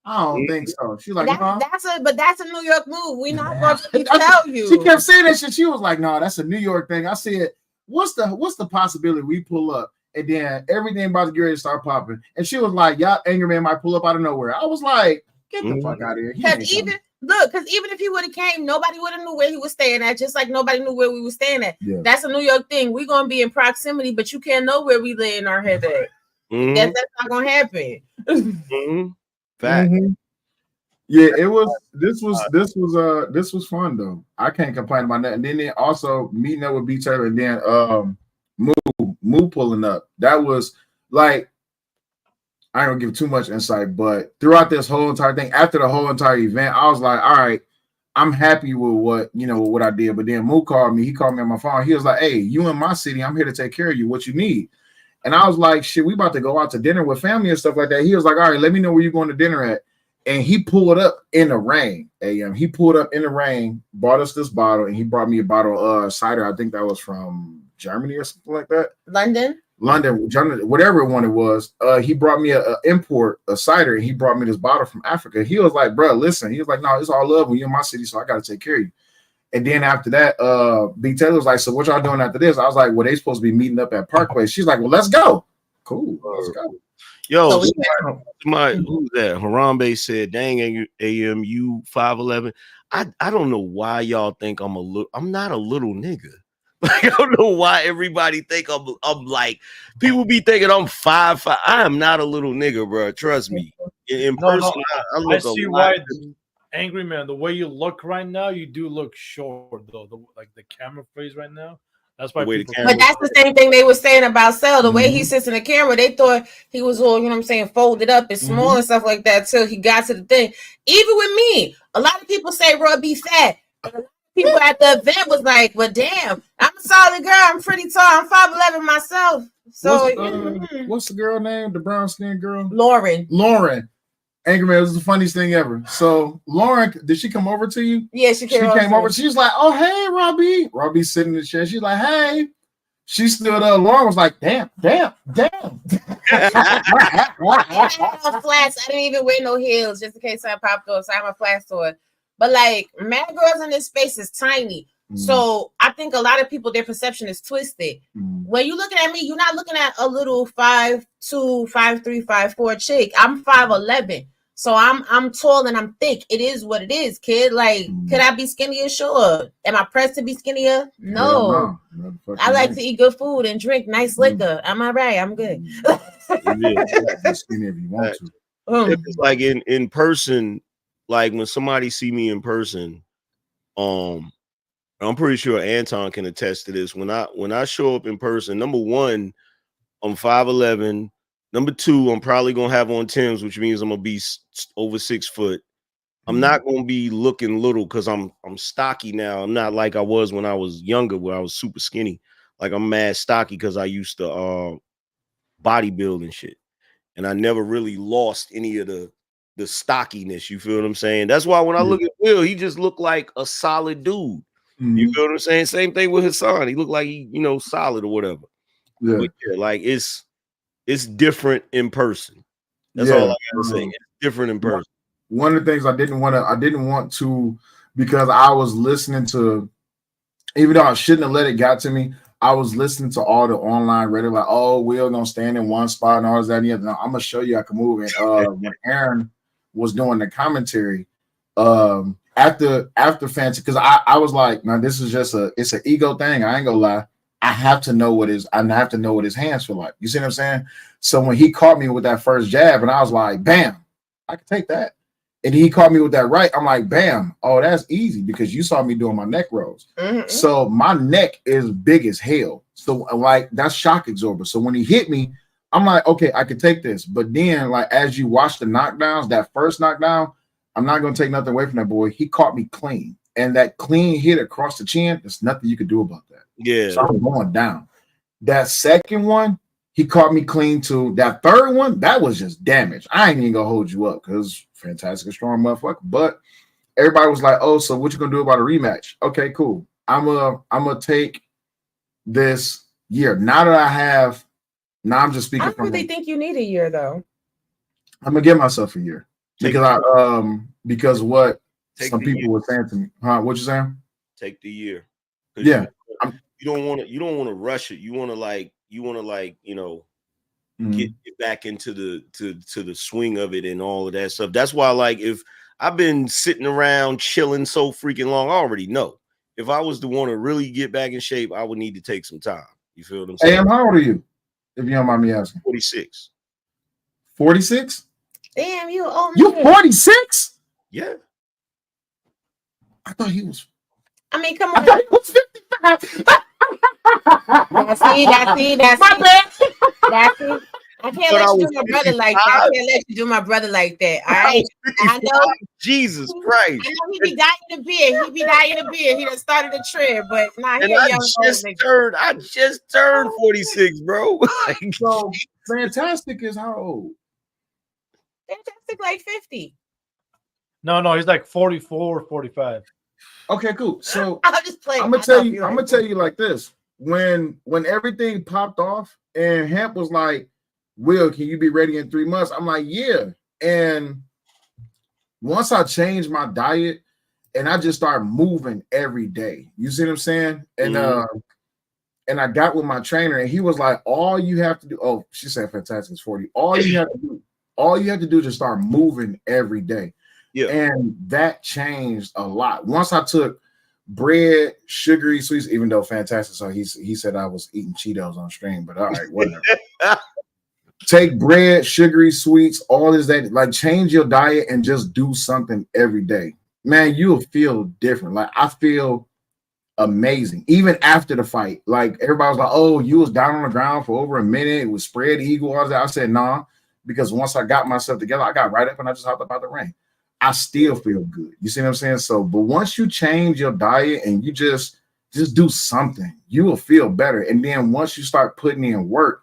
Speaker 1: I don't think so. She's like,
Speaker 2: that's a New York move. We not gonna tell you.
Speaker 1: She kept saying that shit. She was like, no, that's a New York thing. I said, what's the possibility we pull up and then everything about to get ready to start popping? And she was like, yeah, Angry Man might pull up out of nowhere. I was like, get the fuck out of here.
Speaker 2: Because even if he would have came, nobody would have knew where he was staying at, just like nobody knew where we were staying at. Yeah. That's a New York thing. We're gonna be in proximity, but you can't know where we lay in our head at. That's not gonna happen.
Speaker 6: Fact.
Speaker 1: Yeah, it was. This was fun though. I can't complain about that. And then also meeting up with B Taylor and then Moo pulling up. That was like, I don't give too much insight, but throughout this whole entire thing, after the whole entire event, I was like, all right, I'm happy with what I did. But then Moo called me. He called me on my phone. He was like, hey, you in my city. I'm here to take care of you. What you need? And I was like, shit, we about to go out to dinner with family and stuff like that. He was like, all right, let me know where you're going to dinner at. And he pulled up in the rain. He pulled up in the rain, bought us this bottle, and he brought me a bottle of cider. I think that was from Germany or something like that.
Speaker 2: London,
Speaker 1: Germany, whatever one it was. He brought me a import, a cider, and he brought me this bottle from Africa. He was like, bro, listen. He was like, no, it's all love when you're in my city, so I got to take care of you. And then after that, B. Taylor was like, so what y'all doing after this? I was like, well, they supposed to be meeting up at Parkway. She's like, well, let's go. Cool, let's go.
Speaker 6: Yo,
Speaker 2: So
Speaker 6: who's that? Harambe said, dang, AM, you 5'11". I don't know why y'all think I'm not a little nigga. Like, I don't know why everybody think I'm like, people be thinking I'm 5'5". I am not a little nigga, bro. Trust me. In person, I look
Speaker 5: see why. Angry man, the way you look right now, you do look short though. Like the camera face right now. That's why people.
Speaker 2: But that's the same thing they were saying about Cell. The way he sits in the camera, they thought he was all, you know what I'm saying, folded up and small and stuff like that till he got to the thing. Even with me, a lot of people say Roy be fat. People at the event was like, well, damn, I'm a solid girl. I'm pretty tall. I'm 5'11" myself. So
Speaker 1: what's the girl name? The brown skin girl?
Speaker 2: Lauren.
Speaker 1: Angry man, it was the funniest thing ever. So Lauren, did she come over to you?
Speaker 2: Yeah, she came over.
Speaker 1: She's like, oh, hey, Robbie. Robbie's sitting in the chair. She's like, hey. She stood up. Lauren was like, damn.
Speaker 2: I had on flats. I didn't even wear no heels just in case I popped off. So I have my flats on. But like, mad girls in this space is tiny. So I think a lot of people, their perception is twisted. When you're looking at me, you're not looking at a little 5'2", 5'3", 5'4" chick. I'm 5'11". So I'm tall and I'm thick. It is what it is, kid. Like, could I be skinnier? Sure. Am I pressed to be skinnier? No. I like to eat good food and drink nice liquor. Am I right? I'm good.
Speaker 1: Skinny if you want to.
Speaker 6: It's like in person, like when somebody see me in person, I'm pretty sure Anton can attest to this. When I show up in person, number one, I'm 5'11". Number two, I'm probably gonna have on Timbs, which means I'm gonna be over 6 foot. I'm not gonna be looking little because I'm stocky now. I'm not like I was when I was younger, where I was super skinny. Like I'm mad stocky because I used to bodybuild and shit, and I never really lost any of the stockiness. You feel what I'm saying? That's why when I look at Will, he just looked like a solid dude. You feel what I'm saying? Same thing with Hassan. He looked like he, solid or whatever. Yeah. But yeah, like it's different in person. That's all I gotta say. It's different in person.
Speaker 1: One of the things I didn't want to, because I was listening to, even though I shouldn't have let it get to me, I was listening to all the online Reddit, like, oh, Will gonna stand in one spot and all that and the other. Now, I'm gonna show you I can move it. When Aaron was doing the commentary, after fancy, because I was like, man, this is just it's an ego thing. I ain't gonna lie. I have to know what his hands feel like. You see what I'm saying? So when he caught me with that first jab, and I was like, bam, I can take that. And he caught me with that right. I'm like, bam, oh, that's easy because you saw me doing my neck rolls. So my neck is big as hell. So like that's shock absorber. So when he hit me, I'm like, okay, I can take this. But then, like, as you watch the knockdowns, that first knockdown, I'm not gonna take nothing away from that boy. He caught me clean. And that clean hit across the chin, there's nothing you could do about that.
Speaker 6: Yeah.
Speaker 1: So I'm going down. That second one, he caught me clean too. That third one, that was just damage. I ain't even gonna hold you up because fantastic, strong motherfucker. But everybody was like, oh, so what you gonna do about a rematch? Okay, cool. I'm gonna take this year. Now that I'm just speaking.
Speaker 2: I don't really think you need a year though.
Speaker 1: I'm gonna give myself a year. Because what some people were saying to me, what you saying?
Speaker 6: Take the year.
Speaker 1: Yeah,
Speaker 6: you don't want to rush it. You want to get back into the swing of it and all of that stuff. That's why, like, if I've been sitting around chilling so freaking long, I already know. If I was to want to really get back in shape, I would need to take some time. You feel what I'm saying?
Speaker 1: Hey, how old are you? If you don't mind me asking.
Speaker 6: 46.
Speaker 1: 46?
Speaker 2: Damn, you old.
Speaker 1: You 46?
Speaker 6: Yeah.
Speaker 1: I thought he was.
Speaker 2: I mean, come
Speaker 1: I
Speaker 2: on.
Speaker 1: thought he was 55.
Speaker 2: That's
Speaker 1: My bad.
Speaker 2: I can't
Speaker 6: Thought
Speaker 2: let
Speaker 6: I
Speaker 2: you do
Speaker 6: was
Speaker 2: my brother like that. I
Speaker 6: 55?
Speaker 2: can't let you do my brother like that. All
Speaker 6: I
Speaker 2: right.
Speaker 6: was
Speaker 2: I
Speaker 6: 55.
Speaker 2: know.
Speaker 6: Jesus Christ.
Speaker 2: I know he be dying a beer. He be dying a beer. He done started a trend, but nah, he
Speaker 6: And
Speaker 2: a
Speaker 6: I
Speaker 2: young old
Speaker 6: just
Speaker 2: nigga.
Speaker 6: turned 46, bro. Like,
Speaker 1: So Fantastic is how old?
Speaker 2: Fantastic like 50.
Speaker 5: No, he's like 44, 45.
Speaker 1: Okay, cool. So
Speaker 2: I'm just playing.
Speaker 1: I'm gonna tell you like this. When everything popped off and Hemp was like, Will, can you be ready in 3 months? I'm like, yeah. And once I changed my diet and I just started moving every day, you see what I'm saying? And and I got with my trainer and he was like, all you have to do, oh, she said Fantastic is 40. All you have to do is just start moving every day.
Speaker 6: Yeah.
Speaker 1: And that changed a lot. Once I took bread, sugary sweets, even though Fantastic, so he said I was eating Cheetos on stream, but all right, whatever. Take bread, sugary sweets, all this that, like change your diet and just do something every day. Man, you'll feel different. Like I feel amazing. Even after the fight, like everybody was like, oh, you was down on the ground for over a minute. It was spread eagle, all that. I said, nah, because once I got myself together, I got right up and I just hopped up out the ring. I still feel good. You see what I'm saying? So, but once you change your diet and you just do something, you will feel better. And then once you start putting in work,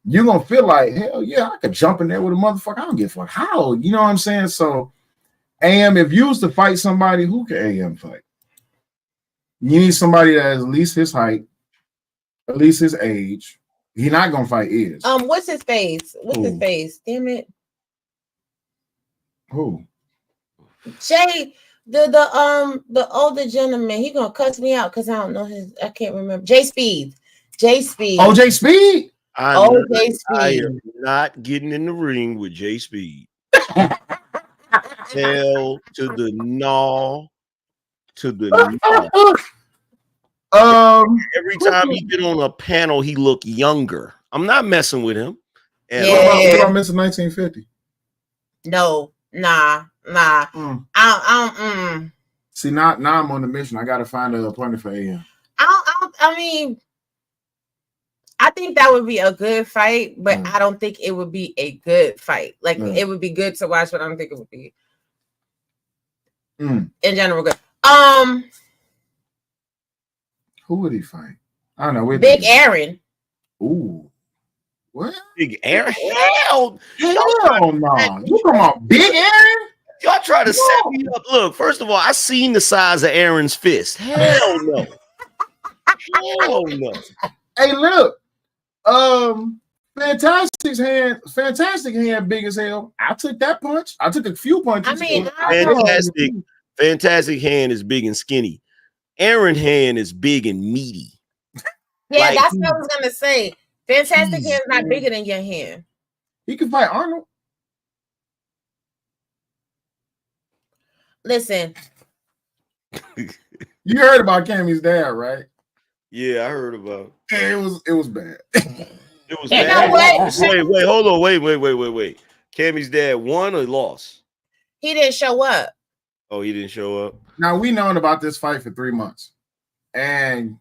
Speaker 1: you're gonna feel like, hell yeah, I could jump in there with a motherfucker. I don't give a fuck how. You know what I'm saying? So, AM, if you was to fight somebody, who can AM fight? You need somebody that is at least his height, at least his age. He's not gonna fight Iz.
Speaker 2: What's his face?
Speaker 1: Who?
Speaker 2: Damn it.
Speaker 1: Who?
Speaker 2: Jay, the older gentleman, he gonna cuss me out because I don't know I can't remember. Jay Speed.
Speaker 1: Oh, Jay Speed.
Speaker 6: I am not getting in the ring with Jay Speed. Hell to the no. To the no. Every time he get on a panel, he look younger. I'm not messing with him. And
Speaker 1: what about Mr. 1950?
Speaker 2: No, nah.
Speaker 1: See, now I'm on the mission. I gotta find an appointment for AM.
Speaker 2: I mean, I think that would be a good fight, but I don't think it would be a good fight. Like it would be good to watch, but I don't think it would be in general good.
Speaker 1: Who would he fight? I don't know.
Speaker 2: Big Aaron.
Speaker 1: Ooh. What?
Speaker 6: Big Aaron? Hell
Speaker 1: no. You talking about Big Aaron?
Speaker 6: Y'all try to set me up. Look, first of all, I seen the size of Aaron's fist. Hell no. Hell no.
Speaker 1: Hey, look. Fantastic hand, big as hell. I took that punch. I took a few punches.
Speaker 6: I mean, Fantastic hand is big and skinny. Aaron hand is big and meaty.
Speaker 2: Yeah, like, that's what I was gonna say. Fantastic hand is not bigger than your hand.
Speaker 1: He can fight Arnold.
Speaker 2: Listen.
Speaker 1: You heard about Cammy's dad, right?
Speaker 6: Yeah, I heard about
Speaker 1: it. It was bad.
Speaker 6: It was bad. Wait, hold on. Wait. Cammy's dad won or lost?
Speaker 2: He didn't show up.
Speaker 6: Oh, he didn't show up.
Speaker 1: Now we known about this fight for 3 months. And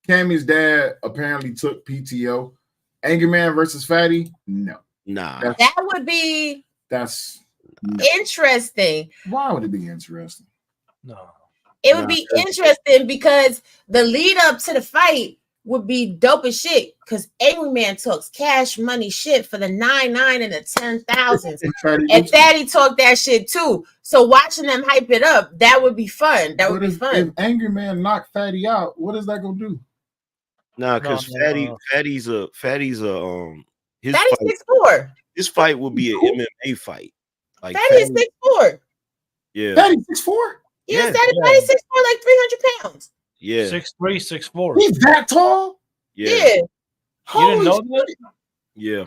Speaker 1: Cammy's dad apparently took PTO. Angry Man versus Fatty? No.
Speaker 6: Nah.
Speaker 2: That would be interesting.
Speaker 1: Why would it be interesting?
Speaker 5: No.
Speaker 2: It would be interesting because the lead up to the fight would be dope as shit because Angry Man talks cash money shit for the 9,900 and the 10,000. And Fatty talked that shit too. So watching them hype it up, that would be fun. That would be fun.
Speaker 1: If Angry Man knocked Fatty out, what is that gonna do?
Speaker 6: Nah, because Fatty's his
Speaker 2: Fatty's
Speaker 6: fight,
Speaker 2: 6'4".
Speaker 6: This fight would be an MMA fight. Like
Speaker 2: Fatty is 6'4".
Speaker 6: Yeah.
Speaker 1: Fatty's 6'4".
Speaker 2: Yes, Fatty's 6'4", like 300 pounds.
Speaker 6: Yeah.
Speaker 5: 6'3", 6'4".
Speaker 1: He's that tall?
Speaker 6: Yeah.
Speaker 5: You didn't know that?
Speaker 6: Yeah.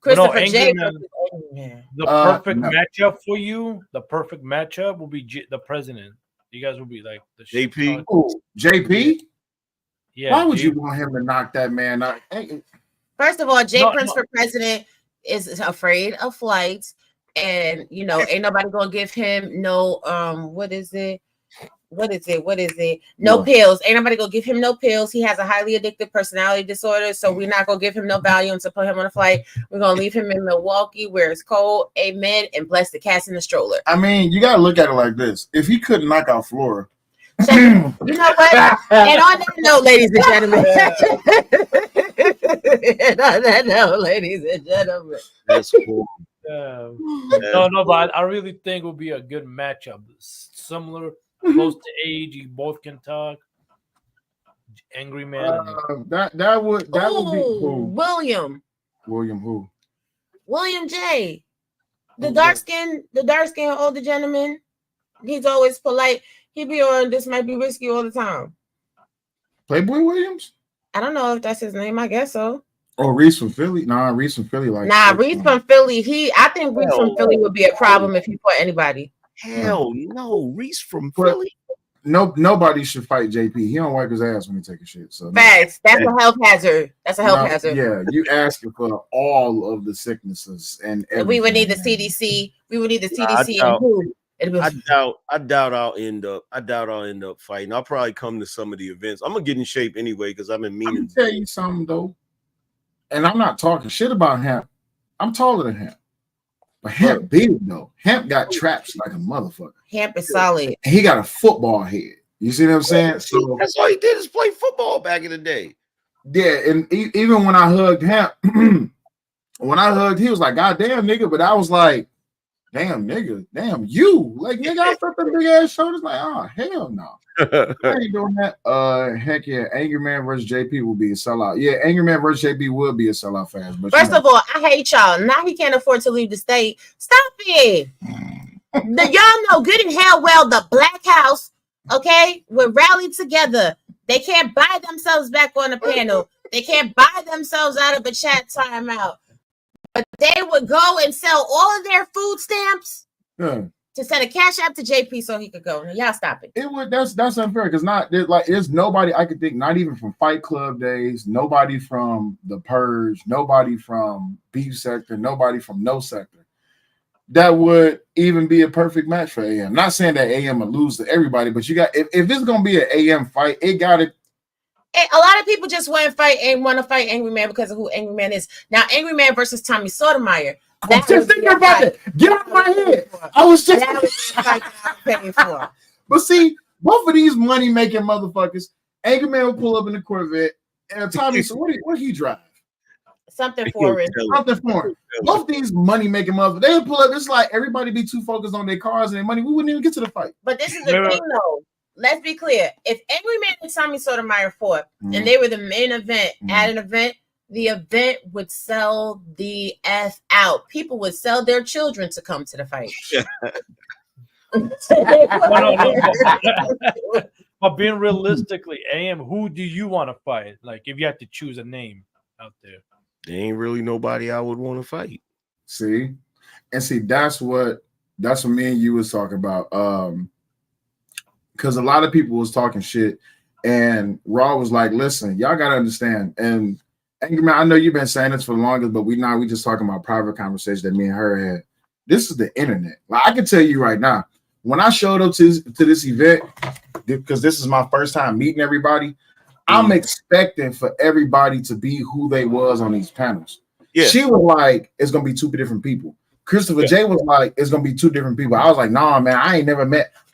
Speaker 2: Christopher J.
Speaker 5: The perfect matchup for you, the perfect matchup will be the president. You guys will be like the
Speaker 6: JP.
Speaker 1: JP?
Speaker 5: Yeah.
Speaker 1: Why would you want him to knock that man out?
Speaker 2: First of all, Prince for president is afraid of flights. and you know, ain't nobody gonna give him no what is it? No pills. Ain't nobody gonna give him no pills. He has a highly addictive personality disorder, so we're not gonna give him no Valium to put him on a flight. We're gonna leave him in Milwaukee where it's cold. Amen. And bless the cats in the stroller.
Speaker 1: I mean, you gotta look at it like this. If he couldn't knock out Flora,
Speaker 2: You know what? And on that note, ladies and gentlemen. And on that note, ladies and gentlemen.
Speaker 6: That's cool.
Speaker 5: No, but I really think it will be a good matchup. Similar, close to age, you both can talk. Angry Man.
Speaker 1: that would be cool.
Speaker 2: William
Speaker 1: who?
Speaker 2: William J. The dark skinned older gentleman. He's always polite. He be on This Might Be Risky all the time.
Speaker 1: Playboy Williams?
Speaker 2: I don't know if that's his name. I guess so.
Speaker 1: Oh, Reese from Philly? Nah, Reese from Philly.
Speaker 2: Reese from Philly. I think Reese from Philly would be a problem if he fought anybody.
Speaker 6: Hell no, Reese from Philly.
Speaker 1: Nobody should fight JP. He don't wipe his ass when he take a shit. So
Speaker 2: facts. That's a health hazard. Hazard.
Speaker 1: Yeah, you asking for all of the sicknesses and everything.
Speaker 2: We would need the CDC. And who?
Speaker 6: I doubt I'll end up fighting. I'll probably come to some of the events. I'm gonna get in shape anyway because I've been meaning.
Speaker 1: Tell you something though, and I'm not talking shit about Hemp. I'm taller than Hemp, but Hemp big though. Hemp got traps like a motherfucker.
Speaker 2: Hemp is solid.
Speaker 1: And he got a football head. You see what I'm saying? So
Speaker 6: that's all he did is play football back in the day.
Speaker 1: Yeah, and even when I hugged Hemp, he was like, "God damn, nigga," but I was like, damn nigga, damn you. Like nigga, I felt the big ass shoulders. Like, oh hell no. I ain't doing that. Heck yeah, Angry Man versus JP will be a sellout. Yeah, Angry Man versus JP will be a sellout fast. But
Speaker 2: first of all, I hate y'all. Now he can't afford to leave the state. Stop it. Y'all know good and hell well the Black House, okay, would rally together. They can't buy themselves back on the panel. They can't buy themselves out of a chat timeout. But they would go and sell all of their food stamps to send a cash app to JP so he could go. Now, y'all stop it.
Speaker 1: It would. That's unfair because there's nobody I could think. Not even from Fight Club days. Nobody from The Purge. Nobody from Beef Sector. Nobody from No Sector. That would even be a perfect match for AM. Not saying that AM will lose to everybody, but you got if it's gonna be an AM fight, it got to.
Speaker 2: A lot of people just want to fight Angry Man because of who Angry Man is. Now, Angry Man versus Tommy Sotomayor.
Speaker 1: I was just thinking about it. Get out of my head. I was just
Speaker 2: paying for.
Speaker 1: But see, both of these money making motherfuckers, Angry Man will pull up in the Corvette, and Tommy. So what he drive?
Speaker 2: Something foreign.
Speaker 1: Both these money making motherfuckers, they would pull up. It's like everybody be too focused on their cars and their money. We wouldn't even get to the fight.
Speaker 2: But this is the thing, though. Let's be clear. If Angry Man and Tommy Sotomayor fought and they were the main event at an event, the event would sell the F out. People would sell their children to come to the fight.
Speaker 5: But being realistically, AM, who do you want to fight? Like, if you had to choose a name out there,
Speaker 6: there ain't really nobody I would want to fight.
Speaker 1: See, that's what me and you was talking about. Because a lot of people was talking shit, and Raw was like, "Listen, y'all gotta understand." And Angry Man, I know you've been saying this for the longest, but we just talking about private conversations that me and her had. This is the internet. Like I can tell you right now, when I showed up to this event, because this is my first time meeting everybody, I'm expecting for everybody to be who they was on these panels. Yeah. She was like, "It's gonna be two different people." Christopher J was like, "It's gonna be two different people." I was like, "Nah, man, I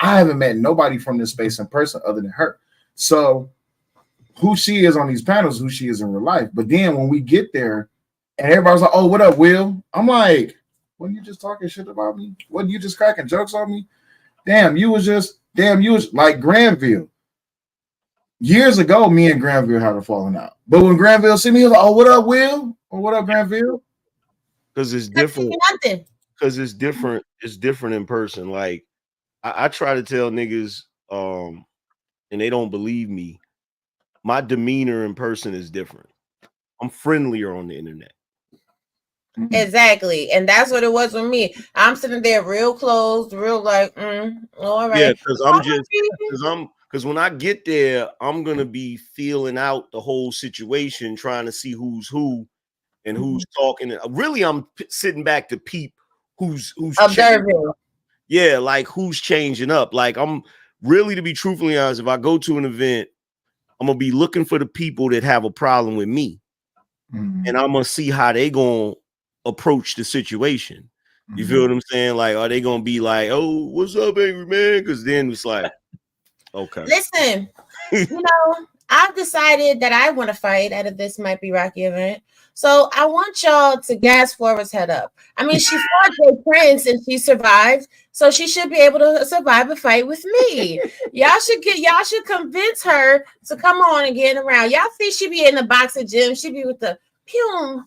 Speaker 1: haven't met nobody from this space in person other than her." So who she is on these panels, who she is in real life. But then when we get there and everybody's like, "Oh, what up, Will?" I'm like, "Wasn't you just talking shit about me? Wasn't you just cracking jokes on me? Damn, you was like Granville." Years ago, me and Granville had a falling out. But when Granville see me, he was like, "Oh, what up, Will?" Or "What up, Granville?"
Speaker 6: Because it's different. Because it's different. It's different in person. Like I try to tell niggas, and they don't believe me. My demeanor in person is different. I'm friendlier on the internet.
Speaker 2: Exactly, and that's what it was with me. I'm sitting there real close, real like, all right.
Speaker 6: Yeah, because when I get there, I'm gonna be feeling out the whole situation, trying to see who's who and who's talking. Really, I'm sitting back to peep who's
Speaker 2: observing.
Speaker 6: Yeah, like who's changing up. Like I'm really, to be truthfully honest, if I go to an event, I'm gonna be looking for the people that have a problem with me, and I'm gonna see how they gonna approach the situation. You feel what I'm saying? Like, are they gonna be like, "Oh, what's up, angry man?" Because then it's like, okay.
Speaker 2: Listen, I've decided that I want to fight at this Might Be Rocky event. So I want y'all to gas Flora's head up. I mean, she fought Jay Prince and she survived, so she should be able to survive a fight with me. Y'all should convince her to come on and get around. Y'all see she be in the boxing gym. She be with the pew.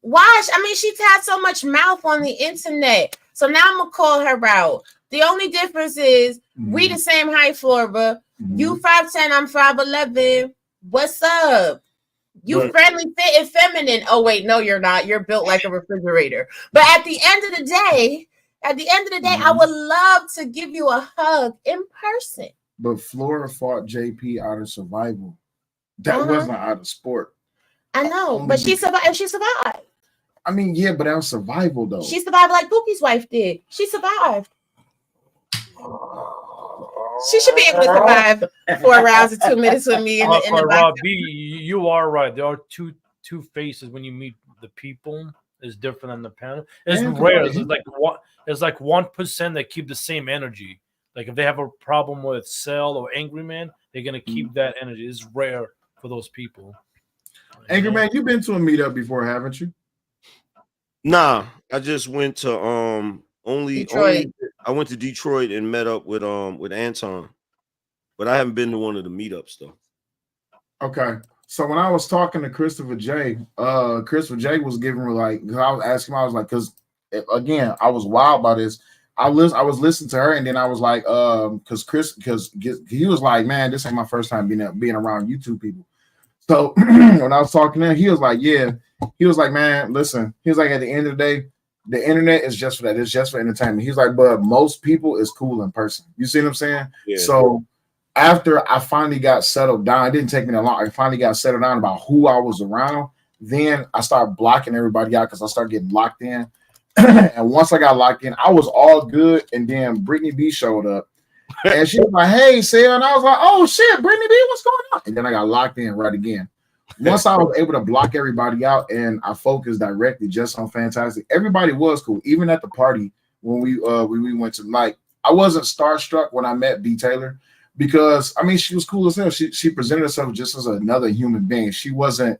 Speaker 2: Watch. I mean, she's had so much mouth on the internet. So now I'm gonna call her out. The only difference is we the same height, Flora. You 5'10", I'm 5'11". What's up? You friendly, fit, and feminine. Oh wait, no, you're not. You're built like a refrigerator. But at the end of the day, I would love to give you a hug in person.
Speaker 1: But Flora fought JP out of survival. That wasn't out of sport.
Speaker 2: I know, but she survived. She survived.
Speaker 1: I mean, yeah, but that was survival though.
Speaker 2: She survived like Pookie's wife did. She survived. She should be able to survive 4 rounds and 2 minutes with me in the
Speaker 5: Rob B, you are right. There are two faces when you meet the people. Is different than the panel. It's rare. It's like 1% that keep the same energy. Like if they have a problem with Cell or Angry Man, they're gonna keep that energy. It's rare for those people.
Speaker 1: Angry Man, you've been to a meetup before, haven't you?
Speaker 6: Nah, I just went to only I went to Detroit and met up with Anton, but I haven't been to one of the meetups though. Okay,
Speaker 1: so when I was talking to Christopher J, Christopher J was giving me like, cause I was asking him, I was like, because again, I was wild by this. I was listening to her, and then I was like, because he was like, man, this ain't my first time being around YouTube people. So when I was talking to him, he was like, yeah, he was like, man, listen, he was like, at the end of the day, the internet is just for that. It's just for entertainment. He's like, but most people is cool in person. You see what I'm saying? Yeah. So after I finally got settled down, it didn't take me that long. I finally got settled down about who I was around. Then I started blocking everybody out because I started getting locked in. And once I got locked in, I was all good. And then Brittany B showed up. And she was like, hey, Sarah. And I was like, oh, shit, Brittany B, what's going on? And then I got locked in right again. Once I was able to block everybody out and I focused directly just on Fantastic, everybody was cool. Even at the party when we went to, like, I wasn't starstruck when I met B Taylor because, I mean, she was cool as hell. She presented herself just as another human being. She wasn't.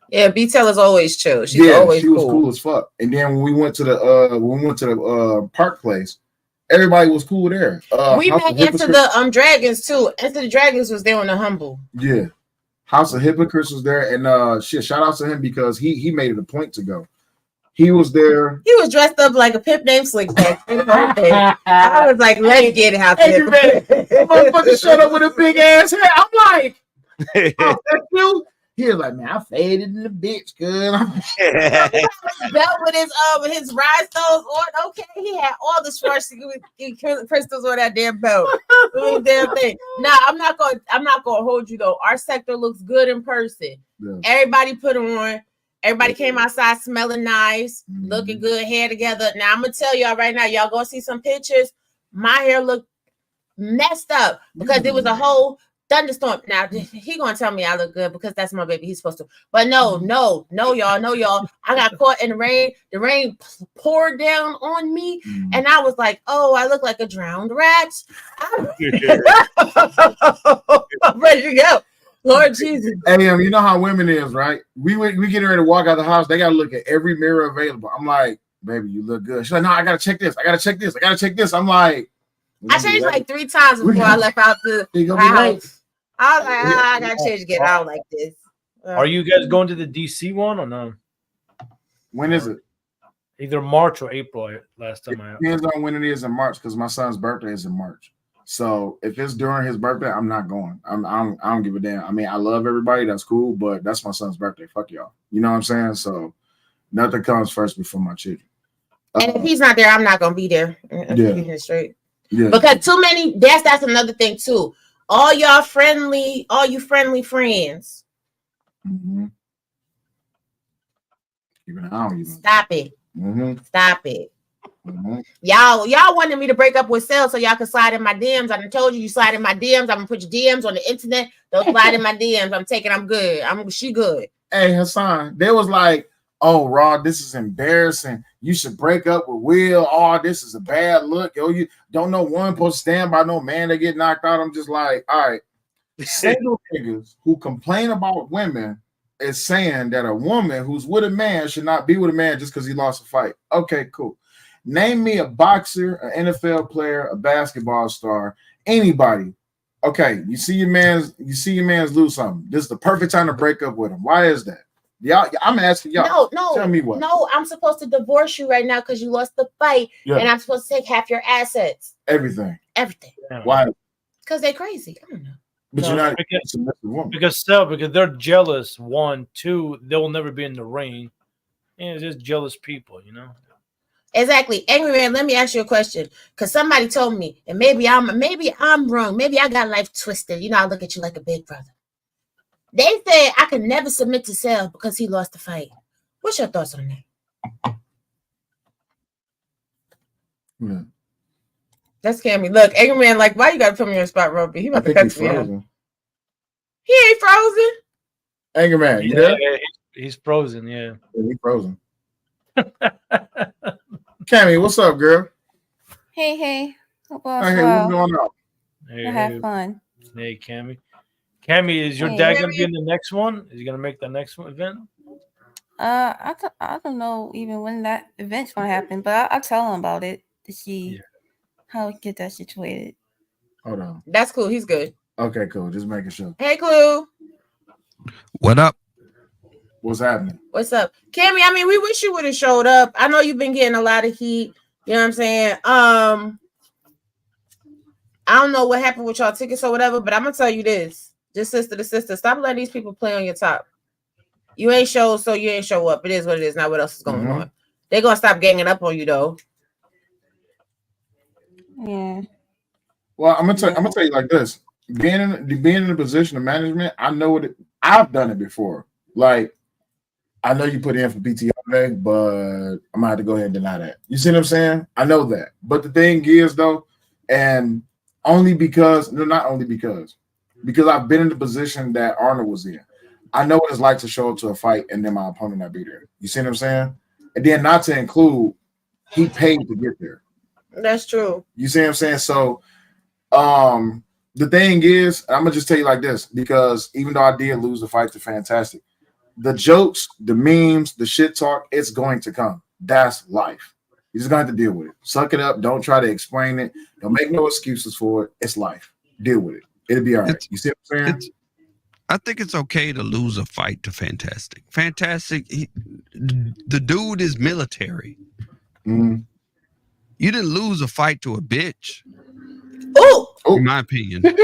Speaker 2: Yeah, B Taylor's always chill. She was
Speaker 1: cool as fuck. And then when we went to the park place, everybody was cool there.
Speaker 2: We met Into the Dragons too. Into the Dragons was there on the Humble.
Speaker 1: Yeah. House of Hypocrites was there, and shout out to him because he made it a point to go. He was there.
Speaker 2: He was dressed up like a pimp named Slickback. I was like, let's get it, House of Hypocrites.
Speaker 1: Motherfucker shut up with a big ass hair. I'm like, oh, that's you. He was like, man, I faded in the bitch, good.
Speaker 2: Belt with his rhinestones on. Okay, he had all the Schwarzkopf crystals on that damn belt. Damn thing. Nah, I'm not gonna hold you though. Our sector looks good in person. Yeah. Everybody put on. Everybody came outside smelling nice, looking good, hair together. Now I'm gonna tell y'all right now, y'all gonna see some pictures. My hair looked messed up because it was a whole thunderstorm. Now he gonna tell me I look good because that's my baby. He's supposed to, but no, y'all. I got caught in the rain. The rain poured down on me, and I was like, "Oh, I look like a drowned rat." I'm ready to go. Lord Jesus.
Speaker 1: Hey, you know how women is, right? We get ready to walk out the house. They gotta look at every mirror available. I'm like, "Baby, you look good." She's like, "No, I gotta check this. I gotta check this. I gotta check this." I'm like,
Speaker 2: I changed like 3 times before I left out the house. I was like, I gotta change again. I don't like this.
Speaker 5: Are you guys going to the DC one or no?
Speaker 1: When is it?
Speaker 5: Either March or April. Last time
Speaker 1: it depends on when it is in March because my son's birthday is in March. So if it's during his birthday, I'm not going. I don't give a damn. I mean, I love everybody. That's cool, but that's my son's birthday. Fuck y'all. You know what I'm saying? So nothing comes first before my children.
Speaker 2: And if he's not there, I'm not gonna be there.
Speaker 1: Yeah.
Speaker 2: Straight. Yeah. Because too many. That's another thing too. All you friendly friends.
Speaker 1: Mm-hmm. Keeping an eye on you.
Speaker 2: Stop it.
Speaker 1: Mm-hmm.
Speaker 2: Stop it.
Speaker 1: Mm-hmm.
Speaker 2: Y'all wanted me to break up with Sel so y'all can slide in my DMs. I done told you slide in my DMs. I'm gonna put your DMs on the internet. Don't slide in my DMs. I'm good. She good.
Speaker 1: Hey, Hassan, they was like, oh, Rod, this is embarrassing. You should break up with Will. Oh, this is a bad look. Yo, you don't know one supposed to stand by no man that get knocked out. I'm just like, all right. Single niggas who complain about women is saying that a woman who's with a man should not be with a man just because he lost a fight. Okay, cool. Name me a boxer, an NFL player, a basketball star, anybody. Okay, you see your man's lose something. This is the perfect time to break up with him. Why is that? Y'all, I'm asking y'all.
Speaker 2: No.
Speaker 1: Tell me what.
Speaker 2: No, I'm supposed to divorce you right now because you lost the fight, and I'm supposed to take half your assets.
Speaker 1: Everything.
Speaker 2: Why? Because they're crazy. I don't know.
Speaker 1: But you're not
Speaker 5: because they're jealous. 1, 2, they will never be in the ring. And it's just jealous people, you know.
Speaker 2: Exactly. Angry Man, let me ask you a question. Because somebody told me, and maybe I'm wrong. Maybe I got life twisted. You know, I look at you like a big brother. They said I could never submit to Sel because he lost the fight. What's your thoughts on that?
Speaker 1: Yeah.
Speaker 2: That scared me. Look, Angry Man, like, why you gotta put me on the spot, Roby? He about to cut me out. He ain't frozen.
Speaker 1: Angry Man, you there?
Speaker 5: Yeah, he's frozen, yeah.
Speaker 1: He's frozen. Cammy, what's up, girl?
Speaker 8: Hey. Hope all
Speaker 1: Hey,
Speaker 8: well.
Speaker 1: what's going on?
Speaker 5: Hey,
Speaker 8: Have fun.
Speaker 5: Hey, Cammy. Cammy, is your dad gonna be in the next one? Is he gonna make the next one event?
Speaker 8: I don't know even when that event's gonna happen, but I'll tell him about it to see how we get that situated.
Speaker 1: Hold on.
Speaker 2: That's cool. He's good.
Speaker 1: Okay, cool. Just making sure.
Speaker 2: Hey, Clue.
Speaker 9: What up?
Speaker 1: What's happening?
Speaker 2: What's up? Cammy, I mean, we wish you would have showed up. I know you've been getting a lot of heat. You know what I'm saying? I don't know what happened with y'all tickets or whatever, but I'm gonna tell you this. Just sister to sister, stop letting these people play on your top. You ain't show, so you ain't show up. It is what it is. Now what else is going on? They're gonna stop ganging up on you though.
Speaker 8: Yeah.
Speaker 1: Well, I'm gonna tell you like this. Being in a position of management, I know what I've done it before. Like, I know you put in for PTO today, but I'm gonna have to go ahead and deny that. You see what I'm saying? I know that. But the thing is though, and not only because I've been in the position that Arnold was in. I know what it's like to show up to a fight and then my opponent not be there. You see what I'm saying? And then not to include, he paid to get there.
Speaker 2: That's true.
Speaker 1: You see what I'm saying? So the thing is, I'm gonna just tell you like this, because even though I did lose the fight to Fantastic, the jokes, the memes, the shit talk, it's going to come. That's life. You're just gonna have to deal with it. Suck it up. Don't try to explain it. Don't make no excuses for it. It's life. Deal with it. It'll be all right. You see what I'm saying?
Speaker 9: I think it's okay to lose a fight to Fantastic. Fantastic, the dude is military.
Speaker 1: Mm-hmm.
Speaker 9: You didn't lose a fight to a bitch.
Speaker 2: Oh,
Speaker 9: in my opinion.
Speaker 2: Switch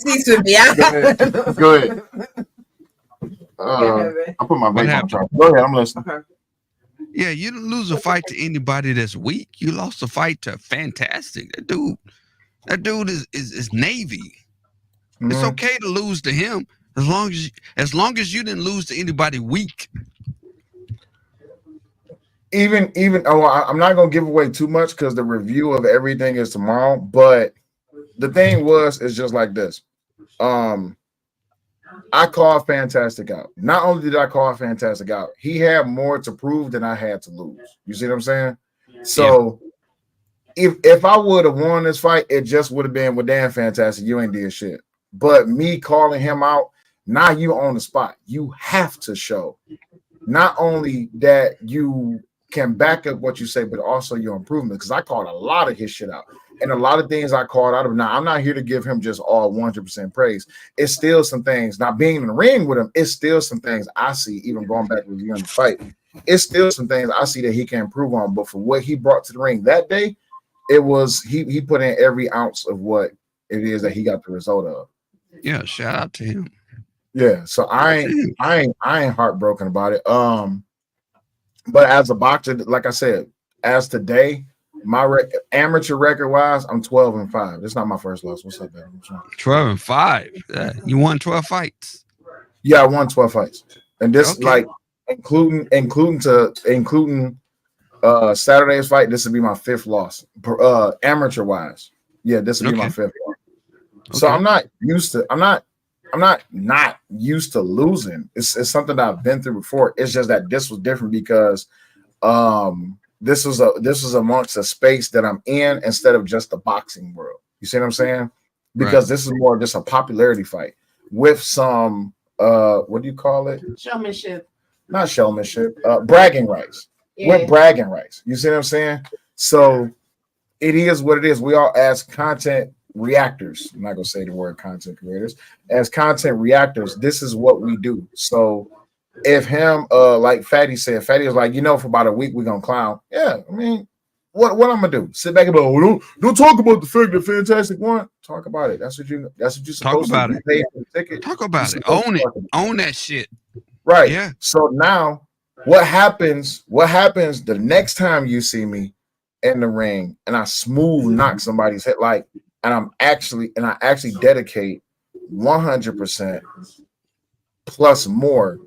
Speaker 2: these with me.
Speaker 1: Go ahead. I put my vape on top. Go ahead. I'm listening. Okay.
Speaker 9: Yeah, you didn't lose a fight to anybody that's weak. You lost a fight to Fantastic. That dude is Navy. Mm-hmm. It's okay to lose to him as long as you didn't lose to anybody weak.
Speaker 1: Even I'm not gonna give away too much because the review of everything is tomorrow. But the thing is just like this. I called Fantastic out. Not only did I call Fantastic out, he had more to prove than I had to lose. You see what I'm saying? So if I would have won this fight, it just would have been, well, damn, Fantastic, you ain't did shit. But me calling him out, now you on the spot. You have to show not only that you can back up what you say, but also your improvement. Because I called a lot of his shit out. And a lot of things I called out of. Now, I'm not here to give him just all 100% praise. It's still some things. Now, being in the ring with him, it's still some things I see, even going back with you in the fight. It's still some things I see that he can improve on. But for what he brought to the ring that day, it was he put in every ounce of what it is that he got the result of.
Speaker 9: Yeah, shout out to him.
Speaker 1: Yeah, so I ain't heartbroken about it. But as a boxer, like I said, as today, my amateur record wise, I'm 12-5. That's not my first loss. What's up, man?
Speaker 9: 12-5. You won 12 fights.
Speaker 1: Yeah, I won 12 fights. and this like including Saturday's fight. This would be my 5th loss, amateur wise. Yeah, this would be my 5th loss. So I'm not used to. I'm not used to losing. It's something that I've been through before. It's just that this was different because this was amongst a space that I'm in instead of just the boxing world. You see what I'm saying? Because this is more of just a popularity fight with some what do you call it?
Speaker 2: Showmanship.
Speaker 1: Not showmanship. Bragging rights.
Speaker 2: Yeah.
Speaker 1: With bragging rights. You see what I'm saying? So it is what it is. We all as content reactors. I'm not gonna say the word content creators. As content reactors, this is what we do. So if him like Fatty said, Fatty was like, for about a week we're gonna clown. Yeah, I mean, what I'm gonna do? Sit back and go, don't talk about the fact that Fantastic won. Talk about it. That's what you're supposed
Speaker 9: Talk about
Speaker 1: to do.
Speaker 9: Talk about it. Own it. Own that shit.
Speaker 1: Right.
Speaker 9: Yeah.
Speaker 1: So now what happens the next time you see me in the ring and I smooth knock somebody's head, like, and I actually dedicate 100% plus more,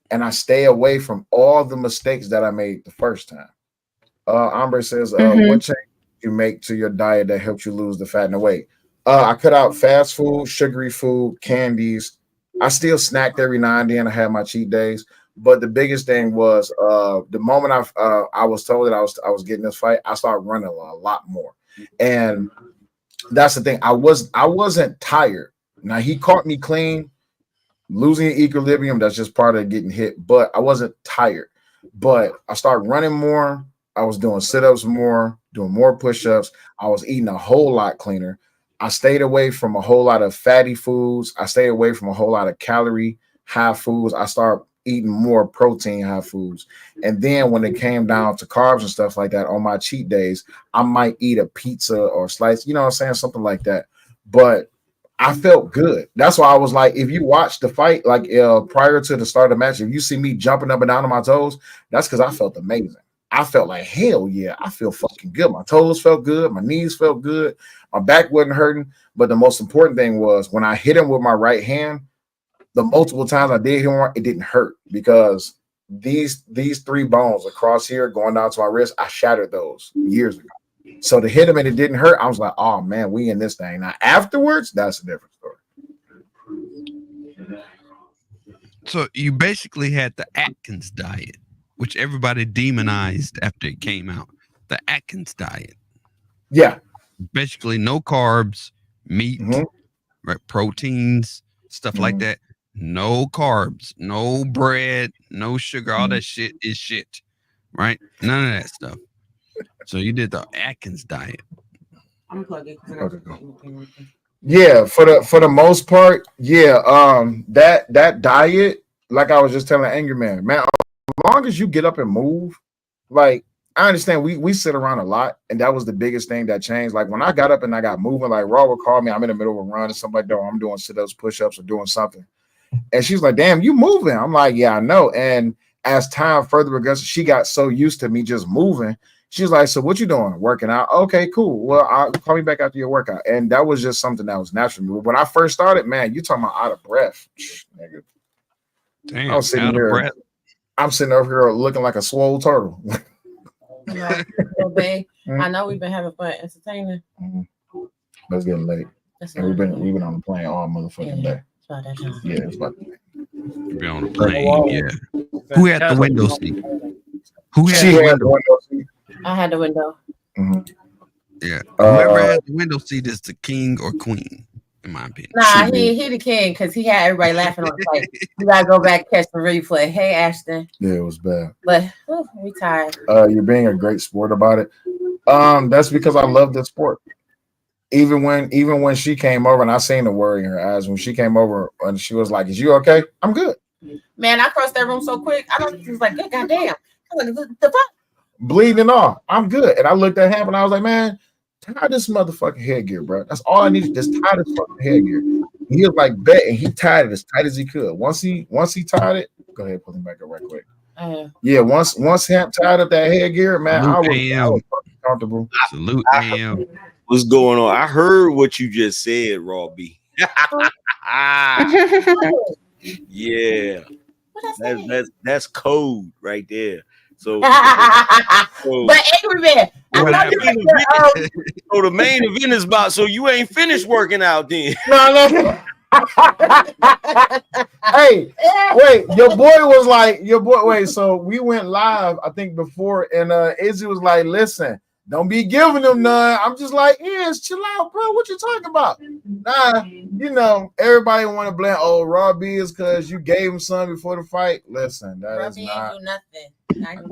Speaker 1: and I stay away from all the mistakes that I made the first time. Amber says, what change you make to your diet that helps you lose the fat and the weight? I cut out fast food, sugary food, candies. I still snacked every now and then. I had my cheat days, but the biggest thing was the moment I was told that I was getting this fight, I started running a lot more, and that's the thing. I wasn't tired. Now he caught me clean, losing equilibrium. That's just part of getting hit, but I wasn't tired. But I started running more. I was doing sit-ups more, doing more push-ups. I was eating a whole lot cleaner. I stayed away from a whole lot of fatty foods. I stayed away from a whole lot of calorie high foods. I started eating more protein high foods. And then when it came down to carbs and stuff like that, on my cheat days, I might eat a pizza or slice, you know what I'm saying? Something like that. But I felt good. That's why I was like, if you watch the fight, like prior to the start of the match, if you see me jumping up and down on my toes, that's because I felt amazing. I felt like, hell yeah, I feel fucking good. My toes felt good. My knees felt good. My back wasn't hurting. But the most important thing was when I hit him with my right hand, the multiple times I did hit him, it didn't hurt because these 3 bones across here going down to my wrist, I shattered those years ago. So to hit him and it didn't hurt, I was like, oh man, we in this thing. Now afterwards, that's a different story.
Speaker 9: So you basically had the Atkins diet, which everybody demonized after it came out. The Atkins diet.
Speaker 1: Yeah.
Speaker 9: Basically no carbs, meat, right? Proteins, stuff like that. No carbs, no bread, no sugar. All that shit is shit, right? None of that stuff. So you did the Atkins diet.
Speaker 2: I'm plugging.
Speaker 1: Yeah, for the most part, yeah. That diet, like I was just telling Angry Man, as long as you get up and move, like I understand we sit around a lot, and that was the biggest thing that changed. Like when I got up and I got moving, like Raw would call me, I'm in the middle of a run, and somebody know I'm doing sit-ups, push-ups, or doing something. And she's like, damn, you moving. I'm like, yeah, I know. And as time further progressed, she got so used to me just moving. She's like, so what you doing? Working out? Okay, cool. Well, I'll call me back after your workout. And that was just something that was natural to me. When I first started, man, you talking about out of breath. Nigga.
Speaker 9: Damn,
Speaker 1: I was sitting
Speaker 9: out
Speaker 1: here,
Speaker 9: of breath.
Speaker 1: I'm sitting over here looking like a swole turtle.
Speaker 2: I know we've been having fun entertaining.
Speaker 1: But it's getting late. And we've been on the plane all motherfucking day.
Speaker 2: It's about that time.
Speaker 1: Yeah, it's about
Speaker 9: Be on the plane, yeah. Who had the window seat? Who had
Speaker 1: she
Speaker 9: the
Speaker 1: had the
Speaker 9: window?
Speaker 1: window seat.
Speaker 2: I had the window.
Speaker 9: Yeah. Whoever has the window seat is the king or queen, in my opinion.
Speaker 2: Nah, he the king because he had everybody laughing on the fight. You gotta go back and catch the replay. Hey, Ashton.
Speaker 1: Yeah, it was bad.
Speaker 2: But we tired.
Speaker 1: You're being a great sport about it. That's because I love this sport. Even when she came over and I seen the worry in her eyes when she came over and she was like, "Is you okay?" I'm good.
Speaker 2: Man, I crossed that room so quick. I don't. She was like, "Good goddamn." I was like, "The fuck."
Speaker 1: Bleeding off. I'm good. And I looked at him and I was like, man, tie this motherfucking headgear, bro. That's all I need. Just tie this fucking headgear. He was like, bet, and he tied it as tight as he could. Once he tied it, go ahead, pull him back up right quick. Yeah, once him tied up that headgear, man, I was comfortable.
Speaker 9: Salute AM.
Speaker 6: What's going on? I heard what you just said, Raw B. Yeah. That's code right there. So,
Speaker 2: But Angry Man,
Speaker 6: so the main event is about. So you ain't finished working out then?
Speaker 1: No. Hey, wait, your boy. Wait, so we went live, I think before, and Izzy was like, "Listen, don't be giving them none." I'm just like, "Yes, chill out, bro. What you talking about?" Nah, you know, everybody want to blame Robbie is because you gave him some before the fight. Listen, that is not.
Speaker 2: do nothing.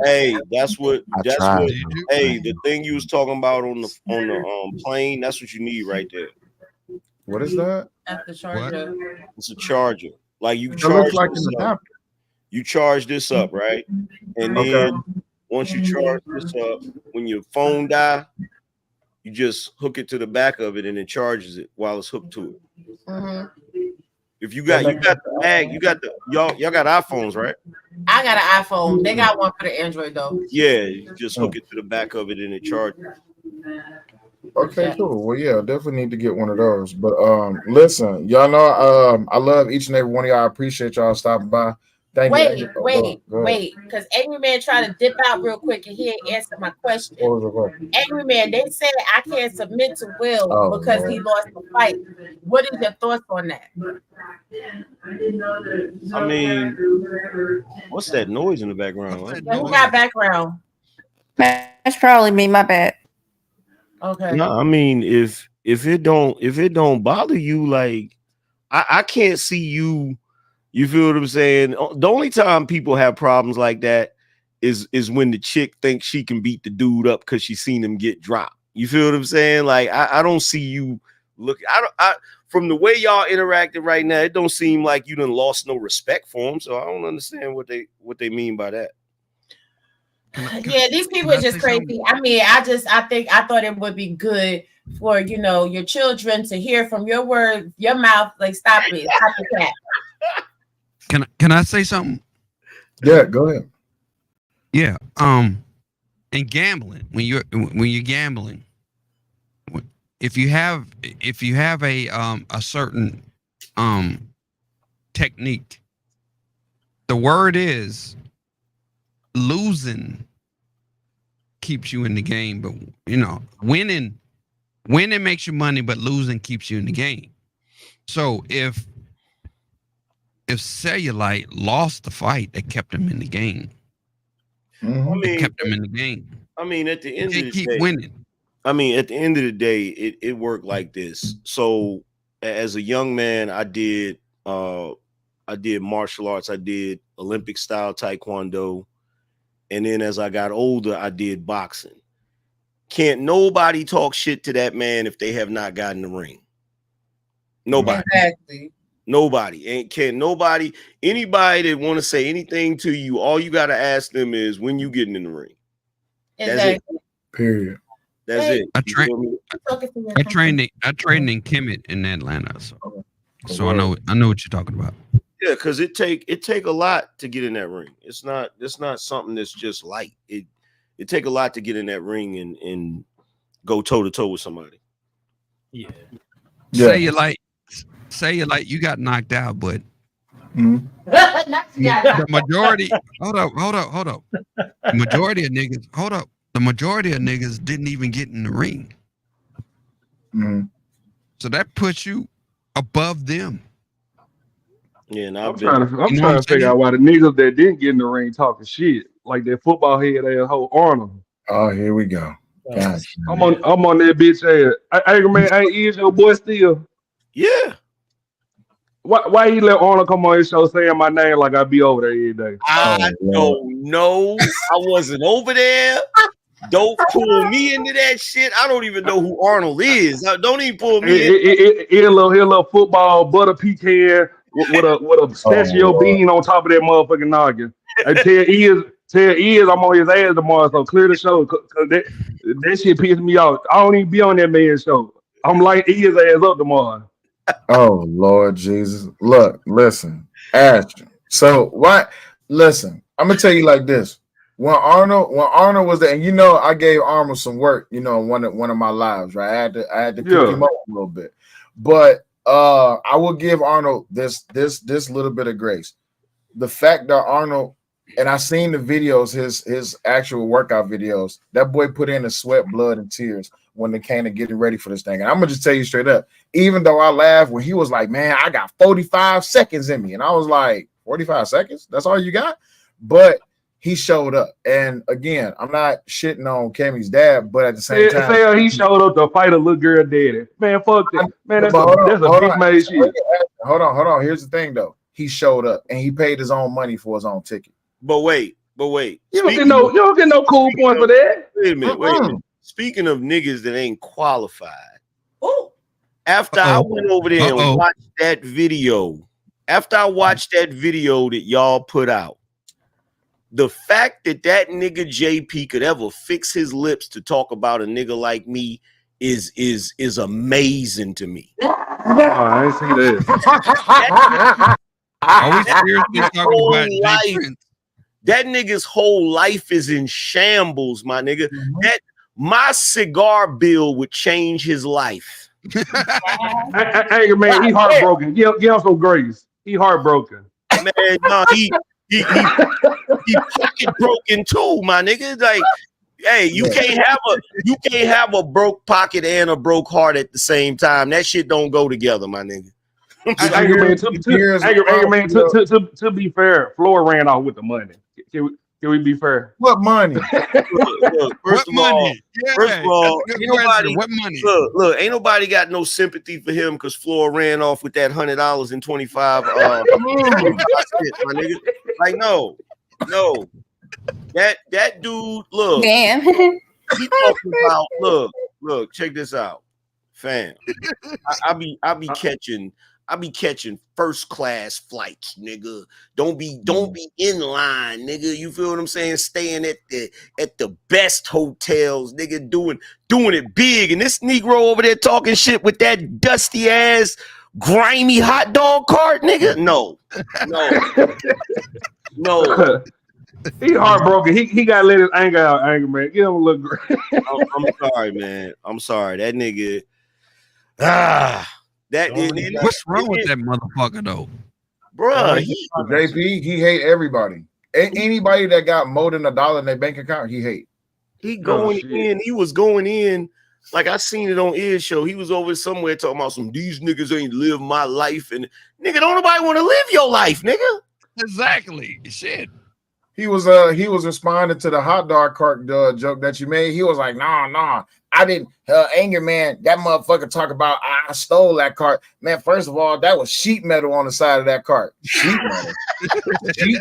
Speaker 6: Hey, that's what.
Speaker 1: tried.
Speaker 6: Hey, the thing you was talking about on the plane. That's what you need right there.
Speaker 1: What is that?
Speaker 2: At the charger.
Speaker 6: It's a charger. Like you
Speaker 1: It
Speaker 6: charge.
Speaker 1: looks like an adapter.
Speaker 6: You charge this up, right? And then once you charge this up, when your phone die, you just hook it to the back of it and it charges it while it's hooked to it.
Speaker 2: Mm-hmm.
Speaker 6: If you got the mag, y'all got iPhones, right?
Speaker 2: I got an iPhone. They got one for the Android though.
Speaker 6: Yeah, you just hook it to the back of it and it charges.
Speaker 1: Okay, cool. Well, yeah, definitely need to get one of those. But listen, y'all know I love each and every one of y'all. I appreciate y'all stopping by. Thank you.
Speaker 2: Wait, because Angry Man tried to dip out real quick and he ain't answered my question.
Speaker 1: What was the question?
Speaker 2: Angry Man, they said I can't submit to Will because he lost the fight. What is your thoughts on that?
Speaker 6: I mean, what's that noise in the background?
Speaker 2: Who got background?
Speaker 8: That's probably me. My bad.
Speaker 2: Okay.
Speaker 6: No, I mean, if it don't bother you, like I can't see you. You feel what I'm saying? The only time people have problems like that is when the chick thinks she can beat the dude up because she seen him get dropped. You feel what I'm saying? Like I don't see you look. I from the way y'all interacted right now, it don't seem like you done lost no respect for him. So I don't understand what they mean by that.
Speaker 2: Yeah, these people are just crazy. Something? I mean, I thought it would be good for your children to hear from your word, your mouth. Like, stop it, stop the cat.
Speaker 9: Can I say something?
Speaker 1: Yeah, go ahead.
Speaker 9: Yeah. In gambling, when you're gambling, if you have a certain technique, the word is losing keeps you in the game, but winning makes you money, but losing keeps you in the game. So if Cellulite lost the fight, they kept him in the game.
Speaker 1: Mm-hmm.
Speaker 9: They kept him in the game.
Speaker 6: I mean, at the end of the
Speaker 9: keep
Speaker 6: day,
Speaker 9: winning.
Speaker 6: I mean, at the end of the day, it worked like this. So as a young man, I did martial arts. I did Olympic style Taekwondo. And then as I got older, I did boxing. Can't nobody talk shit to that man if they have not gotten the ring. Nobody.
Speaker 2: Exactly.
Speaker 6: Nobody. Anybody that want to say anything to you, all you got to ask them is when you getting in the ring.
Speaker 2: Exactly.
Speaker 6: That's it.
Speaker 1: Period.
Speaker 6: That's it.
Speaker 9: I trained in Kemet in Atlanta, so I know what you're talking about.
Speaker 6: Yeah, because it take a lot to get in that ring. It's not something that's just light. It take a lot to get in that ring and go toe to toe with somebody.
Speaker 5: Yeah.
Speaker 9: Say you like got knocked out, but
Speaker 1: mm-hmm.
Speaker 9: the majority. Hold up. The majority of niggas didn't even get in the ring.
Speaker 1: Mm-hmm.
Speaker 9: So that puts you above them.
Speaker 6: Yeah, and
Speaker 10: I'm trying to figure out why the niggas that didn't get in the ring talking shit like that football head asshole Arnold.
Speaker 1: Oh, here we go. Gosh,
Speaker 10: I'm on that bitch ass. Angry Man, ain't is your boy still?
Speaker 6: Yeah.
Speaker 10: Why he let Arnold come on his show saying my name like I be over there every day?
Speaker 6: I don't know. I wasn't over there. Don't pull me into that shit. I don't even know who Arnold is. Don't even pull me in.
Speaker 10: He a little football butter pecan with a pistachio bean on top of that motherfucking noggin. I tell Iz I'm on his ass tomorrow, so clear the show. Cause that shit pissed me off. I don't even be on that man's show. I'm lighting Iz ass up tomorrow.
Speaker 1: Oh Lord Jesus! Look, listen, Ashton. So what? Listen, I'm gonna tell you like this. When Arnold was there, and I gave Arnold some work, in one of my lives, right? I had to pick him up a little bit, but I will give Arnold this little bit of grace. the fact that Arnold, and I seen the videos, his actual workout videos, that boy put in the sweat, blood, and tears when they came to getting ready for this thing. And I'm gonna just tell you straight up, even though I laughed when he was like, man, I got 45 seconds in me. And I was like, 45 seconds? That's all you got? But he showed up. And again, I'm not shitting on Cammy's dad, but at the same time,
Speaker 10: say he showed up to fight a little girl daddy. Man, fuck that. Man, that's a big made shit.
Speaker 1: Hold on. Here's the thing though. He showed up and he paid his own money for his own ticket.
Speaker 6: But wait.
Speaker 10: You don't get no cool point for that.
Speaker 6: Wait a minute. Speaking of niggas that ain't qualified, after I went over there and watched that video, that y'all put out, the fact that nigga JP could ever fix his lips to talk about a nigga like me is amazing to me.
Speaker 10: I ain't see that.
Speaker 9: Are we seriously talking about Jay Prince?
Speaker 6: That nigga's whole life is in shambles, my nigga. That my cigar bill would change his life.
Speaker 10: Hey, man, he heartbroken. Give him some grace. He heartbroken.
Speaker 6: Man, no, he pocket broken too, my nigga. Like, hey, you can't have a broke pocket and a broke heart at the same time. That shit don't go together, my nigga.
Speaker 10: To be fair, Floor ran off with the money. Can we be fair?
Speaker 1: What money?
Speaker 6: Look, first of all, ain't nobody,
Speaker 9: what money?
Speaker 6: Look, ain't nobody got no sympathy for him because Floor ran off with that $100 and 25. My nigga, like no, that dude. Look,
Speaker 8: Damn.
Speaker 6: he talking about. Look, check this out, fam. I be catching first class flights, nigga. Don't be in line, nigga. You feel what I'm saying? Staying at the best hotels, nigga, doing it big. And this Negro over there talking shit with that dusty ass, grimy hot dog cart, nigga. No.
Speaker 10: He heartbroken. He gotta let his anger out, man. Give him a little grace.
Speaker 6: I'm sorry, man. I'm sorry. That nigga.
Speaker 9: What's wrong with that motherfucker though,
Speaker 6: bro?
Speaker 1: JP, he hate everybody. Anybody that got more than $1 in their bank account, he hate.
Speaker 6: He was going in. Like I seen it on Ear Show. He was over somewhere talking about these niggas ain't live my life, and nigga, don't nobody want to live your life, nigga.
Speaker 9: Exactly. Shit.
Speaker 1: He was responding to the hot dog cart joke that you made. He was like, nah, I didn't. Anger man, that motherfucker talk about I stole that cart. Man, first of all, that was sheet metal on the side of that cart. Sheet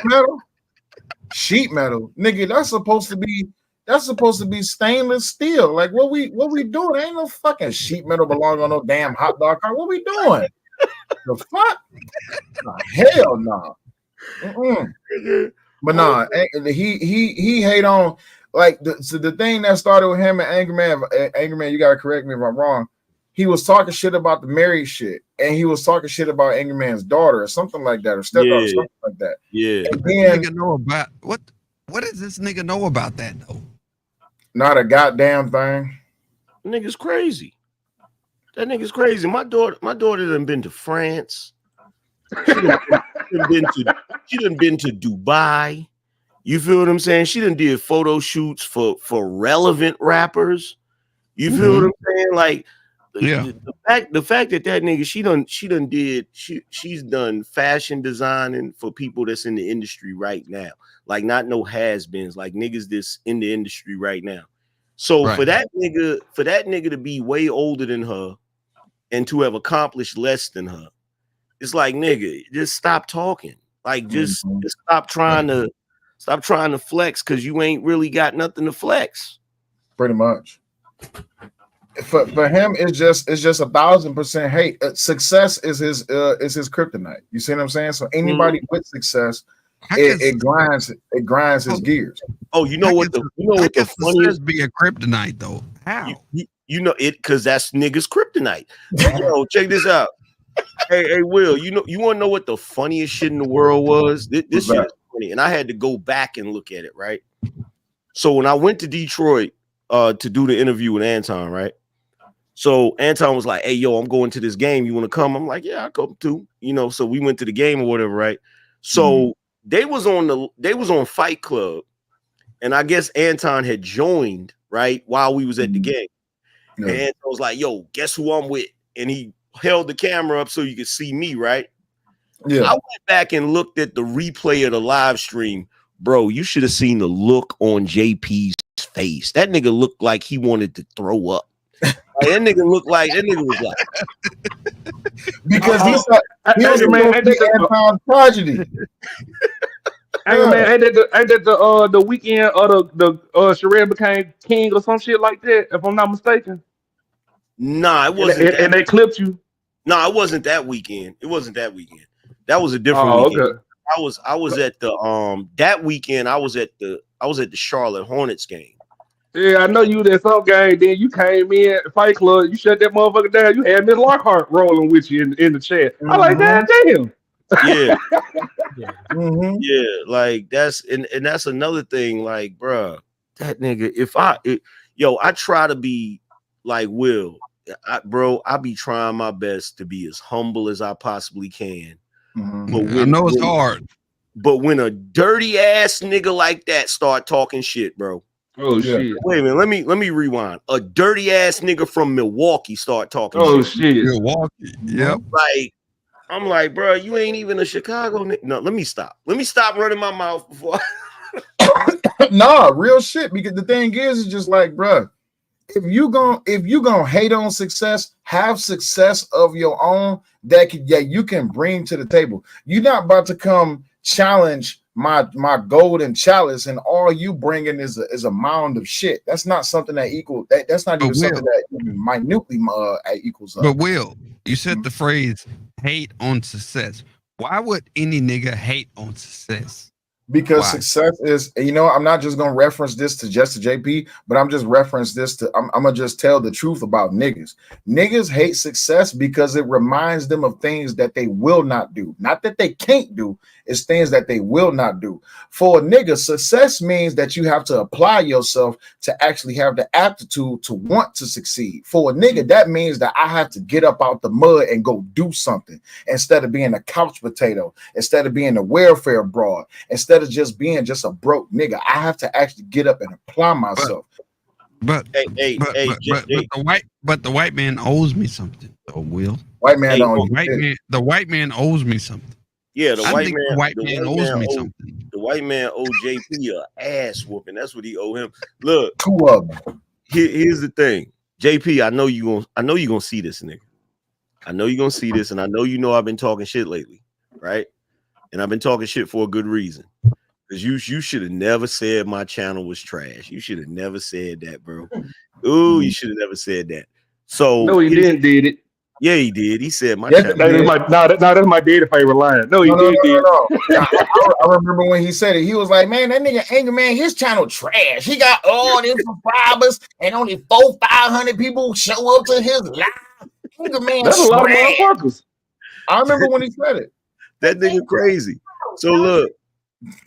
Speaker 1: metal. Sheet metal, nigga. That's supposed to be stainless steel. Like what we doing? Ain't no fucking sheet metal belong on no damn hot dog cart. What we doing? The fuck? Hell no. But nah, he hate on like the thing that started with him and Angry Man, you gotta correct me if I'm wrong. He was talking shit about the married shit, and he was talking shit about Angry Man's daughter or something like that, or stepdaughter, or something like that.
Speaker 6: Yeah.
Speaker 9: And then, nigga know about what does this nigga know about that though? Not
Speaker 1: a goddamn thing.
Speaker 6: Nigga's crazy. That nigga's crazy. My daughter done been to France. She done been to Dubai. You feel what I'm saying? She done did photo shoots for relevant rappers. You feel what I'm saying? Like, the fact that nigga she's done fashion designing for people that's in the industry right now. Like not no has-beens, like niggas that's in the industry right now. So for that nigga to be way older than her and to have accomplished less than her, it's like, nigga, just stop talking. Like just stop trying to flex because you ain't really got nothing to flex.
Speaker 1: Pretty much. For him, it's just 1,000% hate. Success is his kryptonite. You see what I'm saying? So anybody with success, it grinds his gears.
Speaker 6: Oh, you know what the funniest
Speaker 9: be a kryptonite though? How?
Speaker 6: You know it because that's niggas kryptonite. Yo, check this out. Hey, Will, you want to know what the funniest shit in the world was? This shit is funny, and I had to go back and look at it, right? So when I went to Detroit to do the interview with Anton, right? So Anton was like, hey, yo, I'm going to this game. You want to come? I'm like, yeah, I'll come too. You know, so we went to the game or whatever, right? So they was on Fight Club, and I guess Anton had joined right while we was at the game. Yeah. And Anton was like, "Yo, guess who I'm with?" And he held the camera up so you could see me, right? Yeah. I went back and looked at the replay of the live stream. Bro, you should have seen the look on JP's face. That nigga looked like he wanted to throw up. Like, that nigga was like
Speaker 1: because he was a tragedy.
Speaker 10: Hey man, ain't that the weekend of the Sherelle became king or some shit like that? If I'm not mistaken.
Speaker 6: Nah, it wasn't.
Speaker 10: And they clipped you.
Speaker 6: Nah, it wasn't that weekend. It wasn't that weekend. That was a different weekend. Okay. I was at the that weekend. I was at the Charlotte Hornets game.
Speaker 10: Yeah, I know you at some game. Then you came in Fight Club. You shut that motherfucker down. You had Miss Lockhart rolling with you in the chat. I like that. Damn.
Speaker 6: Yeah. Yeah, like that's and that's another thing. Like, bruh, that nigga. I try to be like Will. I be trying my best to be as humble as I possibly can.
Speaker 9: But I know it's hard.
Speaker 6: But when a dirty ass nigga like that start talking shit, bro.
Speaker 10: Oh shit!
Speaker 6: Wait a minute. Let me rewind. A dirty ass nigga from Milwaukee start talking.
Speaker 10: Oh shit!
Speaker 9: Milwaukee. Yep.
Speaker 6: Like I'm like, bro, you ain't even a Chicago nigga. No, let me stop. Let me stop running my mouth before.
Speaker 1: Nah, real shit. Because the thing is just like, bro, if you gonna hate on success, have success of your own that you can bring to the table. You're not about to come challenge my golden chalice, and all you bringing is a mound of shit. That's not something that equal. That's not even something that minutely equals up.
Speaker 9: But Will, you said the phrase "hate on success." Why would any nigga hate on success?
Speaker 1: Because success is, I'm not just gonna reference this to JP, but I'm just reference this to. I'm gonna just tell the truth about niggas. Niggas hate success because it reminds them of things that they will not do. Not that they can't do. It's things that they will not do. For a nigga, success means that you have to apply yourself to actually have the aptitude to want to succeed. For a nigga, that means that I have to get up out the mud and go do something instead of being a couch potato, instead of being a welfare broad, instead of just being just a broke nigga. I have to actually get up and apply myself.
Speaker 9: But the white man owes me something. Oh, Will. The white man owes me something.
Speaker 6: Yeah, the white
Speaker 9: man owes me something.
Speaker 6: The white man owed JP a ass whooping. That's what he owe him. Look,
Speaker 1: two of them.
Speaker 6: Here's the thing, JP. I know you gonna see this, nigga. I know you're gonna see this, and I know I've been talking shit lately, right? And I've been talking shit for a good reason. Because you should have never said my channel was trash. You should have never said that, bro. Ooh, you should have never said that. So
Speaker 10: no, he did it.
Speaker 6: Yeah, he did. He said my channel.
Speaker 10: That's my dad's favorite line. No, he did.
Speaker 1: I remember when he said it. He was like, "Man, that nigga Anger Man, his channel trash. He got all them subscribers, and only 400-500 people show up to his live. Anger Man,
Speaker 10: that's a lot of motherfuckers."
Speaker 1: I remember when he said it.
Speaker 6: That nigga crazy. So look,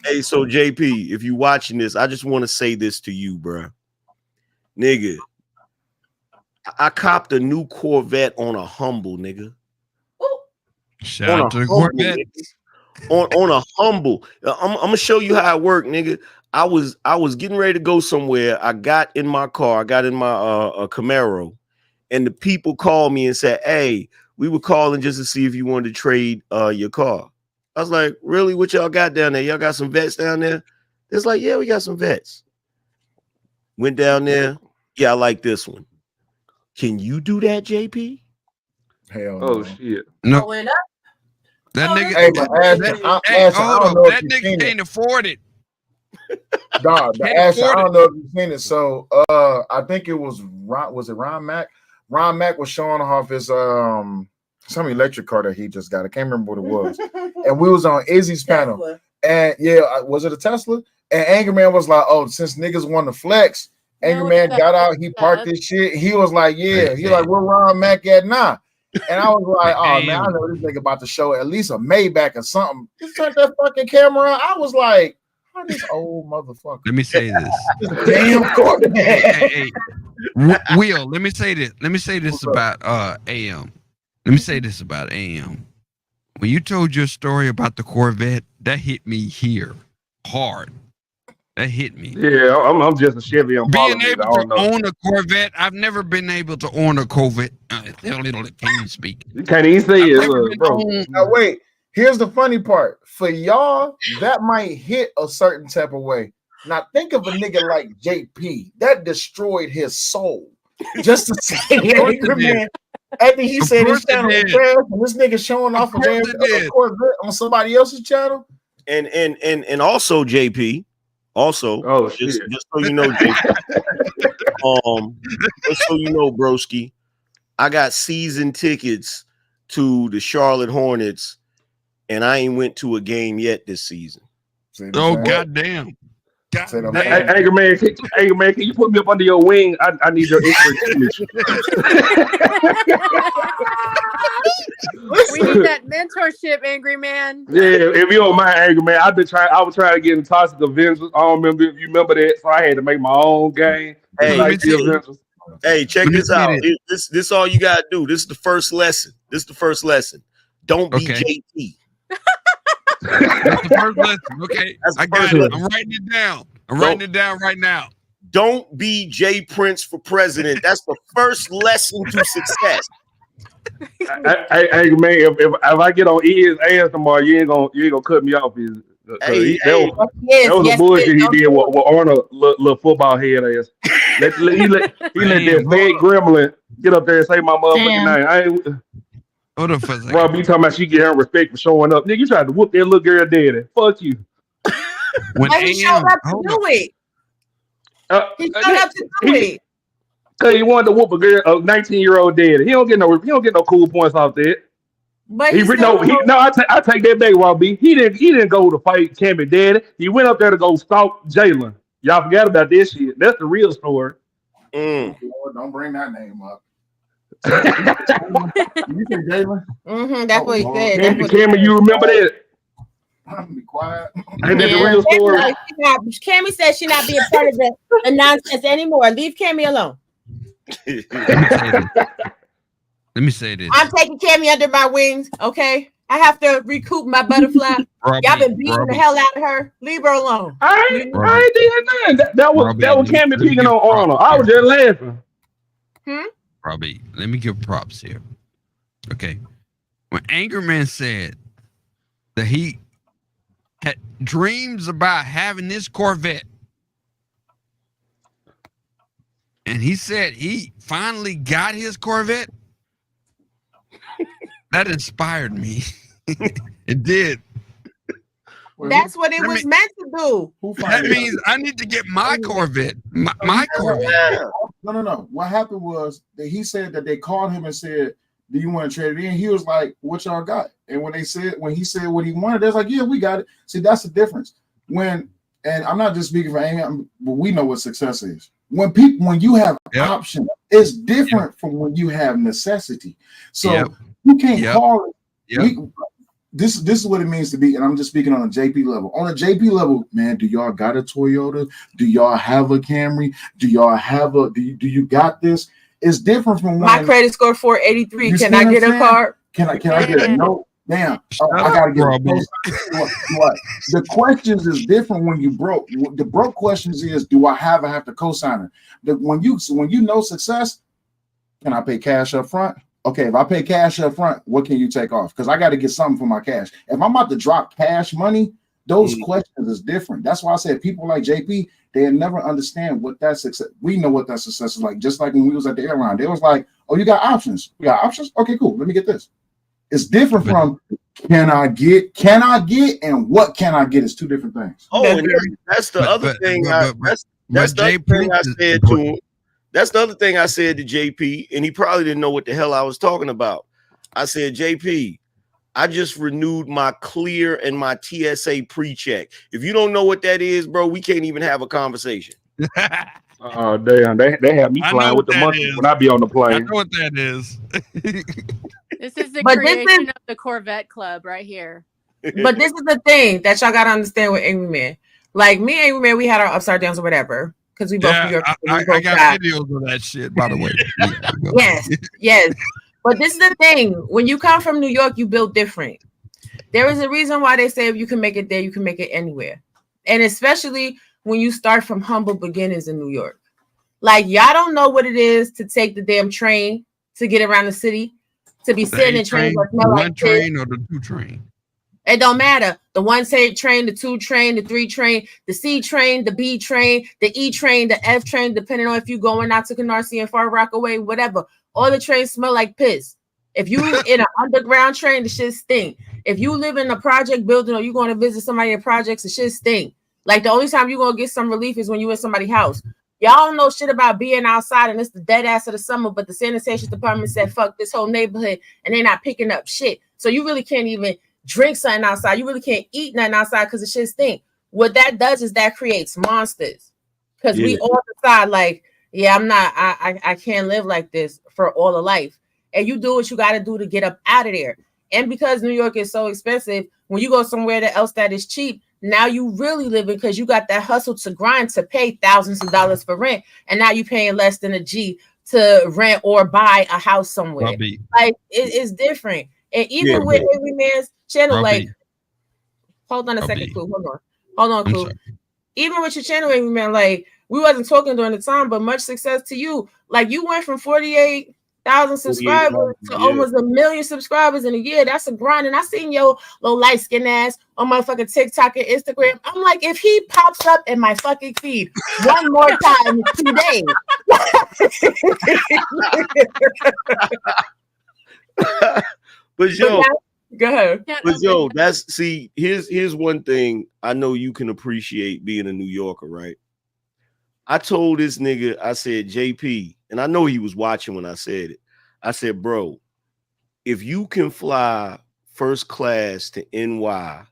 Speaker 6: hey, so JP, if you watching this, I just want to say this to you, bro. Nigga, I copped a new Corvette on a humble, nigga.
Speaker 9: Shout out to the Corvette.
Speaker 6: On a humble. I'm gonna show you how it worked, nigga. I was getting ready to go somewhere. I got in my car. I got in my Camaro, and the people called me and said, "Hey, we were calling just to see if you wanted to trade your car." I was like, "Really? What y'all got down there? Y'all got some vets down there?" It's like, "Yeah, we got some vets." Went down there. Yeah, I like this one. Can you do that, JP?
Speaker 1: Hell no.
Speaker 10: Oh shit.
Speaker 9: No. That nigga, that nigga can't afford it.
Speaker 1: Dog, I don't know if you've seen it. So I think it was Ron Mack? Ron Mack was showing off his some electric car that he just got. I can't remember what it was. And we was on Izzy's panel.
Speaker 2: Tesla.
Speaker 1: And yeah, was it a Tesla? And Anger Man was like, "Oh, since niggas want to flex." Anger Man got out, he parked his shit. He was like, "Yeah." He like, "Where Ron Mack at now?" And I was like, "Oh man, I know this nigga about to show at least a Maybach or something." Just turned that fucking camera on. I was like, "How this old motherfucker?"
Speaker 9: Let me say this.
Speaker 1: Damn Corvette.
Speaker 9: Hey. Will, let me say this. Let me say this about AM. Let me say this about AM. when you told your story about the Corvette, that hit me here hard. That hit me.
Speaker 10: Yeah, I'm just a Chevy. I'm
Speaker 9: Being able to
Speaker 10: know.
Speaker 9: own a Corvette, I've never been able to own a Corvette. Can't even speak.
Speaker 10: You can't even say it, bro.
Speaker 1: Now wait, here's the funny part. For y'all, that might hit a certain type of way. Now think of a nigga like JP that destroyed his soul just to say Angry Man. After he said his channel was trash, and this nigga showing off a Corvette on somebody else's channel.
Speaker 6: And also JP. Also, just so you know, JP, just so you know, broski, I got season tickets to the Charlotte Hornets, and I ain't went to a game yet this season.
Speaker 9: Oh goddamn!
Speaker 10: Angry Man, can you put me up under your wing? I need your expertise.
Speaker 11: We need that mentorship, Angry Man.
Speaker 10: Yeah, if you don't mind, Angry Man, I was trying to get in touch with the Avengers. I don't remember if you remember that, so I had to make my own game.
Speaker 6: Hey, check this out. This all you gotta do. This is the first lesson. Don't be JP.
Speaker 9: That's the first lesson. Okay, I got it. I'm writing it down. Writing it down right now.
Speaker 6: Don't be J Prince for president. That's the first lesson to success.
Speaker 10: Hey man, if I get on Ed's ass tomorrow, you ain't gonna cut me off. That was a bullshit he did with Arnold, little football head ass. He let that big gremlin get up there and say my motherfucking name.
Speaker 9: Hold on for a second.
Speaker 10: Rob, you talking about she get her respect for showing up? Nigga, you tried to whoop that little girl daddy. Fuck you.
Speaker 2: Why he showed up to do it? He showed up to do it.
Speaker 10: Cause he wanted to whoop a 19-year-old daddy. He don't get no cool points off that.
Speaker 2: But
Speaker 10: I take that back, Rob B. He didn't go to fight Cammy daddy. He went up there to go stalk Jalen. Y'all forgot about this shit. That's the real story.
Speaker 1: Lord, don't bring that name up. You say Jalen?
Speaker 2: That's what he said.
Speaker 10: Cammy, you remember that?
Speaker 1: I'm be quiet.
Speaker 10: Ain't that the real story?
Speaker 2: Cammy said she not being part of the nonsense anymore. Leave Cammy alone.
Speaker 9: Let me say this.
Speaker 2: I'm taking Cammy under my wings, okay? I have to recoup my butterfly. Y'all been beating the hell out of her. Leave her alone.
Speaker 10: I ain't doing nothing. That was Cammy picking on Arnold. I was just laughing.
Speaker 9: Robbie, let me give props here. Okay. When Angry Man said that he had dreams about having this Corvette, and he said he finally got his Corvette, that inspired me. It did.
Speaker 2: That's what it was meant to do.
Speaker 9: That means I need to get my Corvette. My Corvette.
Speaker 1: No. What happened was that he said that they called him and said, "Do you want to trade it in?" He was like, "What y'all got?" And when he said what he wanted, they're like, "Yeah, we got it." See, that's the difference. And I'm not just speaking for Amy, but we know what success is. When you have options, it's different from when you have necessity. So you can't call it. This is what it means to be, and I'm just speaking on a JP level. On a JP level, man, do y'all got a Toyota? Do y'all have a Camry? Do y'all have do you got this? It's different from
Speaker 2: my credit score 483. Can I get a card?
Speaker 1: Can I get a note? Damn, I gotta get what? The questions is different when you broke. The broke questions is, do I have to co-signer? When you know success, can I pay cash up front? Okay, if I pay cash up front, what can you take off? Because I got to get something for my cash. If I'm about to drop cash money, those questions is different. That's why I said people like JP, they never understand what that success. We know what that success is like. Just like when we was at the airline, they was like, "Oh, you got options? You got options? Okay, cool. Let me get this." It's different from can I get, and what can I get is two different things.
Speaker 6: Oh, and that's the other thing. That's the other thing I said to him. That's the other thing I said to JP, and he probably didn't know what the hell I was talking about. I said, JP, I just renewed my Clear and my TSA pre-check. If you don't know what that is, bro, we can't even have a conversation.
Speaker 10: Oh, damn. They have me flying with the money when I be on the plane.
Speaker 9: I know what that is.
Speaker 11: This is the creation of the Corvette Club right here.
Speaker 2: But this is the thing that y'all got to understand with Angry Man. Like me and Angry Man, we had our upside downs or whatever. Because we both New York.
Speaker 9: I got videos of that shit, by the way.
Speaker 2: Yes. But this is the thing. When you come from New York, you build different. There is a reason why they say if you can make it there, you can make it anywhere. And especially when you start from humble beginnings in New York. Like, y'all don't know what it is to take the damn train to get around the city, to be sitting in trains that smell like piss.
Speaker 9: train or the 2 train?
Speaker 2: It don't matter. The 1 train, the 2 train, the 3 train, the C train, the B train, the E train, the F train, depending on if you're going out to Canarsie and Far Rockaway, whatever. All the trains smell like piss. If you in an underground train, the shit stink. If you live in a project building or you're going to visit somebody in projects, the shit stink. Like, the only time you're going to get some relief is when you're in somebody's house. Y'all don't know shit about being outside and it's the dead ass of the summer, but the sanitation department said, fuck this whole neighborhood, and they're not picking up shit. So you really can't even drink something outside. You really can't eat nothing outside because the shit stink. What that does is that creates monsters. Because we all decide, like, yeah, I can't live like this for all of life. And you do what you got to do to get up out of there. And because New York is so expensive, when you go somewhere else that is cheap, now you really living because you got that hustle to grind to pay thousands of dollars for rent. And now you paying less than a G to rent or buy a house somewhere.
Speaker 9: Robbie.
Speaker 2: Like, it's different. And even with every man's channel,
Speaker 9: Robbie.
Speaker 2: like, hold on a second, Clue. Hold on, Clue. Even with your channel, every man, like, we wasn't talking during the time, but much success to you. Like, you went from 48,000 subscribers to almost 1 million subscribers in a year. That's a grind. And I seen your little light skin ass on my fucking TikTok and Instagram. I'm like, if he pops up in my fucking feed one more time today.
Speaker 6: But yo,
Speaker 2: go ahead.
Speaker 6: But yo, here's one thing I know you can appreciate being a New Yorker, right? I told this nigga, I said, JP, and I know he was watching when I said it. I said, bro, if you can fly first class to NY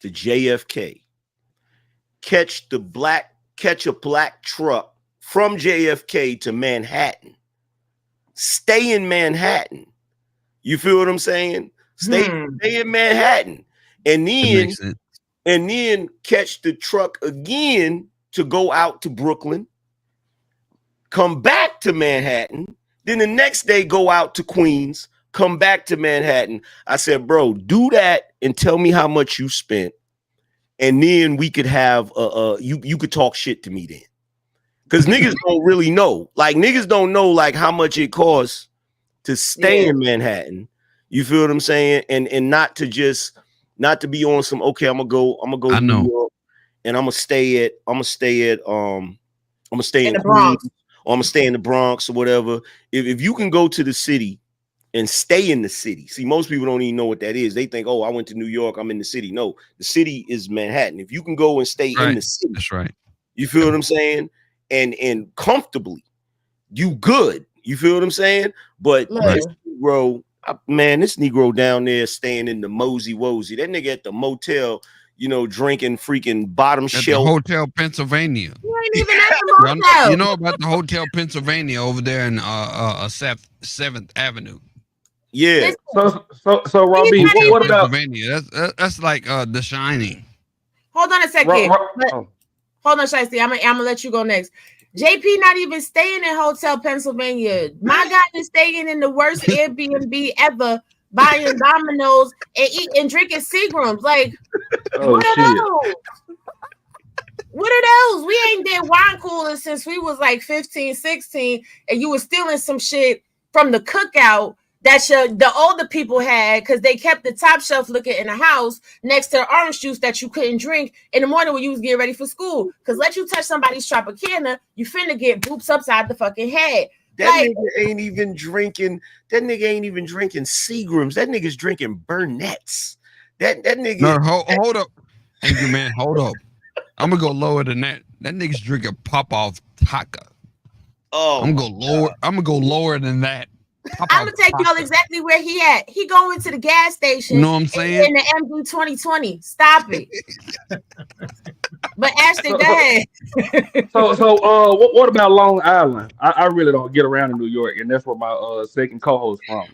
Speaker 6: to JFK, catch a black truck from JFK to Manhattan, stay in Manhattan. You feel what I'm saying? Stay in Manhattan, and then catch the truck again to go out to Brooklyn, come back to Manhattan, then the next day go out to Queens, come back to Manhattan. I said, bro, do that and tell me how much you spent, and then we could have you could talk shit to me then, because niggas don't really know. Like, niggas don't know like how much it costs to stay in Manhattan. You feel what I'm saying? And not to be on some, okay, I'm gonna go to New York and I'm gonna stay in the Bronx, or I'm gonna stay in the Bronx or whatever. If you can go to the city and stay in the city. See, most people don't even know what that is. They think, oh, I went to New York, I'm in the city. No, the city is Manhattan. If you can go and stay in the city,
Speaker 9: that's right.
Speaker 6: You feel what I'm saying? And comfortably, you good. You feel what I'm saying? But this Negro, man, this Negro down there staying in the Mosey Wosey. That nigga at the motel, drinking freaking bottom shelf.
Speaker 9: Hotel Pennsylvania.
Speaker 2: You ain't even at the motel.
Speaker 9: You know about the Hotel Pennsylvania over there in 7th Avenue.
Speaker 6: Yeah.
Speaker 10: So Robbie, what about
Speaker 9: Pennsylvania? That's like The Shining.
Speaker 2: Hold on a second. Hold on, Shiesty. I'm gonna let you go next. JP not even staying in Hotel Pennsylvania. My guy is staying in the worst Airbnb ever, buying Domino's and eating, drinking Seagrams. Like, what are those? What are those? We ain't did wine coolers since we was like 15, 16, and you was stealing some shit from the cookout that the older people had, because they kept the top shelf liquor in the house next to orange juice that you couldn't drink in the morning when you was getting ready for school. Because let you touch somebody's Tropicana, you finna get boops upside the fucking head.
Speaker 6: That nigga ain't even drinking. That nigga ain't even drinking Seagrams. That nigga's drinking Burnett's. That nigga.
Speaker 9: No, hold up, Angry Man. Hold up. I'm gonna go lower than that. That nigga's drinking Pop-Off Taka.
Speaker 6: Oh,
Speaker 9: I'm gonna go lower than that.
Speaker 2: I'm gonna take y'all exactly where he at. He going to the gas station.
Speaker 9: You know what I'm saying?
Speaker 2: In the MD 2020. Stop it. But Ashton, go ahead.
Speaker 10: What about Long Island? I really don't get around in New York, and that's where my second co-host from.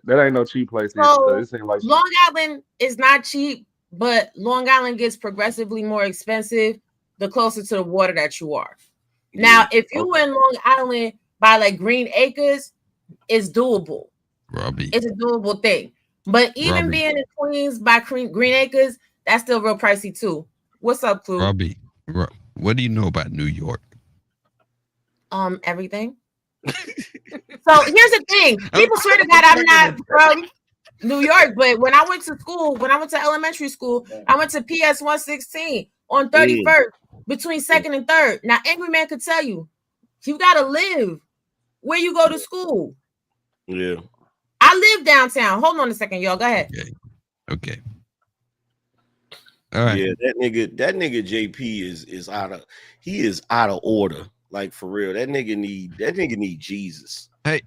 Speaker 10: That ain't no cheap place.
Speaker 2: So,
Speaker 10: it seems like
Speaker 2: Long Island is not cheap, but Long Island gets progressively more expensive the closer to the water that you are. Now, if you in Long Island by like Green Acres, it's doable.
Speaker 9: Robbie.
Speaker 2: It's a doable thing. But even
Speaker 9: Robbie.
Speaker 2: being in Queens by Green Acres, that's still real pricey too. What's up, Clue?
Speaker 9: Robbie, what do you know about New York?
Speaker 2: Everything. So here's the thing. People swear to God I'm not from New York, but when I went to elementary school, I went to PS 116 on 31st between 2nd and 3rd. Now, Angry Man could tell you gotta live where you go to school.
Speaker 6: Yeah.
Speaker 2: I live downtown. Hold on a second, y'all. Go ahead.
Speaker 9: Okay. All right.
Speaker 6: Yeah, that nigga JP is out of order. Like for real. That nigga need Jesus.
Speaker 9: Hey,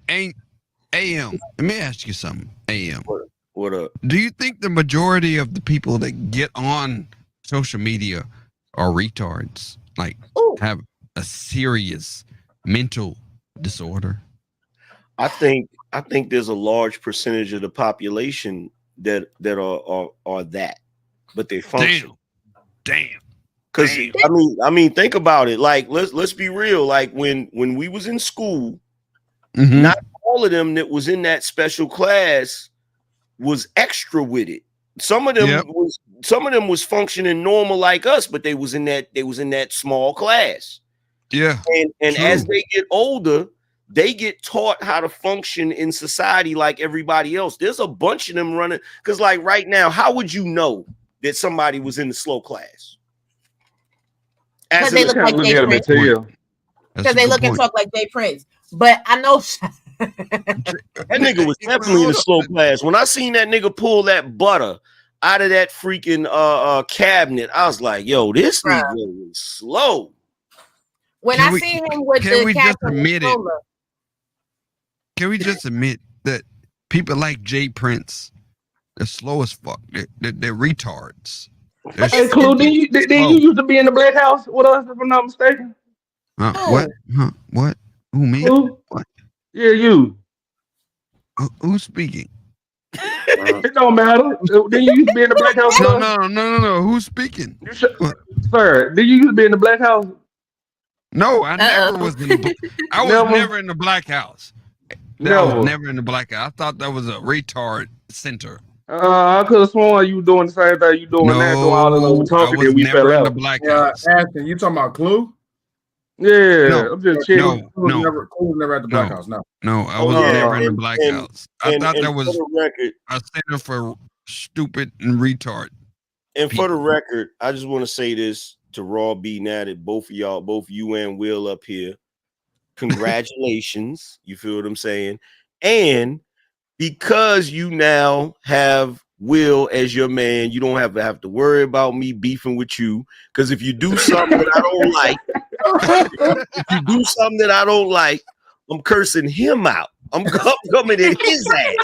Speaker 9: AM, let me ask you something. AM.
Speaker 6: What up?
Speaker 9: Do you think the majority of the people that get on social media are retards? Like have a serious mental disorder?
Speaker 6: I think there's a large percentage of the population that are that, but they function.
Speaker 9: Damn.
Speaker 6: Because I mean, think about it. Like let's be real. Like when we was in school, not all of them that was in that special class was extra with it. Some of them was functioning normal like us, but they was in that small class.
Speaker 9: Yeah.
Speaker 6: And as they get older, they get taught how to function in society like everybody else. There's a bunch of them running. Because like right now, how would you know that somebody was in the slow class?
Speaker 2: Because they look like Jay Prince. Because they look and talk like Jay Prince. But I know
Speaker 6: that nigga was definitely in the slow class. When I seen that nigga pull that butter out of that freaking cabinet, I was like, yo, this nigga was slow.
Speaker 2: When I seen him with the captain,
Speaker 9: can we just admit that people like Jay Prince, they're slow as fuck. They're retards.
Speaker 10: Hey, Clue, did you used to be in the Black House with us, if I'm not mistaken?
Speaker 9: What? What? Who, me?
Speaker 10: Clue?
Speaker 9: What?
Speaker 10: Yeah, you.
Speaker 9: Who's speaking?
Speaker 10: It don't matter. Did you used to be in the Black House?
Speaker 9: No. Who's speaking?
Speaker 10: Sir, did you used to be in the Black House?
Speaker 9: No, I never was in the I was never in the Black House. I was never in the Black House. I thought that was a retard center.
Speaker 10: I could have sworn you were doing the same thing you doing now, doing all of those talking that we fell out.
Speaker 9: The Black House.
Speaker 12: Ashton, you talking about Clue?
Speaker 10: Yeah, I'm just checking.
Speaker 12: Clue was never at the Black House. No,
Speaker 9: I was never in the Black House. I thought that was a center for stupid and retard.
Speaker 6: And for the record, I just want to say this to Raw B now that both you and Will up here. Congratulations. You feel what I'm saying? And because you now have Will as your man, you don't have to worry about me beefing with you. Because if you do something that I don't like, I'm cursing him out. I'm coming in his ass.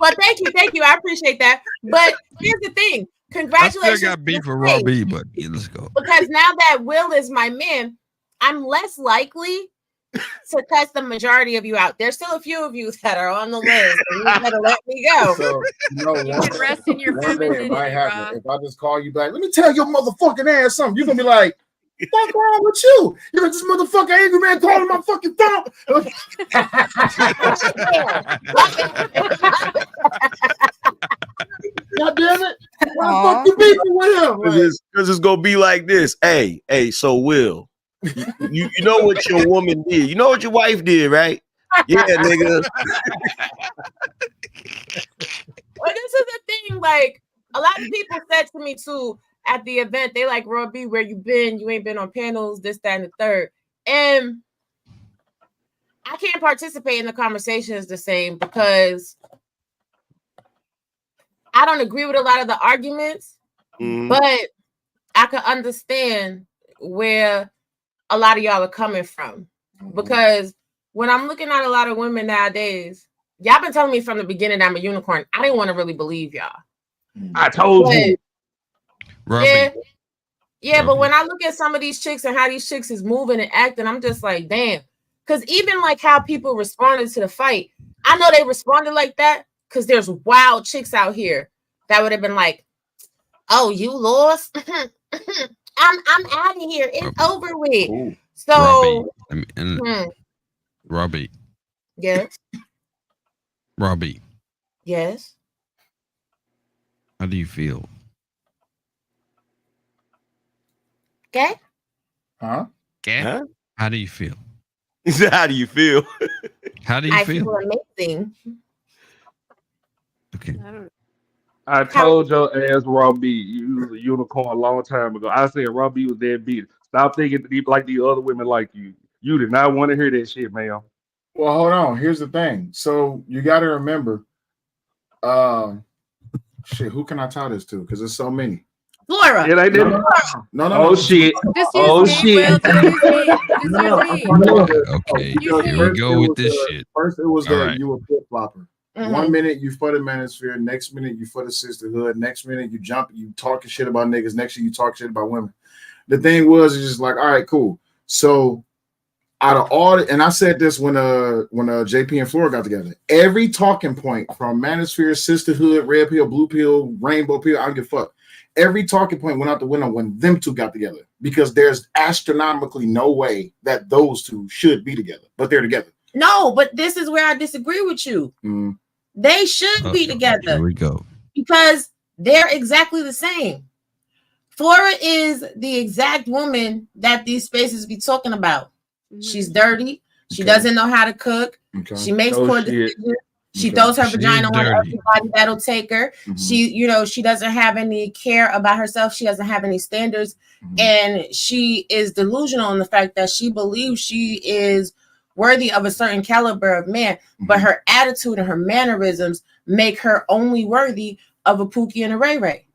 Speaker 2: Well, thank you. I appreciate that. But here's the thing. Congratulations.
Speaker 9: I still got beef with Raw B, but let's go.
Speaker 2: Because now that Will is my man, I'm less likely to cuss the majority of you out. There's still a few of you that are on the list, and you better let me go.
Speaker 12: So,
Speaker 11: you can rest in your femininity, Rob.
Speaker 12: If I just call you back, let me tell your motherfucking ass something, you're gonna be like, what's wrong with you? You're like, this motherfucker Angry Man calling my fucking phone. God damn it. Why the fuck you beefing with him?
Speaker 6: Because it's gonna be like this. Hey, so Will, you know what your woman did. You know what your wife did, right? Yeah, nigga.
Speaker 2: Well, this is the thing. Like, a lot of people said to me too at the event, they like, Robbie, where you been? You ain't been on panels, this, that, and the third. And I can't participate in the conversations the same because I don't agree with a lot of the arguments, but I can understand where a lot of y'all are coming from. Because when I'm looking at a lot of women nowadays, y'all been telling me from the beginning I'm a unicorn. I didn't want to really believe y'all.
Speaker 10: I told you.
Speaker 2: Yeah, but when I look at some of these chicks and how these chicks is moving and acting, I'm just like, damn. Because even like how people responded to the fight, I know they responded like that because there's wild chicks out here that would have been like, oh, you lost? I'm out of here. It's over with.
Speaker 9: Ooh.
Speaker 2: So,
Speaker 9: Robbie.
Speaker 2: yes.
Speaker 9: Robbie,
Speaker 2: Yes.
Speaker 9: how do you feel?
Speaker 2: Okay.
Speaker 12: Huh?
Speaker 9: Okay.
Speaker 6: Huh?
Speaker 9: How do you feel?
Speaker 6: How do you feel?
Speaker 9: How do you
Speaker 2: I
Speaker 9: feel?
Speaker 2: feel amazing.
Speaker 9: Okay.
Speaker 10: I told your ass Robbie you was a unicorn a long time ago. I said Robbie was dead beat. Stop thinking like the other women like you. You did not want to hear that shit, man.
Speaker 12: Well, hold on. Here's the thing. So you got to remember, shit. Who can I tell this to? Because there's so many.
Speaker 2: Flora.
Speaker 10: It ain't that.
Speaker 12: No.
Speaker 10: Oh shit.
Speaker 11: Just
Speaker 10: Oh
Speaker 11: use me,
Speaker 10: shit.
Speaker 11: Will. Just use me. Just use me.
Speaker 9: Okay.
Speaker 11: You
Speaker 9: Here
Speaker 11: see?
Speaker 9: we go with this shit.
Speaker 12: First, it was
Speaker 9: All
Speaker 12: that
Speaker 9: right.
Speaker 12: you were flip flopper.
Speaker 2: Mhm.
Speaker 12: 1 minute you for the manosphere, next minute you for the sisterhood, next minute you jump, you talking shit about niggas, next year you talk shit about women. The thing was, it's just like, all right, cool. So out of all, and I said this when JP and Flora got together, every talking point from manosphere, sisterhood, red pill, blue pill, rainbow pill, I don't give a fuck. Every talking point went out the window when them two got together because there's astronomically no way that those two should be together, but they're together.
Speaker 2: No, but this is where I disagree with you.
Speaker 12: Mm.
Speaker 2: They should be
Speaker 9: Here
Speaker 2: together
Speaker 9: we go.
Speaker 2: because they're exactly the same. Flora is the exact woman that these spaces be talking about. She's dirty. She
Speaker 12: Okay.
Speaker 2: doesn't know how to cook.
Speaker 12: Okay.
Speaker 2: She makes
Speaker 10: Oh,
Speaker 2: poor
Speaker 10: shit.
Speaker 2: decisions. She
Speaker 12: Okay.
Speaker 2: throws her
Speaker 9: She is
Speaker 2: vagina on
Speaker 9: dirty.
Speaker 2: everybody that'll take her.
Speaker 12: Mhm.
Speaker 2: She doesn't have any care about herself. She doesn't have any standards.
Speaker 12: Mhm.
Speaker 2: And she is delusional in the fact that she believes she is worthy of a certain caliber of man, but her attitude and her mannerisms make her only worthy of a Pookie and a Ray Ray.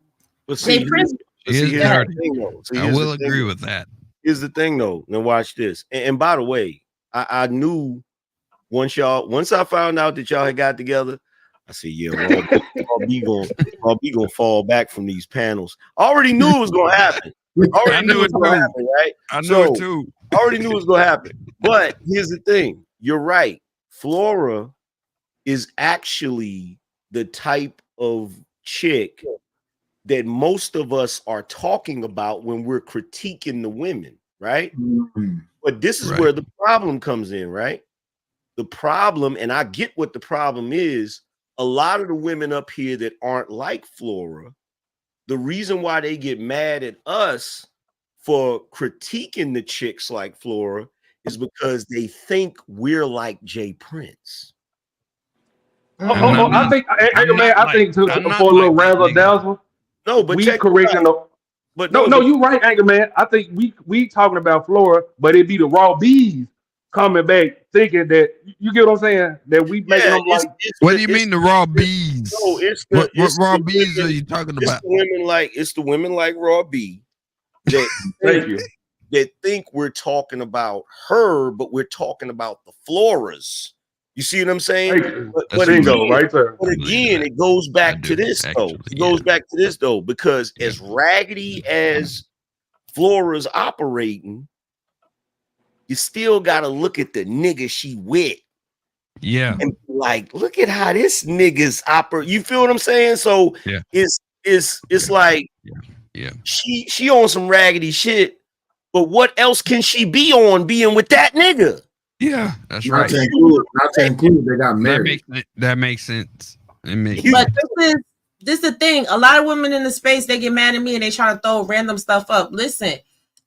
Speaker 6: But see,
Speaker 2: They Prince.
Speaker 9: She is
Speaker 6: here's the
Speaker 9: dirty.
Speaker 6: thing, though. See,
Speaker 9: I
Speaker 6: here's
Speaker 9: will
Speaker 6: the thing,
Speaker 9: agree
Speaker 6: though.
Speaker 9: with that.
Speaker 6: Here's the thing, though. Now watch this. And by the way, I knew once I found out that y'all had got together, I said, yeah, Raw B gonna fall back from these panels. I already knew it was gonna happen.
Speaker 9: I knew it
Speaker 6: gonna
Speaker 9: too.
Speaker 6: happen, right?
Speaker 9: I knew
Speaker 6: So,
Speaker 9: it too.
Speaker 6: I already knew it was gonna happen. But here's the thing. You're right. Flora is actually the type of chick that most of us are talking about when we're critiquing the women, right?
Speaker 12: Mhm.
Speaker 6: But this is
Speaker 9: Right.
Speaker 6: where the problem comes in, right? The problem, and I get what the problem is, a lot of the women up here that aren't like Flora, the reason why they get mad at us for critiquing the chicks like Flora is because they think we're like Jay Prince.
Speaker 10: I think, man, I think for a little razzle dazzle.
Speaker 6: No, but
Speaker 10: we
Speaker 6: check
Speaker 10: correcting the.
Speaker 6: But
Speaker 10: no, you're right, Anchor Man. I think we talking about Flora, but it be the raw bees coming back thinking that you get what I'm saying, that we making them like.
Speaker 9: What do you mean the raw bees?
Speaker 6: No,
Speaker 9: What raw bees are you talking about?
Speaker 6: It's the women like Raw B that
Speaker 10: Thank you.
Speaker 6: that think we're talking about her, but we're talking about the Floras. You see what I'm saying? But
Speaker 10: bingo, right there.
Speaker 6: But again, it goes back to this though. It goes back to this though, because as raggedy as Flora's operating, you still gotta look at the nigga she with.
Speaker 9: Yeah.
Speaker 6: And like, look at how this nigga's operate. You feel what I'm saying? So
Speaker 9: yeah,
Speaker 6: it's like she on some raggedy shit, but what else can she be on being with that nigga?
Speaker 9: Yeah, that's
Speaker 12: Not
Speaker 9: right.
Speaker 12: to include, they got married.
Speaker 9: That makes sense. It makes
Speaker 2: But this is the thing. A lot of women in the space, they get mad at me and they try to throw random stuff up. Listen,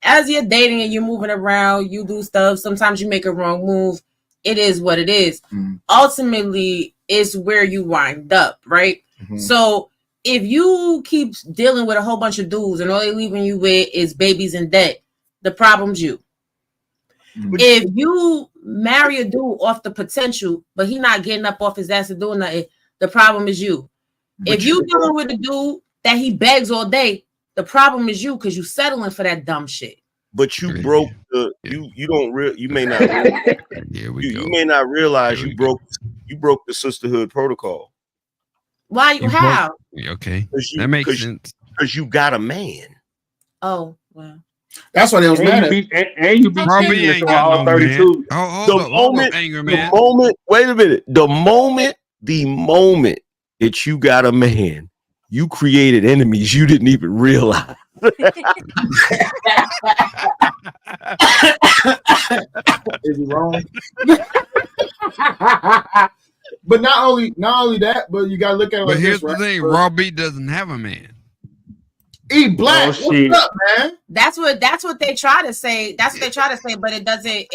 Speaker 2: as you're dating and you're moving around, you do stuff. Sometimes you make a wrong move. It is what it is. Ultimately, it's where you wind up, right? So if you keep dealing with a whole bunch of dudes and all they're leaving you with is babies and debt, the problem's you. If you marry a dude off the potential, but he not getting up off his ass and doing nothing, the problem is you. If you dealing with a dude that he begs all day, the problem is you because you settling for that dumb shit.
Speaker 6: But you broke the you may not you may not realize you broke the sisterhood protocol.
Speaker 2: Why you how?
Speaker 9: Okay, that makes sense.
Speaker 6: Because you got a man.
Speaker 2: Oh well.
Speaker 12: That's why they was mad at.
Speaker 10: And you be cheating until all 32.
Speaker 6: The moment, wait a minute. The moment that you got a man, you created enemies you didn't even realize.
Speaker 12: Is he wrong? But not only that, but you gotta look at it
Speaker 9: But
Speaker 12: like
Speaker 9: here's
Speaker 12: this, right?
Speaker 9: the thing: Raw beat doesn't have a man.
Speaker 12: E Black, what's up, man?
Speaker 2: That's what they try to say. That's what they try to say, but it doesn't.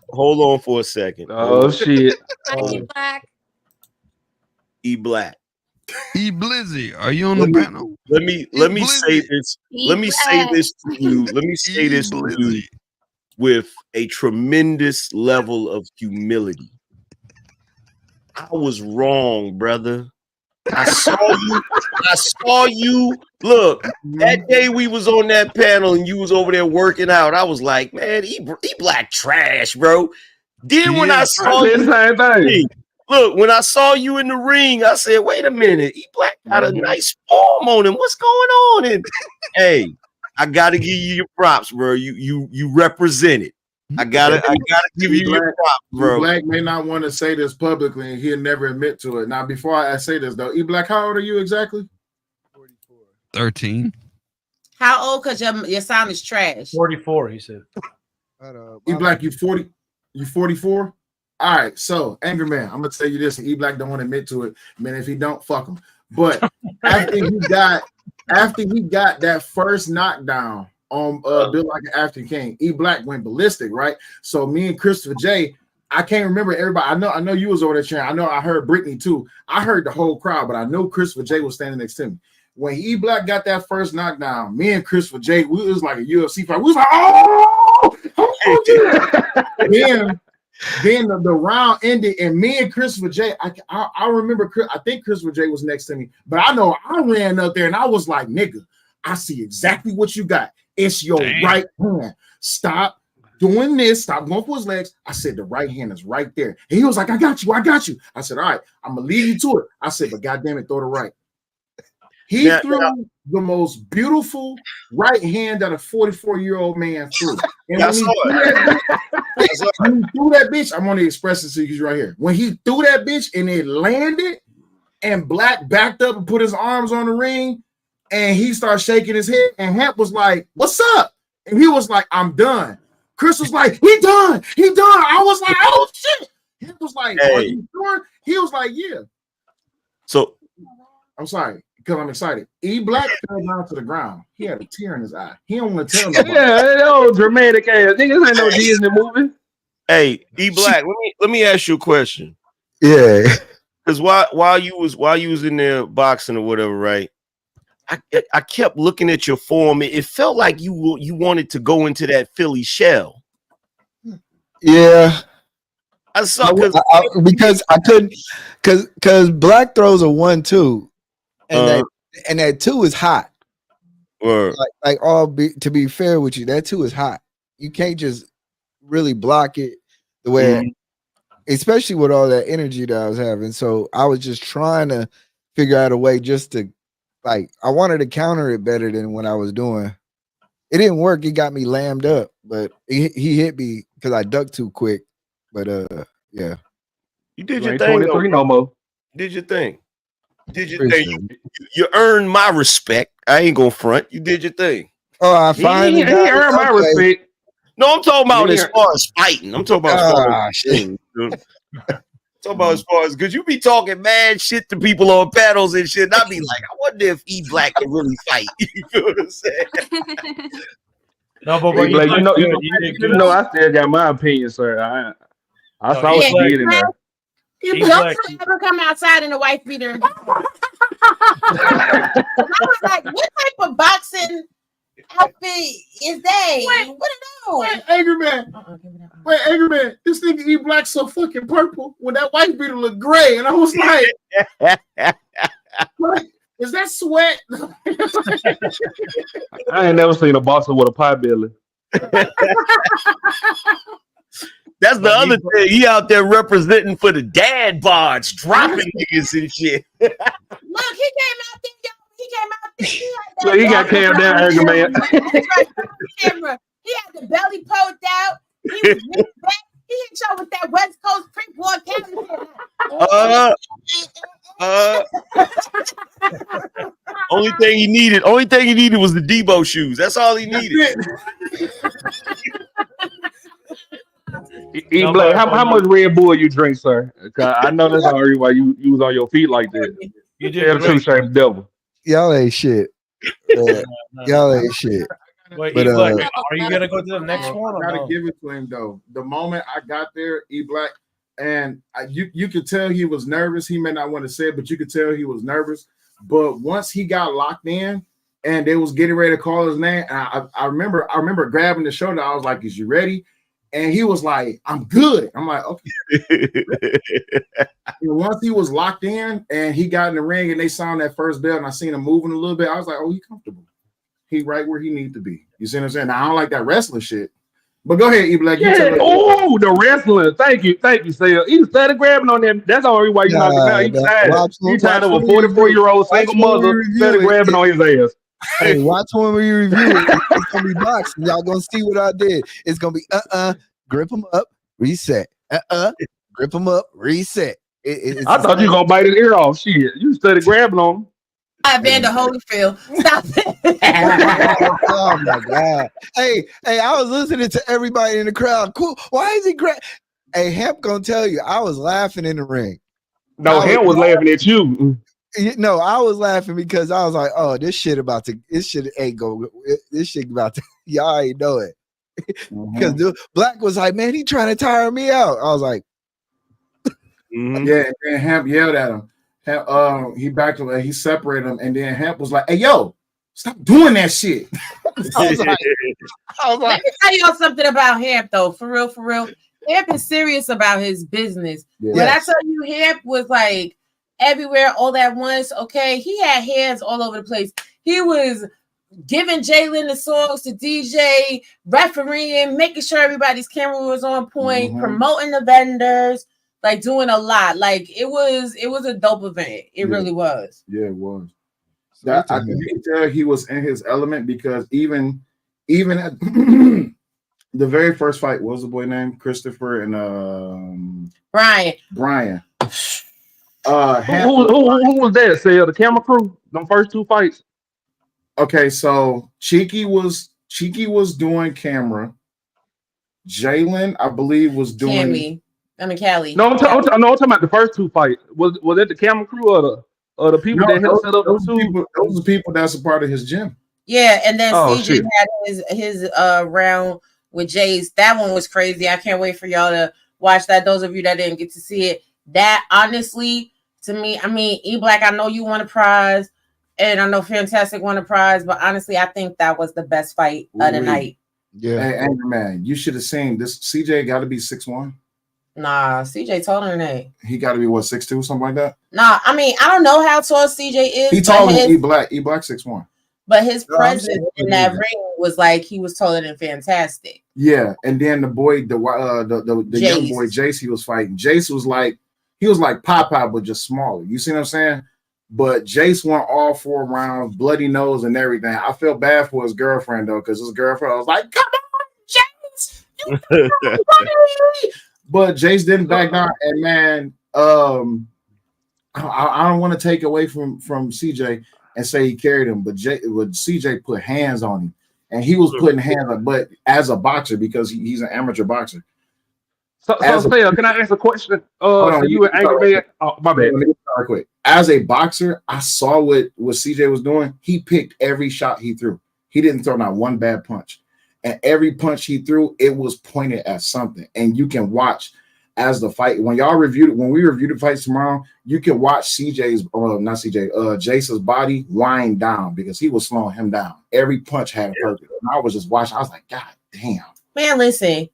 Speaker 6: Hold on for a second.
Speaker 10: Oh shit.
Speaker 11: E Black.
Speaker 6: E Black.
Speaker 9: E Blizzy, are you on the panel?
Speaker 6: Let me say this. Let me say this to you. Let me say this to you with a tremendous level of humility. I was wrong, brother. I saw you. Look, that day we was on that panel and you was over there working out. I was like, man, E Black trash, bro. Then when I saw you, look, when I saw you in the ring, I said, wait a minute, E Black got a nice form on him. What's going on? And hey, I gotta give you your props, bro. You represent it. I gotta give you your props, bro.
Speaker 12: E Black may not want to say this publicly, and he'll never admit to it. Now, before I say this though, E Black, how old are you exactly?
Speaker 9: 13.
Speaker 2: How old? Because your sound is trash.
Speaker 5: 44, he said.
Speaker 12: E Black, you 40? You 44? All right. So, Angry Man, I'm gonna tell you this, and E Black don't want to admit to it. Man, if he don't, fuck him. But after he got that first knockdown on Bill Like an African King, E Black went ballistic, right? So me and Christopher J, I can't remember everybody. I know you was over there cheering. I know I heard Brittany too. I heard the whole crowd, but I know Christopher J was standing next to me. When E Black got that first knockdown, me and Christopher J, it was like a UFC fight. We was like, oh yeah. Then the round ended, and me and Christopher J, I remember, I think Christopher J was next to me, but I know I ran up there and I was like, nigga, I see exactly what you got. It's your right hand. Stop doing this. Stop going for his legs. I said, the right hand is right there. And he was like, I got you. I said, all right, I'm going to lead you to it. I said, but goddamn it, throw the right. He threw the most beautiful right hand that a 44-year-old man threw. And when he threw that bitch, I'm only expressing to you because you're right here. When he threw that bitch and it landed, and Black backed up and put his arms on the ring, and he started shaking his head, and Hemp was like, what's up? And he was like, I'm done. Chris was like, he done. I was like, oh shit. Hemp was like, are you sure? He was like, yeah.
Speaker 6: So
Speaker 12: I'm sorry, because I'm excited. E Black fell down to the ground. He had a tear in his eye. He don't want to tell nobody.
Speaker 10: Yeah, that old dramatic ass. Niggas ain't no Disney movie.
Speaker 6: Hey, E Black, let me ask you a question.
Speaker 13: Yeah.
Speaker 6: Because while you was in there boxing or whatever, right? I kept looking at your form. It felt like you wanted to go into that Philly shell.
Speaker 13: Yeah.
Speaker 6: I saw
Speaker 13: because I couldn't because Black throws a 1-2, and that 2 is hot. To be fair with you, that 2 is hot. You can't just really block it the way, especially with all that energy that I was having. So I was just trying to figure out a way just to, like, I wanted to counter it better than what I was doing. It didn't work. It got me lammed up, but he hit me because I ducked too quick. But yeah,
Speaker 6: you did your thing.
Speaker 10: No more.
Speaker 6: Did your thing. You earned my respect. I ain't gonna front. You did your thing.
Speaker 13: Oh, I finally
Speaker 10: earned my respect.
Speaker 6: No, I'm talking about as far as fighting. I'm talking about as far as shit. Talking about as far as, because you be talking mad shit to people on panels and shit. And I be like, I wonder if E Black can really fight. You know what I'm saying?
Speaker 5: No, but
Speaker 10: hey, Black, you know, I still got my opinion, sir. I saw what you did in there.
Speaker 2: You don't ever come outside in a wife beater. I was like, what type of boxing outfit is that? What
Speaker 12: Wait, Angry Man. Wait, Angry Man. This nigga E Black so fucking purple when that white beater look gray, and I was like, is that sweat?
Speaker 10: I ain't never seen a boxer with a pie belly.
Speaker 6: That's the other thing. He out there representing for the dad bods, dropping niggas and shit.
Speaker 2: Look, he came out there. He came out there.
Speaker 10: So he got calmed down, Angry Man.
Speaker 2: He had the belly poked out. He was back. He hit y'all with that West Coast pre-war
Speaker 6: Only thing he needed was the Debo shoes. That's all he needed.
Speaker 10: E Black, how much Red Bull you drink, sir? 'Cause I know that's already why you was on your feet like that.
Speaker 5: You
Speaker 10: Tell the truth, shame the devil.
Speaker 13: Y'all ain't shit. Y'all ain't shit.
Speaker 5: Wait,
Speaker 13: But
Speaker 5: E-Black, are you gonna go to the next one?
Speaker 12: I
Speaker 5: Or
Speaker 12: gotta
Speaker 5: no?
Speaker 12: give it to him though. The moment I got there, E Black, and you could tell he was nervous. He may not want to say it, but you could tell he was nervous. But once he got locked in, and they was getting ready to call his name, and I remember grabbing the shoulder. I was like, "Is you ready?" And he was like, "I'm good." I'm like, "Okay." And once he was locked in, and he got in the ring, and they sound that first bell, and I seen him moving a little bit, I was like, "Oh, he comfortable. He right where he need to be." You see what I'm saying? Now, I don't like that wrestling shit. But go ahead, E Black.
Speaker 10: Yeah. Oh, the wrestling. Thank you, Sale. He started grabbing on them. That's the only why you knocked him out. He tired. He tired of a 44-year-old single mother started grabbing on his ass.
Speaker 13: Hey, watch when we review it. It's gonna be boxing. Y'all gonna see what I did. It's gonna be grip him up, reset. Grip him up, reset.
Speaker 10: I thought you were gonna bite his ear off. Shit, you started grabbing on him.
Speaker 2: Vander Holyfield. Stop it.
Speaker 13: Oh my god. Hey, I was listening to everybody in the crowd. Cool. Why is he Hey, Hemp gonna tell you, I was laughing in the ring.
Speaker 10: No, Hemp was laughing at you.
Speaker 13: No, I was laughing because I was like, "Oh, this shit about to y'all ain't know it." Because Black was like, "Man, he trying to tire me out." I was like,
Speaker 12: "Yeah." And Hemp yelled at him. He backed away. He separated him, and then Hemp was like, "Hey, yo, stop doing that shit."
Speaker 2: I was like, let me tell y'all something about Hemp though, for real. Hemp is serious about his business.
Speaker 12: Yeah.
Speaker 2: When I tell you, Hemp was like everywhere all at once. Okay, he had hands all over the place. He was giving Jalen the songs to DJ, refereeing, making sure everybody's camera was on point, promoting the vendors, like doing a lot. Like it was a dope event. It really was.
Speaker 12: Yeah, it was. I can tell he was in his element because even at the very first fight, what was the boy name? Christopher and Brian.
Speaker 10: Who was that? Say the camera crew. Them first two fights.
Speaker 12: Okay, so Cheeky was doing camera. Jalen, I believe, was doing
Speaker 2: Callie.
Speaker 10: No, I'm talking about the first two fights. Was it the camera crew or the people that helped set up
Speaker 12: those are the people that's a part of his gym.
Speaker 2: Yeah, and then CJ had his round with Jace. That one was crazy. I can't wait for y'all to watch that. Those of you that didn't get to see it, that honestly, to me, I mean, E Black, I know you won a prize, and I know Fantastic won a prize, but honestly, I think that was the best fight of the night.
Speaker 13: Yeah,
Speaker 12: hey, Angry Man, you should have seen this. CJ got to be 6'1".
Speaker 2: Nah, CJ taller than that.
Speaker 12: He got to be what, 6'2", something like that.
Speaker 2: Nah, I mean, I don't know how tall CJ is.
Speaker 12: He taller than E Black. E Black 6'1".
Speaker 2: But his presence in that ring was like he was taller than Fantastic.
Speaker 12: Yeah, and then the boy, the young boy Jace, he was fighting. Jace was like Popeye, but just smaller. You see what I'm saying? But Jace won all 4 rounds, bloody nose and everything. I felt bad for his girlfriend though, because his girlfriend was like, "Come on, Jace!" But Jace didn't back down. And man, I don't want to take away from CJ and say he carried him, but CJ put hands on him, and he was putting hands on. But as a boxer, because he's an amateur boxer.
Speaker 10: So Phil, can I ask a question? So you were angry man? Oh, my bad.
Speaker 12: Let me start quick. As a boxer, I saw what CJ was doing. He picked every shot he threw. He didn't throw not one bad punch, and every punch he threw, it was pointed at something. And you can watch as the fight when we review the fights tomorrow, you can watch Jace's body wind down because he was slowing him down. Every punch had a purpose. And I was just watching. I was like, God damn.
Speaker 2: Man, listen,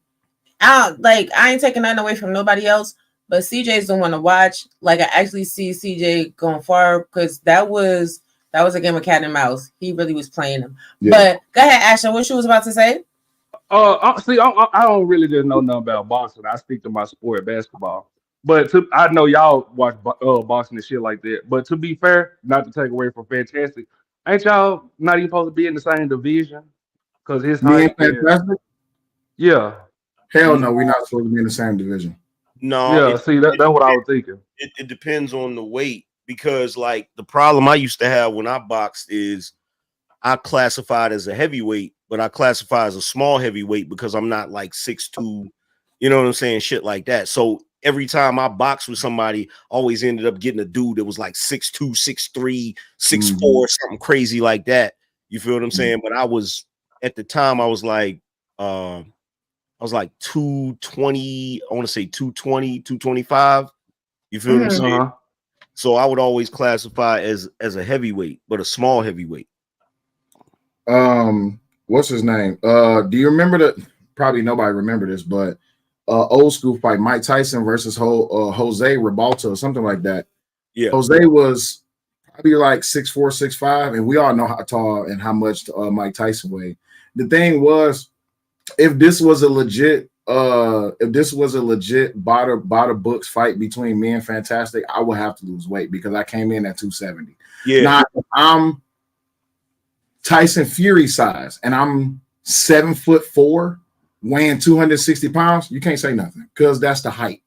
Speaker 2: I ain't taking nothing away from nobody else, but CJ's the one to watch. Like I actually see CJ going far because that was a game of cat and mouse. He really was playing him. Yeah. But go ahead, Ashton. What you was about to say?
Speaker 10: I don't really just know nothing about boxing. I speak to my sport, basketball. But I know y'all watch boxing and shit like that. But to be fair, not to take away from Fantastic, ain't y'all not even supposed to be in the same division? Because his height.
Speaker 12: Fantastic?
Speaker 10: Yeah.
Speaker 12: Hell no, we're not supposed to be in the same division.
Speaker 6: No.
Speaker 10: Yeah, see, that's what I was thinking.
Speaker 6: It depends on the weight because, like, the problem I used to have when I boxed is I classified as a heavyweight, but I classify as a small heavyweight because I'm not like 6'2", You know what I'm saying? Shit like that. So every time I boxed with somebody, always ended up getting a dude that was like 6'2", 6'3", 6'4", something crazy like that. You feel what I'm saying? But I was at the time, I was like 220, I want to say 220, 225. You feel what I'm saying? So I would always classify as a heavyweight, but a small heavyweight.
Speaker 12: What's his name? Do you remember probably nobody remember this, but old school fight, Mike Tyson versus Jose Ribalta or something like that.
Speaker 6: Yeah.
Speaker 12: Jose was probably like 6'4", 6'5", and we all know how tall and how much Mike Tyson weighed. The thing was, if this was a legit by the books fight between me and Fantastic, I would have to lose weight because I came in at 270.
Speaker 6: Yeah.
Speaker 12: Now I'm Tyson Fury size and I'm 7'4", weighing 260 pounds. You can't say nothing because that's the height.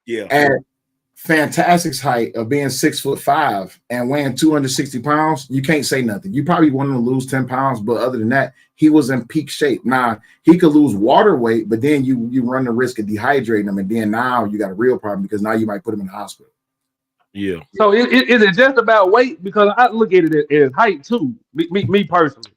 Speaker 6: Yeah.
Speaker 12: At Fantastic's height of being 6'5" and weighing 260 pounds, you can't say nothing. You probably want him to lose 10 pounds, but other than that, he was in peak shape. Now he could lose water weight, but then you run the risk of dehydrating him, and then now you got a real problem because now you might put him in the hospital.
Speaker 6: Yeah.
Speaker 10: So is it just about weight? Because I look at it as height too. Me personally.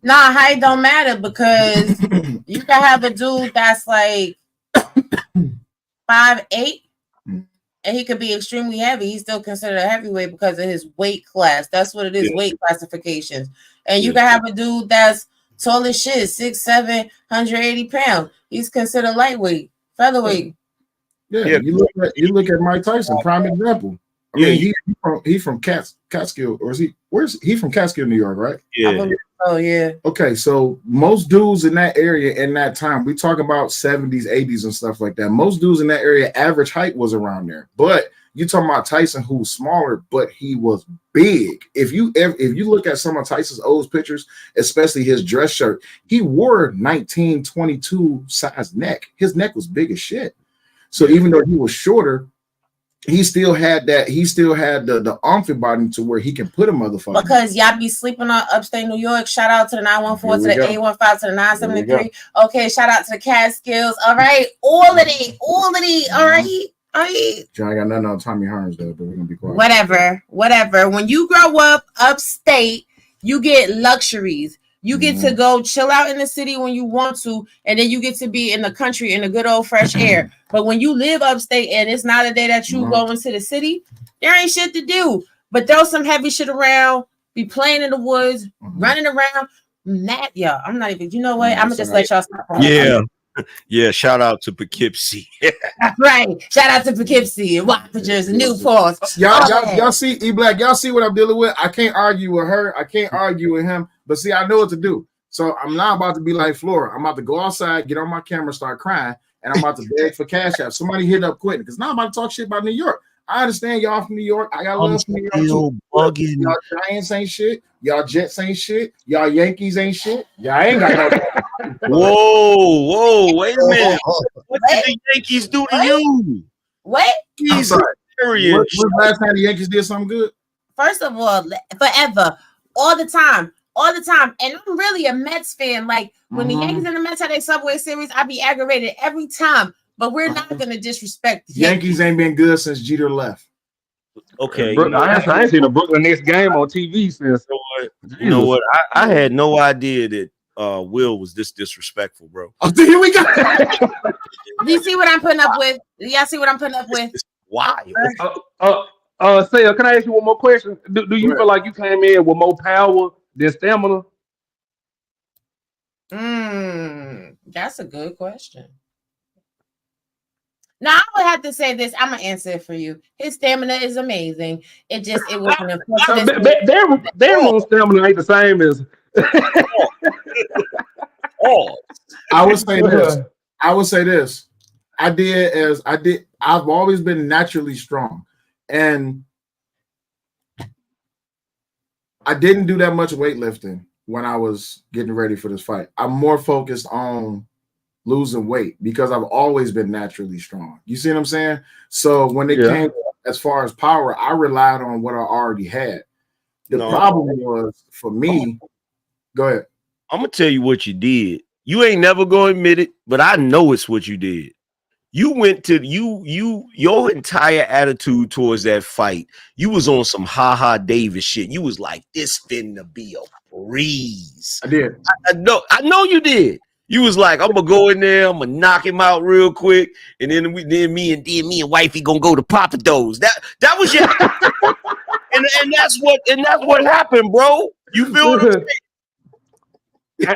Speaker 2: Nah, height don't matter because you can have a dude that's like 5'8", and he could be extremely heavy. He's still considered a heavyweight because of his weight class. That's what it is, weight classifications. And you can have a dude that's tall as shit, 6'7", 180 pounds. He's considered lightweight, featherweight.
Speaker 12: Yeah. You look at Mike Tyson, prime example. I mean, he from Catskill, or is he? Where's he from? Catskill, New York, right?
Speaker 6: Yeah.
Speaker 2: Oh yeah.
Speaker 12: Okay, so most dudes in that area in that time, we talk about 70s, 80s, and stuff like that. Most dudes in that area, average height was around there. But you talking about Tyson, who's smaller, but he was big. If you look at some of Tyson's old pictures, especially his dress shirt, he wore 1922 size neck. His neck was big as shit. So even though he was shorter, he still had that. He still had the omphid body to where he can put a motherfucker.
Speaker 2: Because y'all be sleeping on upstate New York. Shout out to the 914, to the 815, to the 973. Okay, shout out to the Catskills. All right, all of the. All right. All right.
Speaker 12: John, I got nothing on Tommy Hearns though, but we're gonna be quiet.
Speaker 2: Whatever. When you grow up upstate, you get luxuries. You get to go chill out in the city when you want to, and then you get to be in the country in the good old fresh air. But when you live upstate and it's not a day that you go into the city, there ain't shit to do. But throw some heavy shit around, be playing in the woods, running around. Y'all, I'm not even, you know what? I'm gonna just let y'all stop.
Speaker 6: Yeah. Yeah, shout out to Poughkeepsie.
Speaker 2: Right. Shout out to Poughkeepsie and Wappingers and Newport.
Speaker 12: Y'all see E-Black, y'all see what I'm dealing with? I can't argue with her. I can't argue with him. But see, I know what to do. So I'm not about to be like Flora. I'm about to go outside, get on my camera, start crying, and I'm about to beg for cash out. Somebody hit up quick because now I'm about to talk shit about New York. I understand y'all from New York. I got love from New York too. Y'all Giants ain't shit. Y'all Jets ain't shit. Y'all Yankees ain't shit. Y'all ain't got no.
Speaker 6: Whoa, wait a minute. What did the Yankees do to you?
Speaker 2: What?
Speaker 12: I'm sorry. When's the last time the Yankees did something good?
Speaker 2: First of all, forever, all the time. And I'm really a Mets fan. Like when the Yankees and the Mets had their Subway Series, I'd be aggravated every time. But we're not gonna disrespect the
Speaker 12: Yankees ain't been good since Jeter left.
Speaker 6: Okay.
Speaker 10: I ain't seen a Brooklyn Nets game on TV since.
Speaker 6: You know what? I had no idea that Will was this disrespectful, bro.
Speaker 12: Oh, here we go.
Speaker 2: Do you see what I'm putting up with? Do y'all see what I'm putting up with?
Speaker 6: Why?
Speaker 10: Saya, can I ask you one more question? Do you feel like you came in with more power than stamina?
Speaker 2: That's a good question. Now I would have to say this. I'm gonna answer it for you. His stamina is amazing. It wasn't unfortunate.
Speaker 10: Their own stamina ain't the same as.
Speaker 12: I would say this. I've always been naturally strong, and I didn't do that much weightlifting when I was getting ready for this fight. I'm more focused on losing weight because I've always been naturally strong. You see what I'm saying? So when it came as far as power, I relied on what I already had. The problem was for me. Go ahead.
Speaker 6: I'm gonna tell you what you did. You ain't never gonna admit it, but I know it's what you did. You went to your entire attitude towards that fight. You was on some Ha Davis shit. You was like, this finna be a breeze.
Speaker 12: I did.
Speaker 6: I know you did. You was like, I'm gonna go in there, I'm gonna knock him out real quick, and then me and wifey gonna go to Papados. That was your and that's what happened, bro. You feel what I'm saying?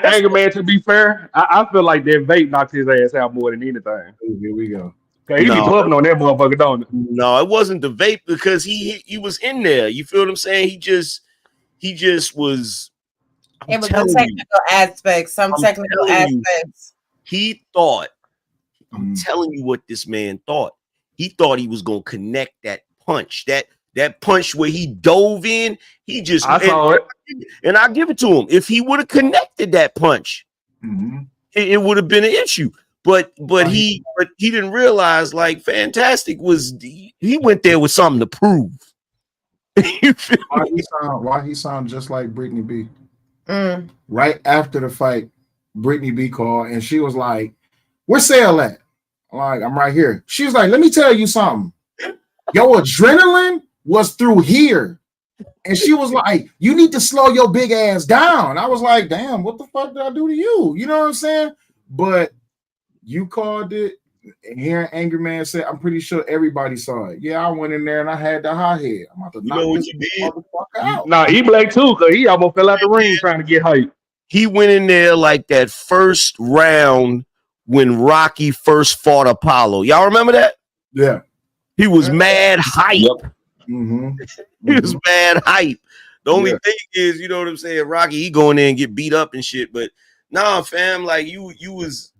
Speaker 10: Anger Man, to be fair, I feel like that vape knocked his ass out more than anything.
Speaker 12: Here we go.
Speaker 10: He be puffing on that motherfucker, don't it?
Speaker 6: No, it wasn't the vape because he was in there. You feel what I'm saying? He just was.
Speaker 2: It was some technical aspects.
Speaker 6: He thought. I'm telling you what this man thought. He thought he was gonna connect that punch. That punch where he dove in, I saw it. And I give it to him. If he would have connected that punch, it would have been an issue. But he didn't realize like Fantastic was he went there with something to prove.
Speaker 12: Why he sound just like Brittany B? Right after the fight, Brittany B called and she was like, "Where's Sale at?" I'm like, "I'm right here." She was like, "Let me tell you something. Your adrenaline was through here." And she was like, "You need to slow your big ass down." I was like, "Damn, what the fuck did I do to you?" You know what I'm saying? But you called it. And hearing Angry Man say, I'm pretty sure everybody saw it. Yeah, I went in there and I had the hot head. I'm about to knock this motherfucker out.
Speaker 10: Nah, he black too, because he almost fell out the ring trying to get hype.
Speaker 6: He went in there like that first round when Rocky first fought Apollo. Y'all remember that?
Speaker 12: Yeah.
Speaker 6: He was mad hype. He was mad hype. The only thing is, you know what I'm saying, Rocky, he going in and get beat up and shit. But nah, fam, like you was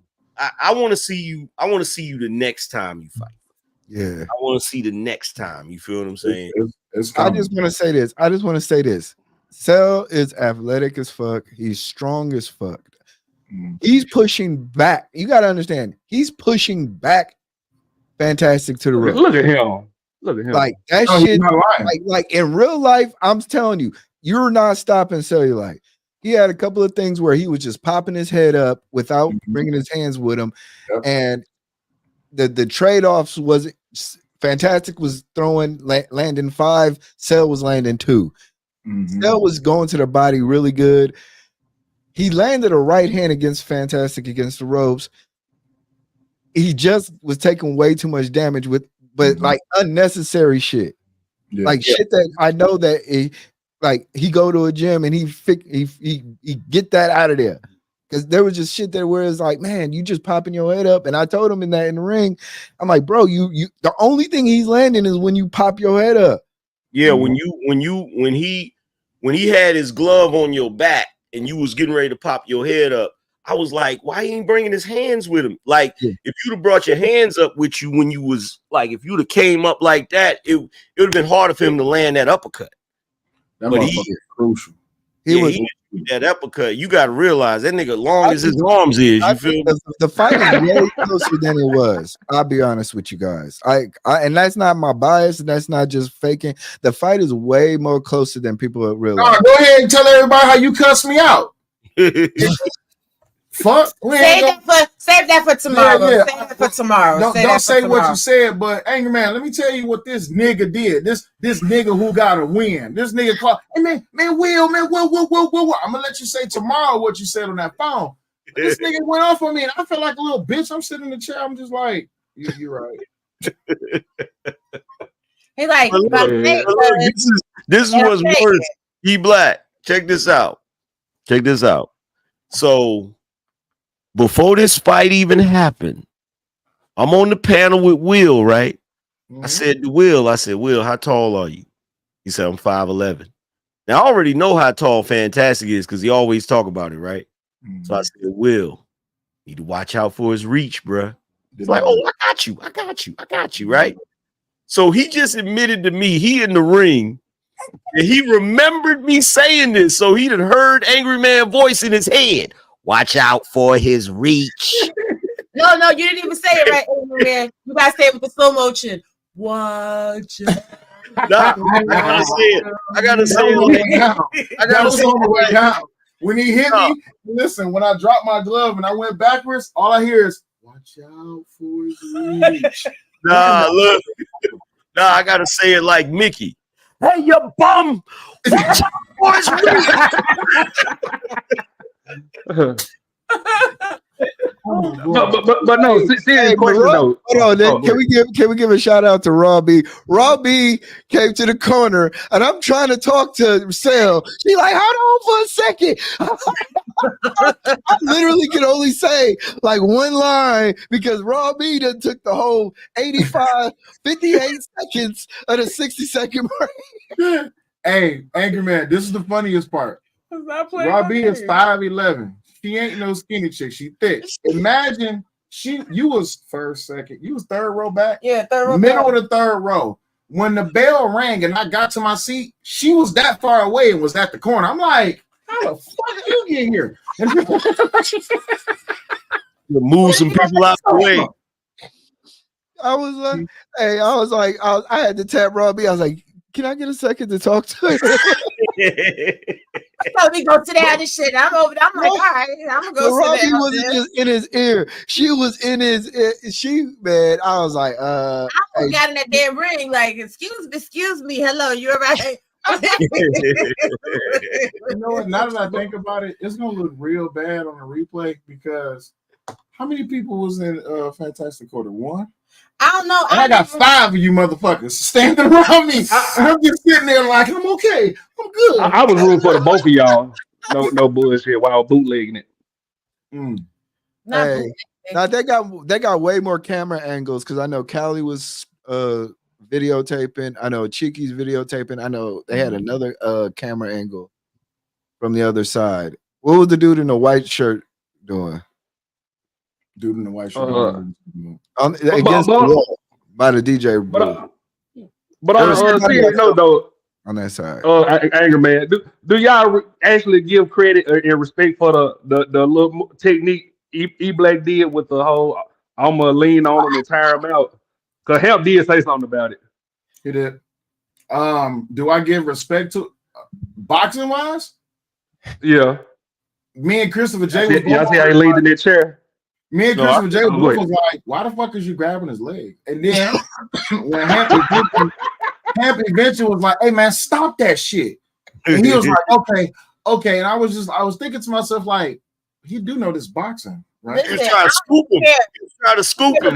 Speaker 6: I want to see you. I want to see you the next time you fight.
Speaker 13: Yeah.
Speaker 6: I want to see the next time. You feel what I'm saying?
Speaker 13: I just want to say this. Cell is athletic as fuck. He's strong as fuck. He's pushing back. You got to understand. He's pushing back Fantastic to the ring.
Speaker 10: Look at him. Look at him.
Speaker 13: Like that shit. Like in real life, I'm telling you, you're not stopping Cellulite. He had a couple of things where he was just popping his head up without bringing his hands with him. And the trade-offs was Fantastic was landing 5, Cell was landing 2. Cell was going to the body really good. He landed a right hand against Fantastic against the ropes. He just was taking way too much damage but like unnecessary shit. Like shit that I know that he go to a gym and he get that out of there. Because there was just shit there where it's like, man, you just popping your head up. And I told him in the ring, I'm like, bro, you the only thing he's landing is when you pop your head up.
Speaker 6: Yeah, when he had his glove on your back and you was getting ready to pop your head up, I was like, why he ain't bringing his hands with him? Like, if you'd have brought your hands up with you when you was like, if you'd have came up like that, it would have been harder for him to land that uppercut.
Speaker 12: That motherfucker is crucial.
Speaker 6: He that uppercut. You got to realize that nigga long as his arms is. You feel
Speaker 13: the fight is way closer than it was. I'll be honest with you guys. I and that's not my bias. And that's not just faking. The fight is way more closer than people realize.
Speaker 12: Go ahead and tell everybody how you cussed me out. Fuck.
Speaker 2: Save that for tomorrow.
Speaker 12: Yeah.
Speaker 2: Save that for tomorrow.
Speaker 12: Don't say what you said, but Angry Man, let me tell you what this nigga did. This nigga who got to win. This nigga called, hey man, Will. I'm gonna let you say tomorrow what you said on that phone. This nigga went off on me, and I felt like a little bitch. I'm sitting in the chair. I'm just like, you're right.
Speaker 2: He like,
Speaker 6: this is what's worse. He black. Check this out. So before this fight even happened, I'm on the panel with Will, right? I said to Will, Will, how tall are you? He said, I'm 5'11". Now, I already know how tall Fantastic is because he always talk about it, right? So I said, Will, need to watch out for his reach, bruh. He's like, oh, I got you, right? So he just admitted to me, he in the ring, and he remembered me saying this. So he done heard Angry Man voice in his head. Watch out for his reach.
Speaker 2: No, you didn't even say it right, Angry Man. You gotta say it with the slow motion. Watch out.
Speaker 6: I gotta say it. I gotta say it.
Speaker 12: That was on the way down. When he hit me, listen, when I dropped my glove and I went backwards, all I hear is, watch out for his reach.
Speaker 6: Nah, look. Nah, I gotta say it like Mickey. Hey, you bum! Watch out for his reach.
Speaker 10: But no, serious question though.
Speaker 13: Hold on, can we give a shout out to Robbie? Robbie came to the corner, and I'm trying to talk to Sel. She like, hold on for a second. I literally can only say like one line because Robbie done took the whole 58 seconds of the 60-second break.
Speaker 12: Hey, Angry Man, this is the funniest part. Robbie is 5'11". She ain't no skinny chick. She thick. Imagine you was first, second. You was third row back.
Speaker 2: Yeah, third row.
Speaker 12: Middle of the third row. When the bell rang and I got to my seat, she was that far away and was at the corner. I'm like, how the fuck did you get here?
Speaker 6: You move some people out the way.
Speaker 13: I was like, I had to tap Robbie. I was like, can I get a second to talk to her?
Speaker 2: So we go sit down and shit. I'm over there. I'm like, all right, I'm gonna go sit
Speaker 13: Robbie
Speaker 2: down.
Speaker 13: wasn't just in his ear. She was in his ear. Man, I was like,
Speaker 2: I got in that damn ring, like, excuse me, hello, you all right?
Speaker 12: You know what? Now that I think about it, it's gonna look real bad on the replay because how many people was in Fantastic Quarter? One?
Speaker 2: I don't know.
Speaker 12: And I got 5 of you motherfuckers standing around me. I'm just sitting there like, I'm okay. I'm good.
Speaker 10: I was rooting for the both of y'all. No bullshit while I was bootlegging it.
Speaker 13: hey, now they got way more camera angles because I know Callie was videotaping. I know Cheeky's videotaping. I know they had another camera angle from the other side. What was the dude in the white shirt doing?
Speaker 12: Dude in the white shirt
Speaker 13: against the wall by the DJ.
Speaker 10: But on the serious note, though,
Speaker 13: on that side,
Speaker 10: Anger Man, do y'all actually give credit and respect for the little technique E-Black did with the whole I'm gonna lean on him and tire him out? Cause Help did say something about it.
Speaker 12: He did. Do I give respect to boxing wise?
Speaker 10: Yeah.
Speaker 12: Me and Christopher J.
Speaker 10: Y'all see how he leaned in that chair?
Speaker 12: Me and Christopher J. was like, why the fuck is you grabbing his leg? And then when Hampy Venture was like, hey man, stop that shit. And he was like, okay. And I was thinking to myself, like, he do know this boxing, right?
Speaker 6: He was trying to scoop him.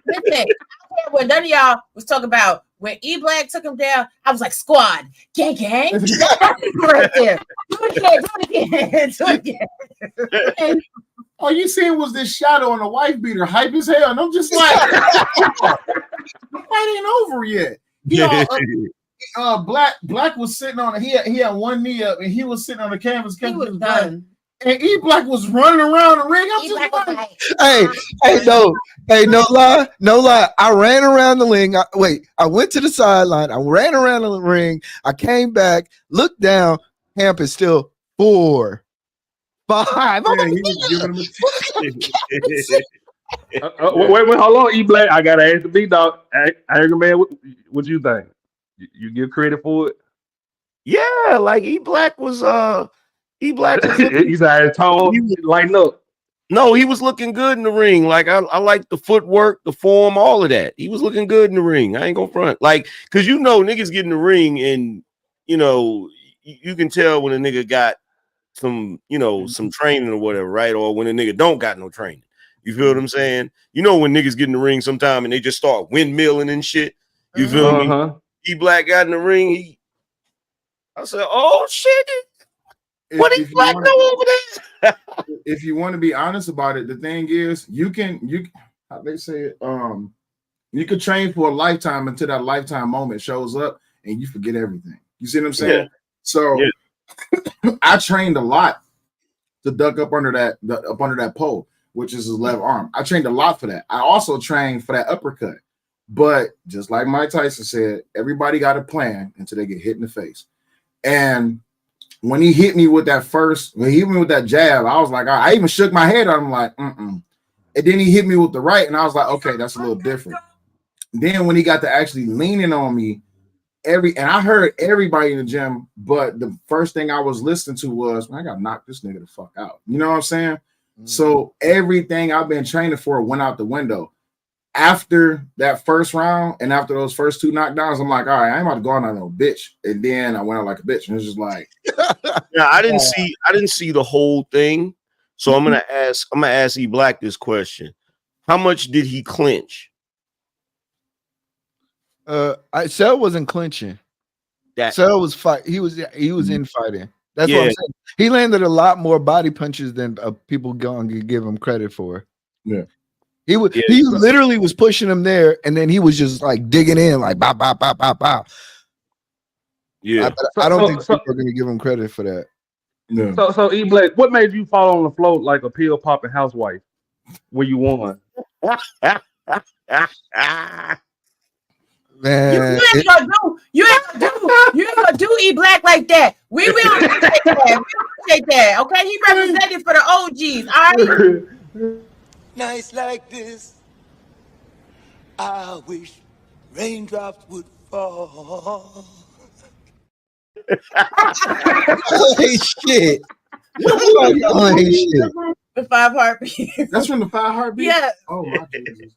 Speaker 2: Listen, when none of y'all was talking about when E-Black took him down, I was like, squad, gang. Right there. Do it again.
Speaker 12: And all you seen was this shadow on a wife beater, hype as hell. And I'm just like, the fight ain't over yet. Black was sitting on he had one knee up and he was sitting on the canvas. He was done. And E-Black was running around the ring. I'm just like,
Speaker 13: no lie. I ran around the ring. I went to the sideline. I ran around the ring. I came back, looked down. Hamp is still 4-5.
Speaker 10: Wait, hold on, E-Black. I gotta ask the big dog. Angry Man, what you think? You give credit for it?
Speaker 6: Yeah, like E-Black was E-Black was
Speaker 10: he's tall, lighting up.
Speaker 6: No, he was looking good in the ring. Like I like the footwork, the form, all of that. He was looking good in the ring. I ain't gonna front. Like, cause niggas get in the ring and you can tell when a nigga got some training or whatever, right? Or when a nigga don't got no training. You feel what I'm saying? When niggas get in the ring sometime and they just start windmilling and shit. You feel me? E-Black got in the ring. I said, oh shit. What is Black know over there?
Speaker 12: If you want to be honest about it, the thing is, you how they say it, you could train for a lifetime until that lifetime moment shows up and you forget everything. You see what I'm saying?
Speaker 6: Yeah.
Speaker 12: So I trained a lot to duck up under that pole, which is his left arm. I trained a lot for that. I also trained for that uppercut. But just like Mike Tyson said, everybody got a plan until they get hit in the face. And when he hit me with that jab, I was like, I even shook my head. I'm like, And then he hit me with the right, and I was like, okay, that's a little different. Then when he got to actually leaning on me, and I heard everybody in the gym, but the first thing I was listening to was, man, I gotta knock this nigga the fuck out. You know what I'm saying? So everything I've been training for went out the window. After that first round and after those first 2 knockdowns, I'm like, all right, I ain't about to go out on no bitch. And then I went out like a bitch, and it's just like,
Speaker 6: yeah, I didn't see the whole thing. So I'm gonna ask E Black this question: how much did he clinch?
Speaker 13: Cell wasn't clinching. Cell was fight. He was in fighting. That's what I'm saying. He landed a lot more body punches than people going to give him credit for.
Speaker 12: Yeah.
Speaker 13: He literally was pushing him there, and then he was just like digging in, like bow, bow, bow, bow, bow.
Speaker 6: Yeah,
Speaker 13: I don't think people are going to give him credit for that.
Speaker 12: Yeah.
Speaker 10: So E Black, what made you fall on the floor like a pill popping housewife when you won?
Speaker 13: Man,
Speaker 2: You ain't gonna do E Black like that. We don't take that. We don't take that. Okay, he represented for the OGs. All right.
Speaker 14: Nights like this, I wish raindrops would fall.
Speaker 13: Holy shit. Holy shit.
Speaker 2: The 5 heartbeats.
Speaker 12: That's from the 5 heartbeats?
Speaker 2: Yeah.
Speaker 12: Oh my Jesus.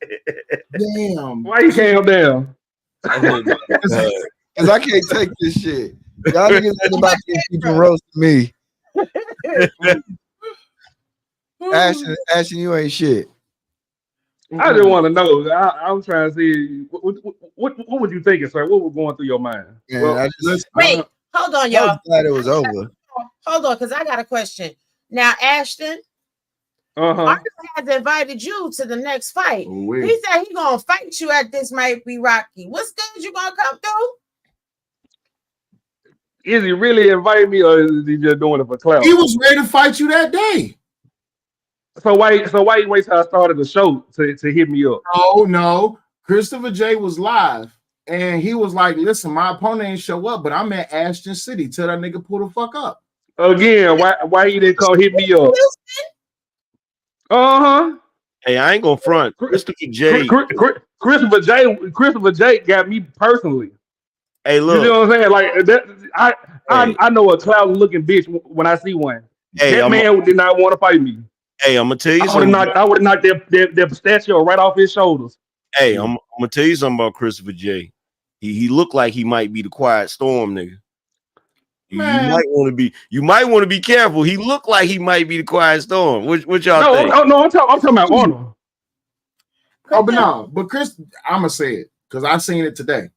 Speaker 12: Damn.
Speaker 10: Why you came down?
Speaker 13: Because I can't take this shit. Y'all niggas ain't about to keep roasting me. Ashton, you ain't shit.
Speaker 10: I just want to know. I'm trying to see what would you thinking, sir? What was going through your mind?
Speaker 13: Man,
Speaker 10: Well,
Speaker 2: Wait, hold on,
Speaker 13: I
Speaker 2: y'all.
Speaker 13: was glad it was over.
Speaker 2: Hold on, because I got a question. Now, Ashton, Marcus has invited you to the next fight. He said he gonna fight you at this might be rocky. What's good? You gonna come through?
Speaker 10: Is he really inviting me, or is he just doing it for clout?
Speaker 12: He was ready to fight you that day.
Speaker 10: So why you wait till I started the show to hit me up?
Speaker 12: Oh no, Christopher J was live, and he was like, "Listen, my opponent ain't show up, but I'm at Ashton City. Tell that nigga pull the fuck up."
Speaker 10: Again, why he didn't come hit me up?
Speaker 6: Hey, I ain't gonna front. Christopher J.
Speaker 10: Christopher J got me personally.
Speaker 6: Hey, look.
Speaker 10: You know what I'm saying? Like that, I know a cloud looking bitch when I see one.
Speaker 6: Hey,
Speaker 10: that man did not want to fight me.
Speaker 6: Hey, I'm gonna tell you
Speaker 10: I
Speaker 6: something.
Speaker 10: would have knocked their pistachio right off his shoulders.
Speaker 6: Hey, I'm gonna tell you something about Christopher J. He looked like he might be the quiet storm nigga. You might want to be careful. He looked like he might be the quiet storm. What y'all think?
Speaker 10: No, I'm talking about Arnold.
Speaker 12: Oh, but no, but Chris, I'm gonna say it because I seen it today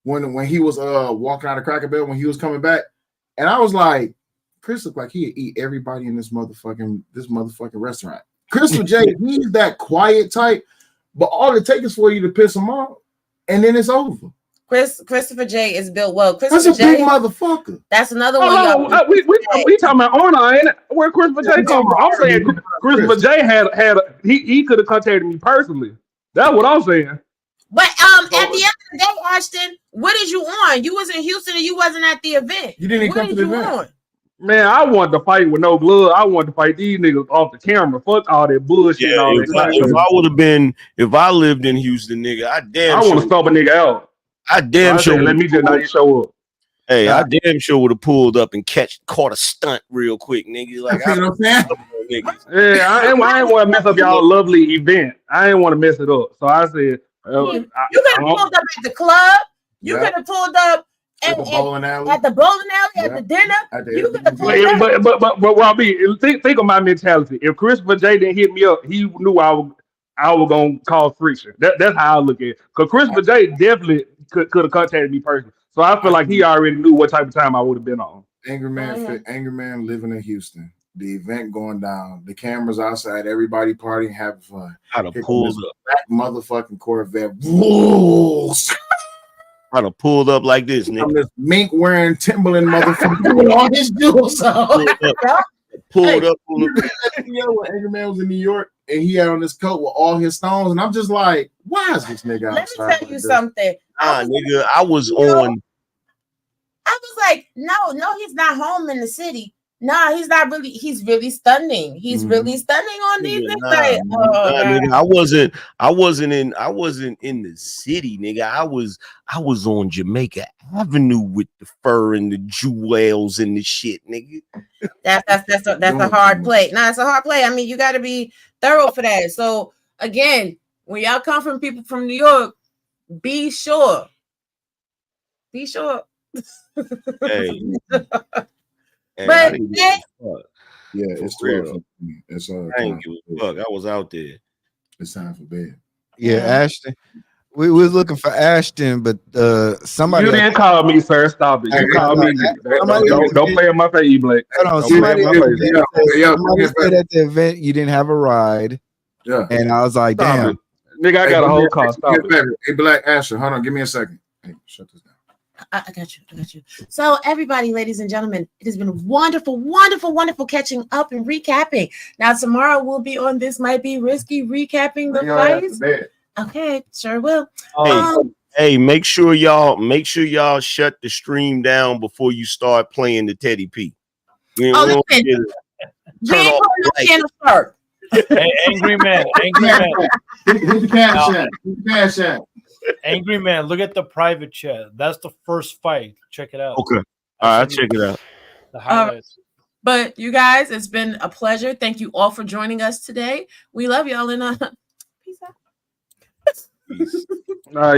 Speaker 12: when he was walking out of Cracker Barrel when he was coming back, and I was like, Chris looked like he'd eat everybody in this motherfucking restaurant. Christopher J, he's that quiet type, but all it takes is for you to piss him off, and then it's over.
Speaker 2: Christopher J is built well.
Speaker 12: That's a big motherfucker.
Speaker 2: That's another one.
Speaker 10: We talking about Arnold, ain't it? Where Christopher J come from? I'm saying Christopher J he could have contacted me personally. That's what I'm saying.
Speaker 2: But at the end of the day, Ashton, what is you on? You was in Houston and you wasn't at the event.
Speaker 12: You didn't come to the event.
Speaker 10: Man, I wanted to fight with no glove. I wanted to fight these niggas off the camera. Fuck all that bullshit.
Speaker 6: Yeah, if I lived in Houston, nigga, I
Speaker 10: want to stop a nigga out.
Speaker 6: I damn sure
Speaker 10: let me just not show up.
Speaker 6: Hey, I damn sure would have pulled up and caught a stunt real quick, nigga. Like,
Speaker 10: yeah, I ain't want to mess up y'all lovely event. I ain't want to mess it up. So I said,
Speaker 2: you could have pulled up at the club. You could have pulled up at the bowling alley, at the dinner. You could have pulled up.
Speaker 10: But Robbie, think of my mentality. If Christopher J didn't hit me up, he knew I was gonna cause friction. That's how I look at it. Because Christopher J definitely could have contacted me personally. So I feel like he already knew what type of time I would have been on.
Speaker 12: Angry man living in Houston. The event going down. The cameras outside. Everybody partying, having fun.
Speaker 6: I'd have pulled up.
Speaker 12: Black motherfucking Corvette. Rules.
Speaker 6: I'd have pulled up like this, nigga.
Speaker 12: This mink wearing Timberland motherfucker with all his jewels on.
Speaker 6: Pulled up on
Speaker 12: the when Angry Man was in New York and he had on this coat with all his stones, and I'm just like, why is this nigga outside?
Speaker 2: Let me tell you something.
Speaker 6: Nigga, I was on.
Speaker 2: I was like, no, he's not home in the city. Nah, he's not really. He's really stunning. He's really stunning on these
Speaker 6: Nigga,
Speaker 2: niggas.
Speaker 6: nah,
Speaker 2: Like, oh, God.
Speaker 6: nigga, I wasn't in the city, nigga. I was on Jamaica Avenue with the fur and the jewels and the shit, nigga.
Speaker 2: That's a hard play. Nah, it's a hard play. I mean, you got to be thorough for that. So again, when y'all come from people from New York, be sure. Be sure.
Speaker 6: Hey. Hey,
Speaker 2: But
Speaker 1: yeah, it's
Speaker 6: real.
Speaker 1: It's
Speaker 6: I ain't give a fuck. I was out there.
Speaker 1: It's time for bed.
Speaker 13: Yeah, Ashton. We was looking for Ashton, but somebody
Speaker 10: You didn't call me, sir. Stop it. You called me. Don't play in my face, Blake.
Speaker 13: Hold on,
Speaker 10: Don't play in my face.
Speaker 13: somebody said at the event you didn't have a ride.
Speaker 1: Yeah.
Speaker 13: And I was like,
Speaker 10: Stop
Speaker 13: damn.
Speaker 10: it. Nigga, I got a whole car. Stop it.
Speaker 1: Hey, Black Asher, hold on, give me a second. Hey, shut this down.
Speaker 2: I got you. So, everybody, ladies and gentlemen, it has been wonderful, wonderful, wonderful catching up and recapping. Now, tomorrow we'll be on This Might Be Risky, recapping the fights. Okay, sure will.
Speaker 6: Hey, make sure y'all shut the stream down before you start playing the Teddy P. We ain't
Speaker 2: listen,
Speaker 6: turn
Speaker 2: we ain't
Speaker 6: off
Speaker 2: putting no
Speaker 6: the
Speaker 2: channel start.
Speaker 5: Hey, angry man.
Speaker 1: Hit the cash app.
Speaker 5: Angry man, look at the private chat. That's the first fight. Check it out.
Speaker 6: Okay. All right, I'll check it out.
Speaker 5: The highlights.
Speaker 2: But you guys, it's been a pleasure. Thank you all for joining us today. We love y'all, and peace out.
Speaker 10: All right.